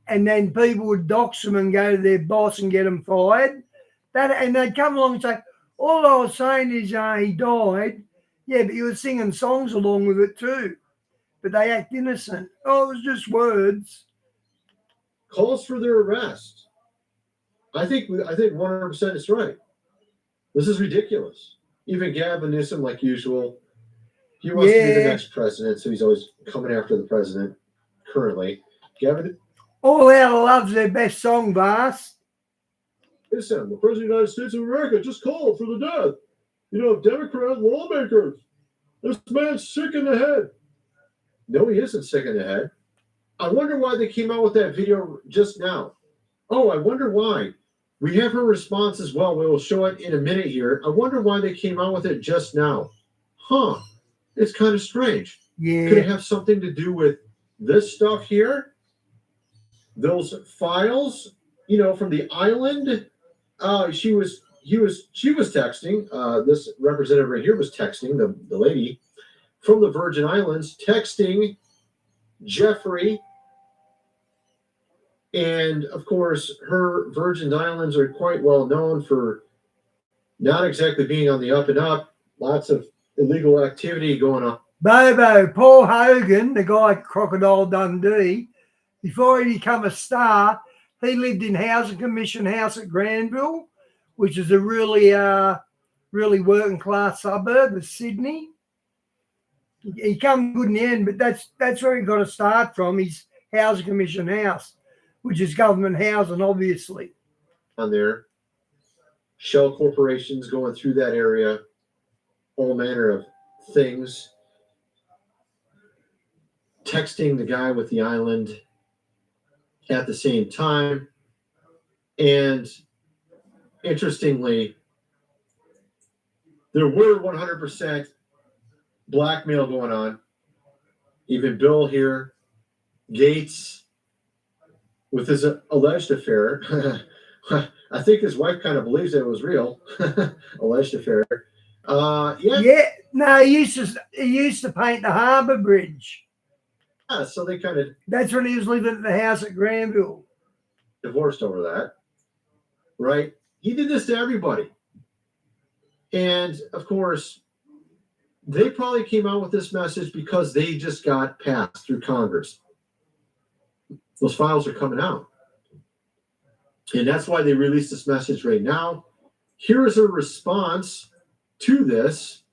and then people would dox them and go to their boss and get them fired. And they'd come along and say, all I was saying is he died. Yeah, but you were singing songs along with it too. But they act innocent. Oh, it was just words.
Calls for their arrest. I think 100% is right. This is ridiculous. Even Gavin Newsom, like usual, he wants to be the next president, so he's always coming after the president currently. Gavin?
All Out of Love's their best song, Bass.
Listen, the President of the United States of America just called for the death, of Democrat lawmakers. This man's sick in the head. No, he isn't sick in the head. I wonder why they came out with that video just now. Oh, I wonder why. We have her response as well. We will show it in a minute here. I wonder why they came out with it just now. Huh. It's kind of strange.
Yeah.
Could it have something to do with this stuff here? Those files, from the island. She was texting. This representative right here was texting, the lady from the Virgin Islands, texting Jeffrey. And of course, her Virgin Islands are quite well known for not exactly being on the up and up. Lots of illegal activity going on.
Bobo, Paul Hogan, the guy at Crocodile Dundee, before he became a star, he lived in Housing Commission House at Granville, which is a really working class suburb of Sydney. He come good in the end, but that's where he got to start from. His Housing Commission House, which is government housing, obviously.
On there, shell corporations going through that area, all manner of things. Texting the guy with the island at the same time. And interestingly, there were 100% blackmail going on. Even Bill here, Gates, with his alleged affair. I think his wife kind of believes that it was real, alleged affair.
Yeah. No, he used to paint the Harbour Bridge.
Yeah, so they kind of
That's when he was living at the house at Granville.
divorced over that, right? He did this to everybody. And of course, they probably came out with this message because they just got passed through Congress. Those files are coming out. And that's why they released this message right now. Here is a response to this.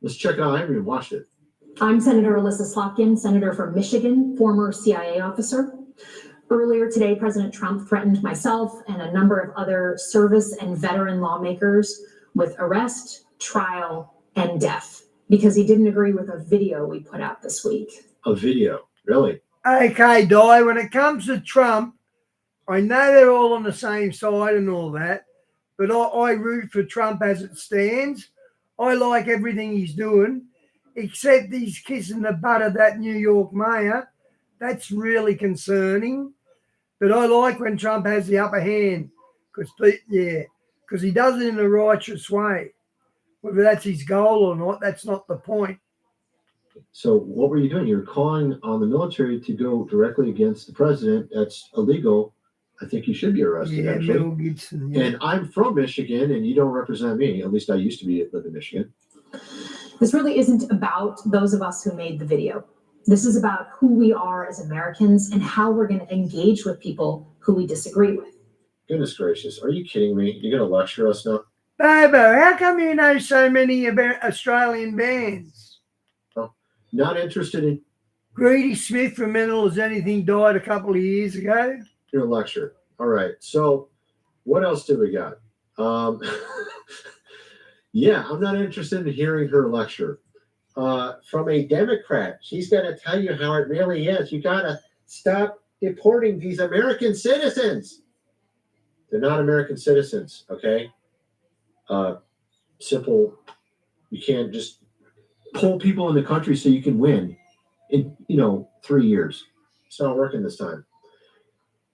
Let's check it out. I haven't even watched it.
I'm Senator Alyssa Slotkin, Senator from Michigan, former CIA officer. Earlier today, President Trump threatened myself and a number of other service and veteran lawmakers with arrest, trial, and death because he didn't agree with a video we put out this week.
A video, really?
Okay, Di, when it comes to Trump, I know they're all on the same side and all that, but I root for Trump as it stands. I like everything he's doing, except he's kissing the butt of that New York mayor. That's really concerning. But I like when Trump has the upper hand because he does it in a righteous way. Whether that's his goal or not, that's not the point.
So what were you doing? You were calling on the military to go directly against the president. That's illegal. I think you should be arrested,
Yeah,
actually.
Bill Gibson. Yeah.
And I'm from Michigan, and you don't represent me. At least I used to live in Michigan.
This really isn't about those of us who made the video. This is about who we are as Americans and how we're going to engage with people who we disagree with.
Goodness gracious. Are you kidding me? You're going to lecture us now?
Bobo, how come you know so many Australian bands?
Oh, not interested in
Greedy Smith from Mental as Anything died a couple of years ago.
your lecture. All right. So what else do we got? Yeah, I'm not interested in hearing her lecture. From a Democrat, she's going to tell you how it really is. You got to stop deporting these American citizens. They're not American citizens, okay? Simple. You can't just pull people in the country so you can win in 3 years. It's not working this time.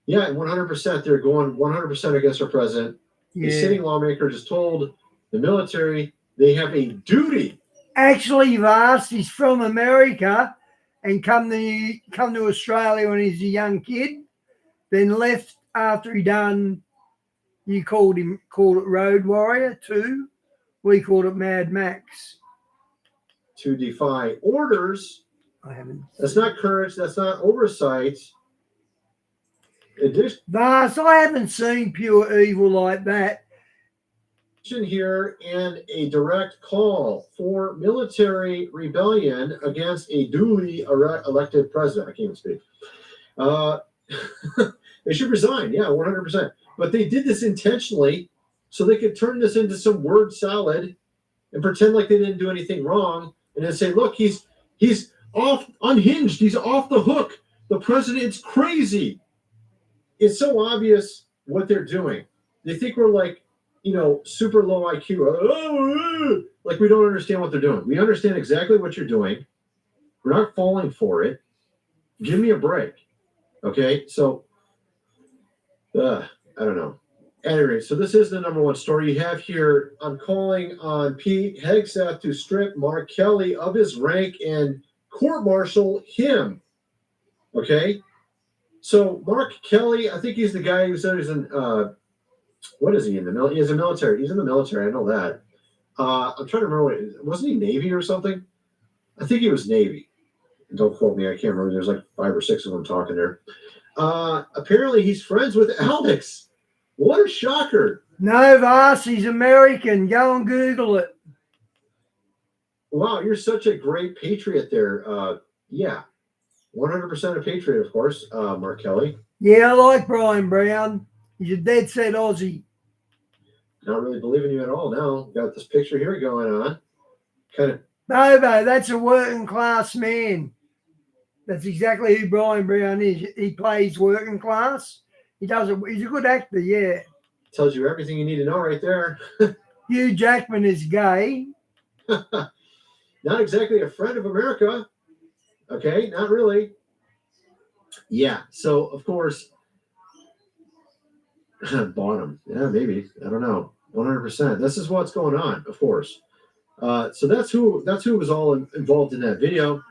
Yeah, 100%. They're going 100% against our president.
Yeah.
The sitting lawmaker just told the military they have a duty.
Actually, Vast, he's from America and come to Australia when he's a young kid, then left after he done, you called it Road Warrior 2. We called it Mad Max.
To defy orders.
I haven't.
That's not courage. That's not oversight.
Vast, I haven't seen pure evil like that.
Here and a direct call for military rebellion against a duly elected president. I can't even speak. They should resign. Yeah, 100%. But they did this intentionally so they could turn this into some word salad and pretend like they didn't do anything wrong and then say, look, he's off unhinged. He's off the hook. The president's crazy. It's so obvious what they're doing. They think we're like, super low IQ. Like we don't understand what they're doing. We understand exactly what you're doing. We're not falling for it. Give me a break. Okay. So, I don't know. Anyway, so this is the number one story you have here. I'm calling on Pete Hegseth to strip Mark Kelly of his rank and court-martial him. Okay. So Mark Kelly, I think he's the guy who said he's in, what is he in the military? He's a military. He's in the military. I know that. I'm trying to remember wasn't he Navy or something? I think he was Navy. Don't quote me. I can't remember. There's like 5 or 6 of them talking there. Apparently he's friends with Alex. What a shocker.
No, Vast, he's American. Go and Google it.
Wow, you're such a great patriot there. Yeah, 100% a patriot, of course, Mark Kelly.
Yeah, I like Brian Brown. He's a dead set Aussie.
Not really believing you at all now. Got this picture here going on. Kind of.
Bobo, that's a working class man. That's exactly who Brian Brown is. He plays working class. He's a good actor, yeah.
Tells you everything you need to know right there.
Hugh Jackman is gay.
Not exactly a friend of America. Okay, not really. Yeah, so of course, Bonham. Yeah, maybe. I don't know. 100%. This is what's going on, of course. So that's who was all involved in that video.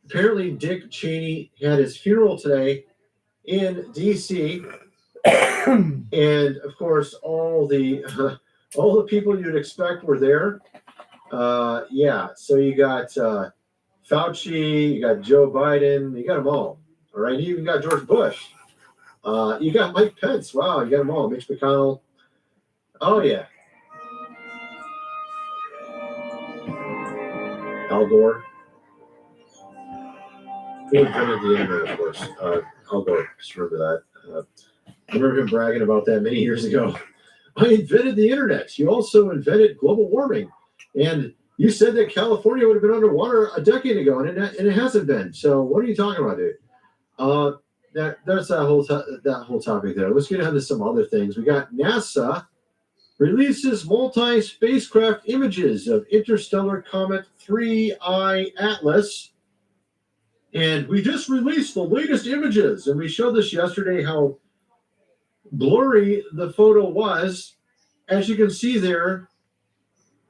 Apparently, Dick Cheney had his funeral today in D.C. And of course, all the people you'd expect were there. Yeah, so you got Fauci, you got Joe Biden, you got them all. All right, you even got George Bush. You got Mike Pence. Wow, you got them all. Mitch McConnell. Oh yeah. Al Gore. Who invented the internet, of course. Al Gore. Just remember that. I remember him bragging about that many years ago. I invented the internet. You also invented global warming. And you said that California would have been underwater a decade ago, and it hasn't been. So what are you talking about, dude? That's that whole topic there. Let's get into some other things. We got NASA releases multi-spacecraft images of interstellar comet 3I Atlas. And we just released the latest images. And we showed this yesterday how blurry the photo was. As you can see there,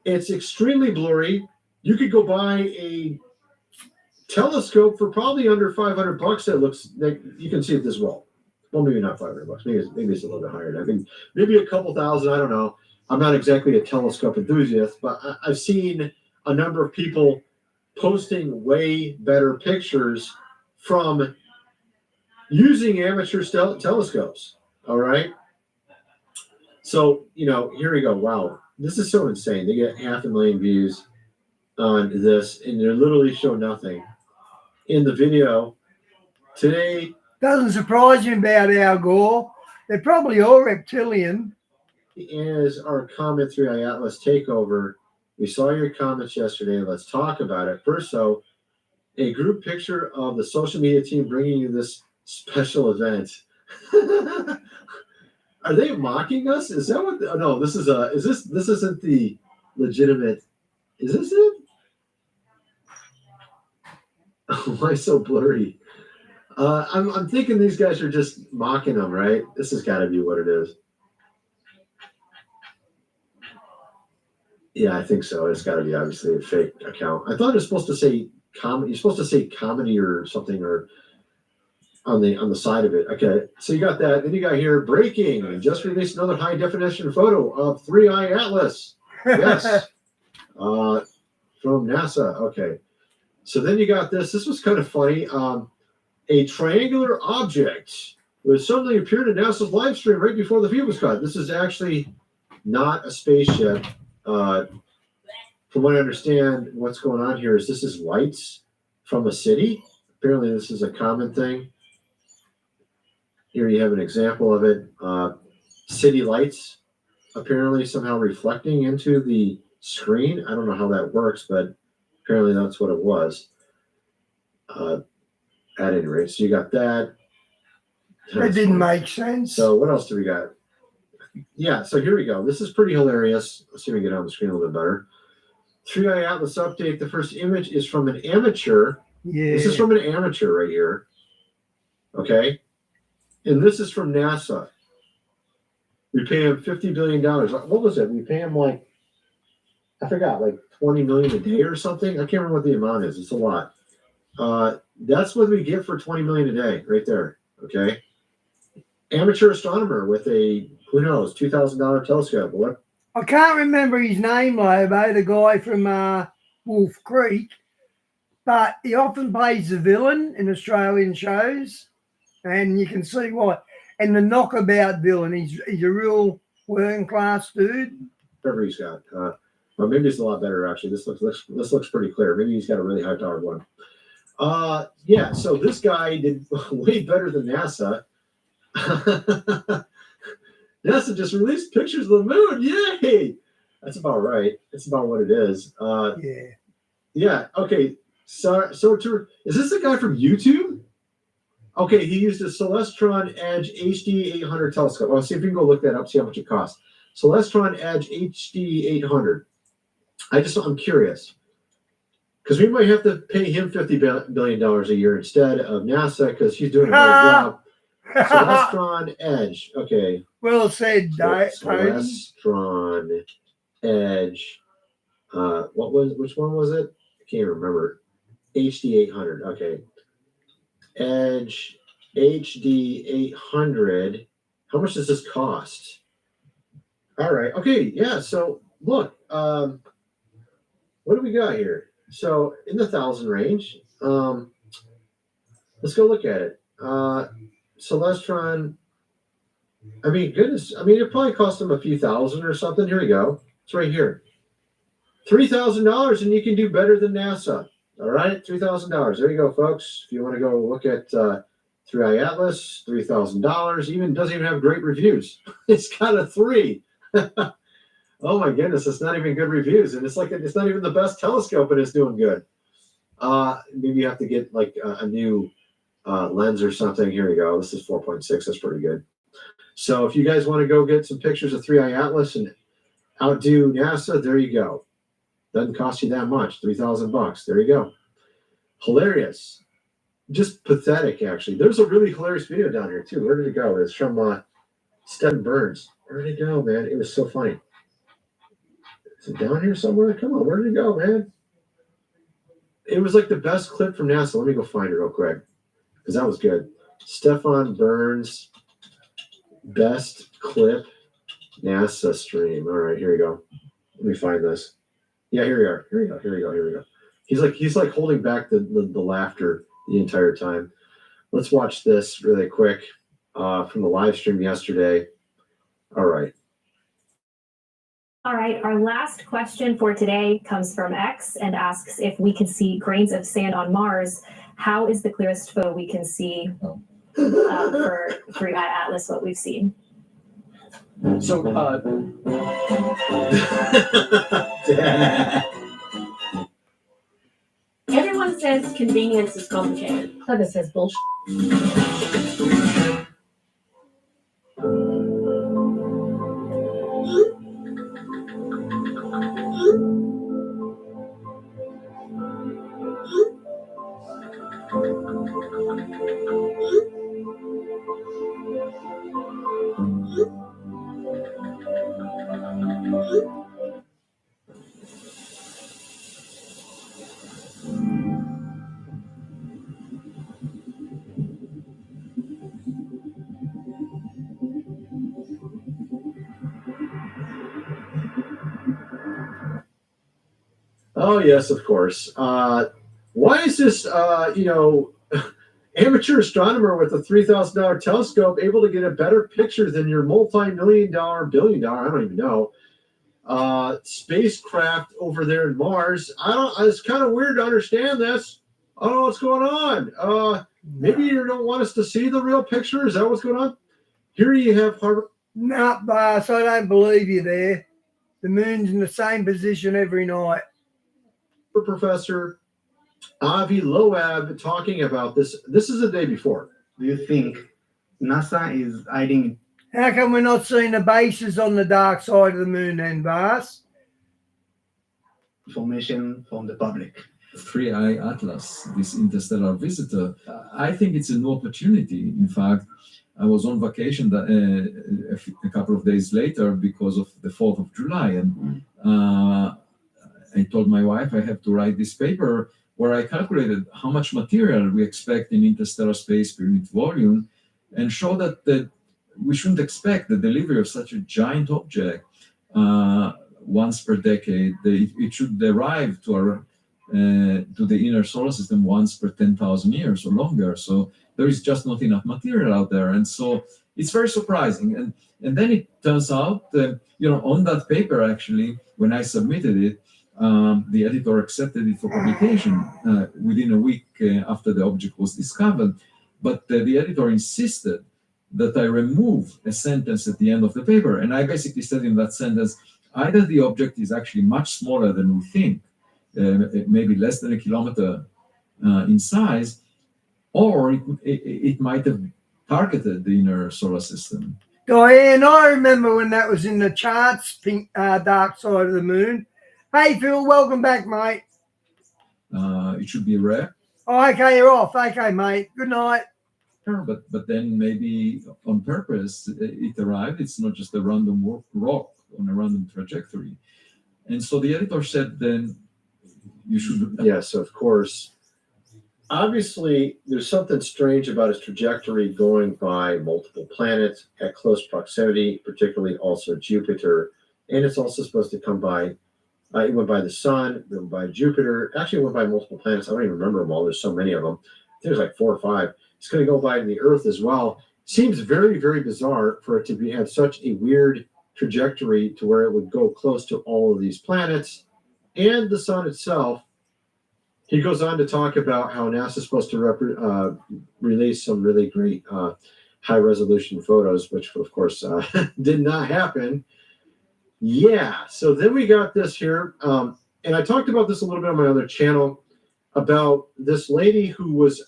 it's extremely blurry. You could go buy a telescope for probably under $500 that looks like you can see it this well. Well, maybe not $500. Maybe it's a little bit higher. I think maybe a couple thousand. I don't know. I'm not exactly a telescope enthusiast, but I've seen a number of people posting way better pictures from using amateur telescopes. All right. So, here we go. Wow. This is so insane. They get 500,000 views on this, and they literally show nothing in the video today.
Doesn't surprise me about Al Gore. They're probably all reptilian.
As our Comet 3I Atlas takeover, we saw your comments yesterday. Let's talk about it. First, though, a group picture of the social media team bringing you this special event. Are they mocking us? Is that what? No, this isn't the legitimate. Is this it? Why so blurry? I'm thinking these guys are just mocking them, right? This has got to be what it is. Yeah, I think so. It's got to be obviously a fake account. I thought it was supposed to say comedy. You're supposed to say comedy or something, or on the side of it. Okay, so you got that. Then you got here breaking and just released another high definition photo of 3I Atlas. Yes, from NASA. Okay, so then you got this. This was kind of funny. A triangular object was suddenly appeared in NASA's live stream right before the view was cut. This is actually not a spaceship. From what I understand, what's going on here is this is lights from a city. Apparently, this is a common thing. Here you have an example of it. City lights apparently somehow reflecting into the screen. I don't know how that works, but apparently that's what it was. At any rate, so you got that.
That didn't make sense.
So what else do we got? Yeah, so here we go. This is pretty hilarious. Let's see if we can get on the screen a little bit better. 3I Atlas update. The first image is from an amateur.
Yeah.
This is from an amateur right here. Okay. And this is from NASA. We pay him $50 billion. What was it? We pay him I forgot, $20 million a day or something. I can't remember what the amount is. It's a lot. That's what we get for $20 million a day right there. Okay. Amateur astronomer with a, who knows, $2,000 telescope. What?
I can't remember his name, Lobo, the guy from Wolf Creek, but he often plays the villain in Australian shows, and you can see why. And the knockabout villain, he's a real working class dude.
Whatever he's got. Well, maybe it's a lot better actually. This looks pretty clear. Maybe he's got a really high powered one. Yeah. So this guy did way better than NASA. NASA just released pictures of the moon. Yay! That's about right. That's about what it is.
Yeah.
Yeah. Okay. So is this the guy from YouTube? Okay, he used a Celestron Edge HD 800 telescope. I'll see if you can go look that up, see how much it costs. Celestron Edge HD 800. I'm curious. Because we might have to pay him $50 billion a year instead of NASA because he's doing a better job. Celestron Edge. Okay.
Well said,
Celestron Edge Which one was it? I can't remember. HD 800. Okay. Edge HD 800. How much does this cost? All right. Okay. Yeah. So look, what do we got here? So in the 1,000 range. Let's go look at it. Celestron. I mean, goodness. I mean, it probably cost them a few thousand or something. Here we go. It's right here. $3,000, and you can do better than NASA. All right, $3,000. There you go, folks. If you want to go look at 3i Atlas, $3,000. Even doesn't even have great reviews. It's got a 3. Oh my goodness, it's not even good reviews, and it's not even the best telescope, and it's doing good. Maybe you have to get like a new lens or something. Here we go. This is 4.6. That's pretty good. So if you guys want to go get some pictures of 3i Atlas and outdo NASA, there you go. Doesn't cost you that much. $3,000. There you go. Hilarious. Just pathetic, actually. There's a really hilarious video down here too. Where did it go? It's from Stetton Burns. Where did it go, man? It was so funny. Is it down here somewhere? Come on, where did it go, man? It was like the best clip from NASA. Let me go find it real quick, because that was good. Stefan Burns, best clip NASA stream. All right, here we go. Let me find this. Yeah, here we are. Here we go. He's like holding back the laughter the entire time. Let's watch this really quick from the live stream yesterday. All right.
All right, our last question for today comes from X and asks if we can see grains of sand on Mars. How is the clearest photo we can see for 3i Atlas, what we've seen?
So,
Everyone says convenience is complicated.
Clever says bullshit.
Oh, yes, of course. Why is this, amateur astronomer with a $3,000 telescope able to get a better picture than your multi-million-dollar, billion-dollar, I don't even know, spacecraft over there in Mars? It's kind of weird to understand this. I don't know what's going on. Maybe you don't want us to see the real picture. Is that what's going on? Here you have Harvard.
No, boss, I don't believe you there. The moon's in the same position every night.
Professor Avi Loeb talking about this. This is the day before.
Do you think NASA is hiding?
How come we're not seeing the bases on the dark side of the moon then, boss?
Information from the public.
3i Atlas, this interstellar visitor, I think it's a new opportunity. In fact, I was on vacation a couple of days later because of the 4th of July, and I told my wife I have to write this paper where I calculated how much material we expect in interstellar space per unit volume, and show that we shouldn't expect the delivery of such a giant object once per decade. It should arrive to the inner solar system once per 10,000 years or longer. So there is just not enough material out there, and so it's very surprising. And then it turns out, on that paper, actually, when I submitted it, the editor accepted it for publication within a week after the object was discovered. But the editor insisted that I remove a sentence at the end of the paper. And I basically said in that sentence, either the object is actually much smaller than we think, maybe less than a kilometer in size, or it might have targeted the inner solar system.
Diane, I remember when that was in the charts, dark side of the moon. Hey, Phil, welcome back, mate.
It should be rare.
Oh, okay, you're off. Okay, mate. Good night.
Sure, but then maybe on purpose it arrived. It's not just a random rock on a random trajectory. And so the editor said, then you should.
Yes, of course. Obviously, there's something strange about his trajectory going by multiple planets at close proximity, particularly also Jupiter. And it's also supposed to come by, it went by the sun, it went by Jupiter. Actually, it went by multiple planets. I don't even remember them all. There's so many of them. I think there's like 4 or 5. It's going to go by the Earth as well. Seems very, very bizarre for it to have such a weird trajectory to where it would go close to all of these planets and the sun itself. He goes on to talk about how NASA is supposed to release some really great high-resolution photos, which, of course, did not happen. Yeah, so then we got this here. And I talked about this a little bit on my other channel about this lady who was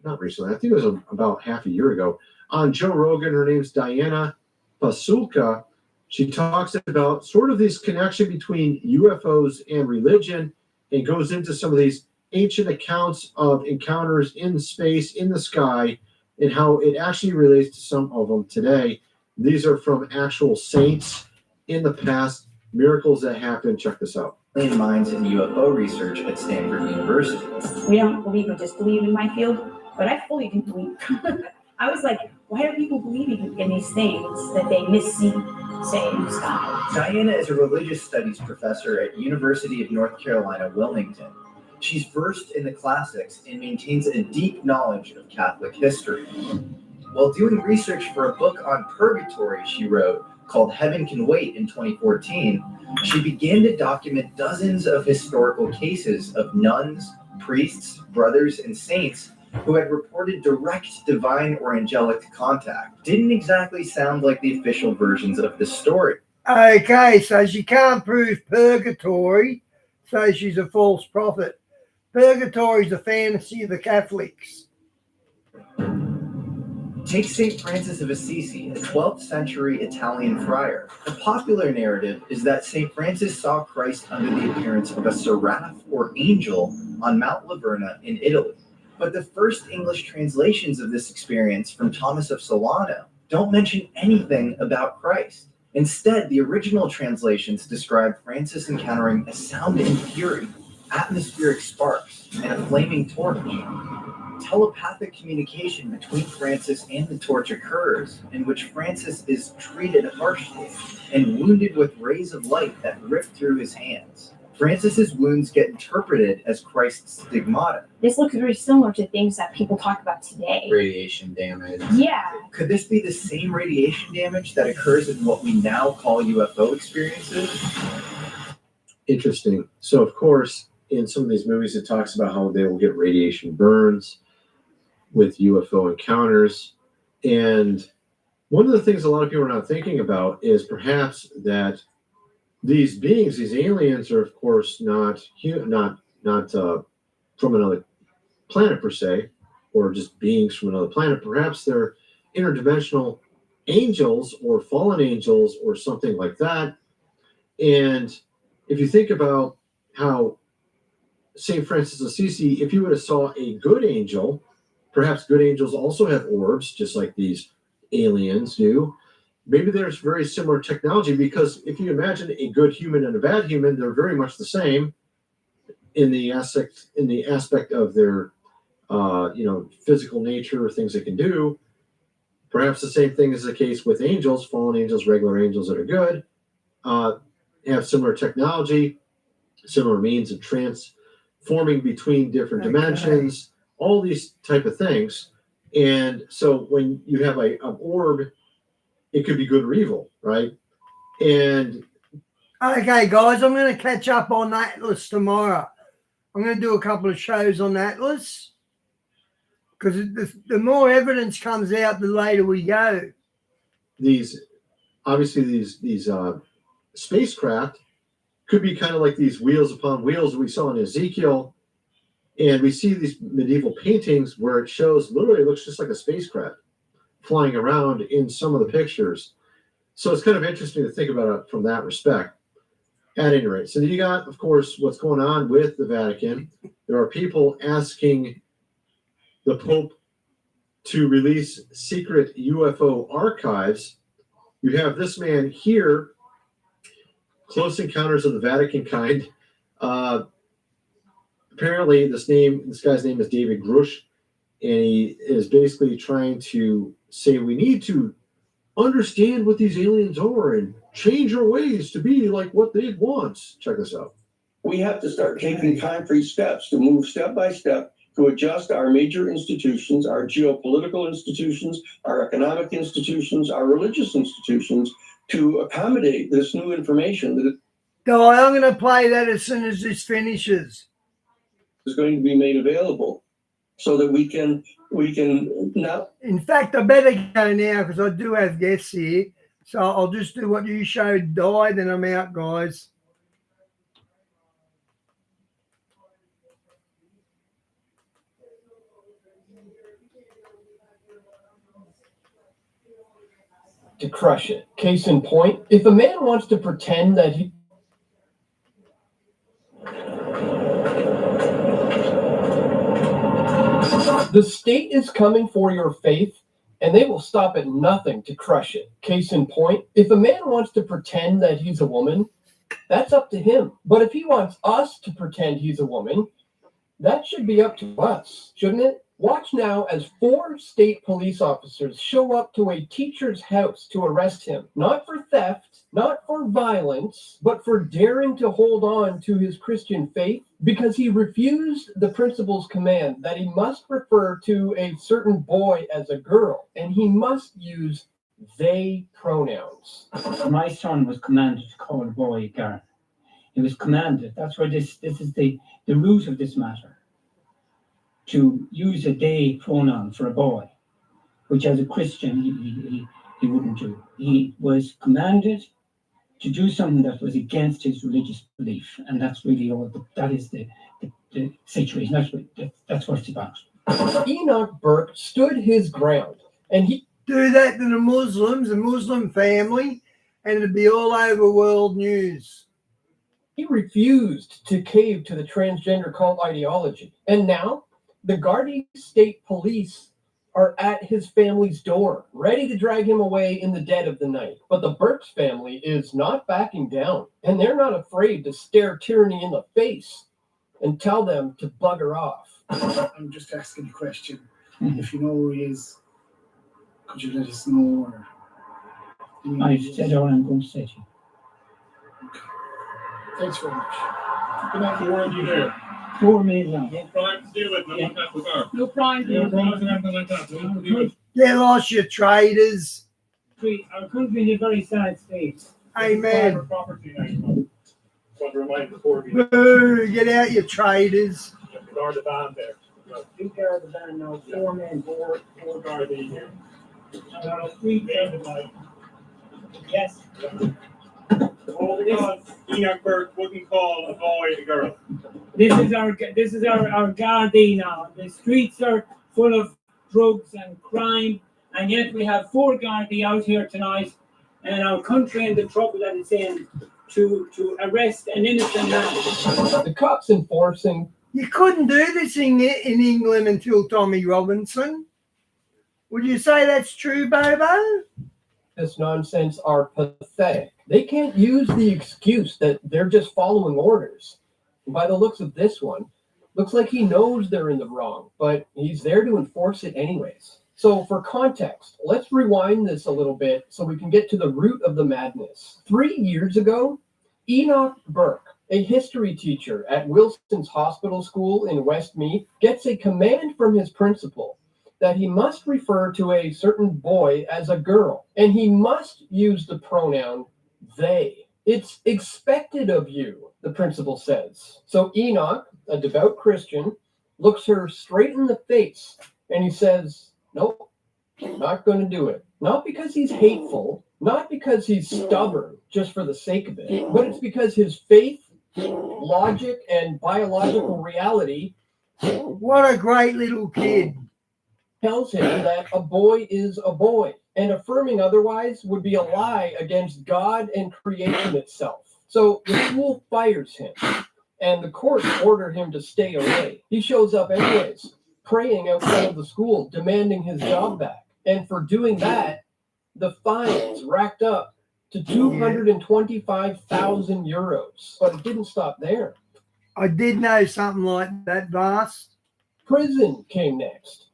not recently, I think it was about half a year ago, on Joe Rogan. Her name's Diana Pasulka. She talks about sort of this connection between UFOs and religion, and goes into some of these ancient accounts of encounters in space, in the sky, and how it actually relates to some of them today. These are from actual saints in the past, miracles that happened. Check this out.
Minds in UFO research at Stanford University.
We don't believe or disbelieve in my field, but I fully do believe. I was like, why are people believing in these things that they missee, say, in the sky?
Diana is a religious studies professor at University of North Carolina, Wilmington. She's versed in the classics and maintains a deep knowledge of Catholic history. While doing research for a book on purgatory she wrote called Heaven Can Wait in 2014, she began to document dozens of historical cases of nuns, priests, brothers, and saints who had reported direct divine or angelic contact. Didn't exactly sound like the official versions of the story.
Okay, so she can't prove purgatory, so she's a false prophet. Purgatory is a fantasy of the Catholics.
Take St. Francis of Assisi, a 12th century Italian friar. The popular narrative is that St. Francis saw Christ under the appearance of a seraph or angel on Mount Laverna in Italy. But the first English translations of this experience from Thomas of Solano don't mention anything about Christ. Instead, the original translations describe Francis encountering a sound and fury, atmospheric sparks, and a flaming torch. Telepathic communication between Francis and the torch occurs, in which Francis is treated harshly and wounded with rays of light that rip through his hands. Francis's wounds get interpreted as Christ's stigmata.
This looks very similar to things that people talk about today.
Radiation damage.
Yeah.
Could this be the same radiation damage that occurs in what we now call UFO experiences?
Interesting. So, of course, in some of these movies, it talks about how they will get radiation burns with UFO encounters. And one of the things a lot of people are not thinking about is perhaps that these beings, these aliens, are of course not from another planet per se, or just beings from another planet. Perhaps they're interdimensional angels or fallen angels or something like that. And if you think about how St. Francis of Assisi, if you would have saw a good angel, perhaps good angels also have orbs, just like these aliens do. Maybe there's very similar technology, because if you imagine a good human and a bad human, they're very much the same in the aspect of their physical nature, things they can do. Perhaps the same thing is the case with angels, fallen angels, regular angels that are good, have similar technology, similar means of transforming between different dimensions, all these type of things. And so when you have an orb, it could be good or evil, right? And
okay, guys, I'm going to catch up on Atlas tomorrow. I'm going to do a couple of shows on Atlas, because the more evidence comes out, the later we go.
These spacecraft could be kind of like these wheels upon wheels that we saw in Ezekiel. And we see these medieval paintings where it shows, literally, it looks just like a spacecraft flying around in some of the pictures. So it's kind of interesting to think about it from that respect. At any rate, so you got, of course, what's going on with the Vatican. There are people asking the Pope to release secret UFO archives. You have this man here Close Encounters of the Vatican kind. Apparently, this guy's name is David Grush, and he is basically trying to say we need to understand what these aliens are and change our ways to be like what they want. Check this out.
We have to start taking concrete steps to move step by step to adjust our major institutions, our geopolitical institutions, our economic institutions, our religious institutions to accommodate this new information that
Guy, I'm going to play that as soon as this finishes.
is going to be made available so that we can now.
In fact, I better go now because I do have guests here. So I'll just do what you showed, Di, then I'm out, guys.
To crush it. Case in point, if a man wants to pretend that he the state is coming for your faith, and they will stop at nothing to crush it. Case in point, if a man wants to pretend that he's a woman, that's up to him. But if he wants us to pretend he's a woman, that should be up to us, shouldn't it? Watch now as 4 state police officers show up to a teacher's house to arrest him, not for theft, not for violence, but for daring to hold on to his Christian faith because he refused the principal's command that he must refer to a certain boy as a girl, and he must use they pronouns.
My son was commanded to call a boy a girl. He was commanded. That's where this is the root of this matter. To use a they pronoun for a boy, which as a Christian he wouldn't do. He was commanded to do something that was against his religious belief, and that's really all. That is the situation. That's what it's about.
Enoch Burke stood his ground, and he
do that to the Muslims, the Muslim family, and it'd be all over world news.
He refused to cave to the transgender cult ideology, and now the Gardaí State Police are at his family's door, ready to drag him away in the dead of the night. But the Burks family is not backing down, and they're not afraid to stare tyranny in the face and tell them to bugger off.
I'm just asking a question. If you know who he is, could you let us know? Or
I said all I'm going to say to you.
Thanks very much.
Good night, where are you there?
4 minutes now.
No crime to deal with, nothing like that with her.
No crime to
No
deal with.
crime, nothing like that. Nothing to deal with.
Get lost, you traitors.
Our country is in a very sad state.
Amen.
Private property now. Want to remind before we
Boo, get out, you traitors.
guard the van there.
You care of the band now. 4 men.
Four Gardaí here.
Street Yes.
All because Enoch Burke wouldn't call a boy a girl.
This is our Gardaí now. The streets are full of drugs and crime, and yet we have 4 Gardaí out here tonight, and our country in the trouble that it's in to arrest an innocent man.
The cops enforcing.
You couldn't do this in England until Tommy Robinson. Would you say that's true, Bobo?
This nonsense are pathetic. They can't use the excuse that they're just following orders. And by the looks of this one, looks like he knows they're in the wrong, but he's there to enforce it anyways. So for context, let's rewind this a little bit so we can get to the root of the madness. 3 years ago, Enoch Burke, a history teacher at Wilson's Hospital School in Westmeath, gets a command from his principal that he must refer to a certain boy as a girl, and he must use the pronoun they. It's expected of you, the principal says. So Enoch, a devout Christian, looks her straight in the face, and he says, nope, I'm not going to do it. Not because he's hateful, not because he's stubborn just for the sake of it, but it's because his faith, logic, and biological reality.
What a great little kid.
Tells him that a boy is a boy, and affirming otherwise would be a lie against God and creation itself. So the school fires him, and the courts order him to stay away. He shows up anyways, praying outside of the school, demanding his job back. And for doing that, the fines racked up to 225,000 euros. But it didn't stop there.
I did know something like that, Vast.
Prison came next.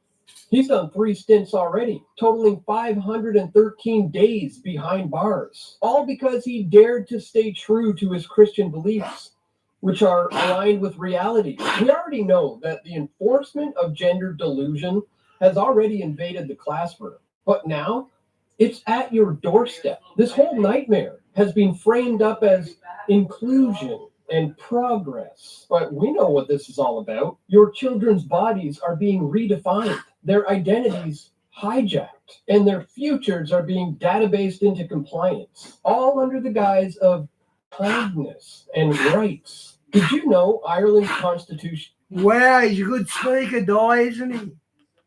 He's done 3 stints already, totaling 513 days behind bars, all because he dared to stay true to his Christian beliefs, which are aligned with reality. We already know that the enforcement of gender delusion has already invaded the classroom, but now it's at your doorstep. This whole nightmare has been framed up as inclusion and progress. But we know what this is all about. Your children's bodies are being redefined, their identities hijacked, and their futures are being databased into compliance, all under the guise of kindness and rights. Did you know Ireland's constitution?
Wow, he's a good speaker, Di, isn't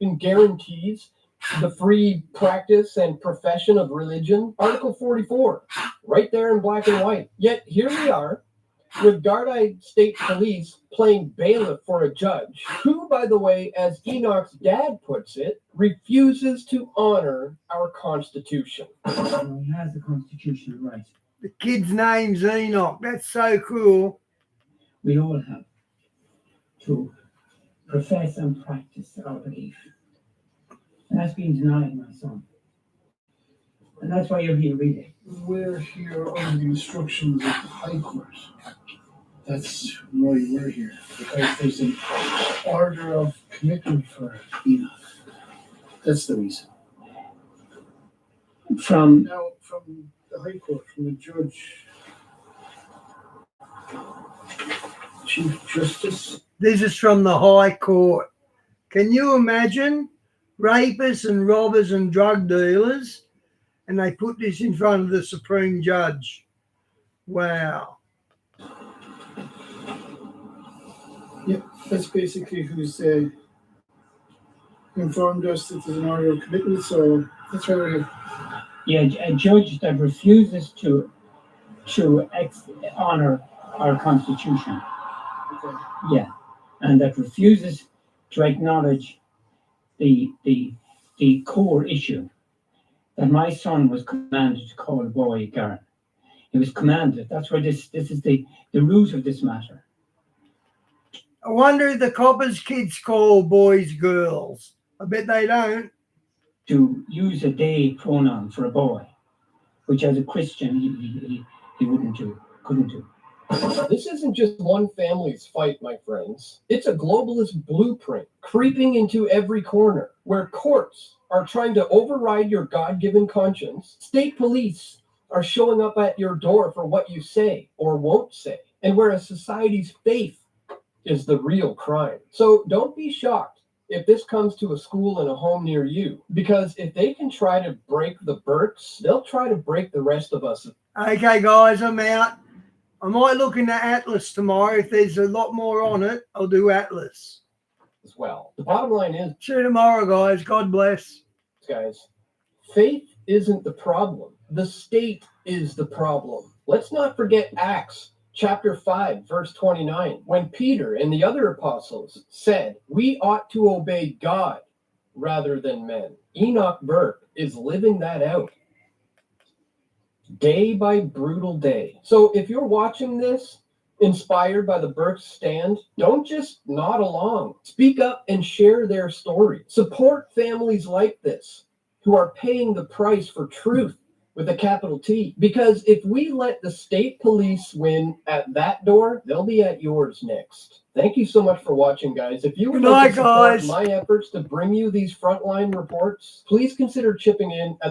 he?
Guarantees the free practice and profession of religion. Article 44, right there in black and white. Yet here we are, with Garda State Police playing bailiff for a judge, who, by the way, as Enoch's dad puts it, refuses to honor our Constitution.
He has the constitutional right.
The kid's name's Enoch. That's so cool.
We all have to profess and practice our belief. And that's been denied, my son. And that's why you're here reading.
We're here under the instructions of the High Court. That's why we're here, because there's an order of commitment for Enoch. That's the reason.
From
the High Court, from the judge, Chief Justice.
This is from the High Court. Can you imagine rapists and robbers and drug dealers? And they put this in front of the Supreme Judge. Wow.
Yeah, that's basically who's informed us that there's an order of commitment, so that's why we're here.
Yeah, a judge that refuses to honor our Constitution.
Okay.
Yeah, and that refuses to acknowledge the core issue that my son was commanded to call a boy Gareth. He was commanded. That's where this is the root of this matter.
I wonder if the coppers' kids call boys girls. I bet they don't.
To use a they pronoun for a boy, which as a Christian he wouldn't do, couldn't do.
This isn't just one family's fight, my friends. It's a globalist blueprint creeping into every corner, where courts are trying to override your God-given conscience. State police are showing up at your door for what you say or won't say, and where a society's faith is the real crime. So don't be shocked if this comes to a school and a home near you, because if they can try to break the Burkes, they'll try to break the rest of us.
Okay, guys, I'm out. I might look into Atlas tomorrow. If there's a lot more on it, I'll do Atlas
as well. The bottom line is,
see you tomorrow, guys. God bless.
Guys, faith isn't the problem. The state is the problem. Let's not forget Acts chapter 5, verse 29, when Peter and the other apostles said, we ought to obey God rather than men. Enoch Burke is living that out day by brutal day. So if you're watching this, inspired by the Burke's stand, don't just nod along. Speak up and share their story. Support families like this who are paying the price for truth with a capital T. Because if we let the state police win at that door, they'll be at yours next. Thank you so much for watching, guys. If you would like to support my efforts to bring you these frontline reports, please consider chipping in at the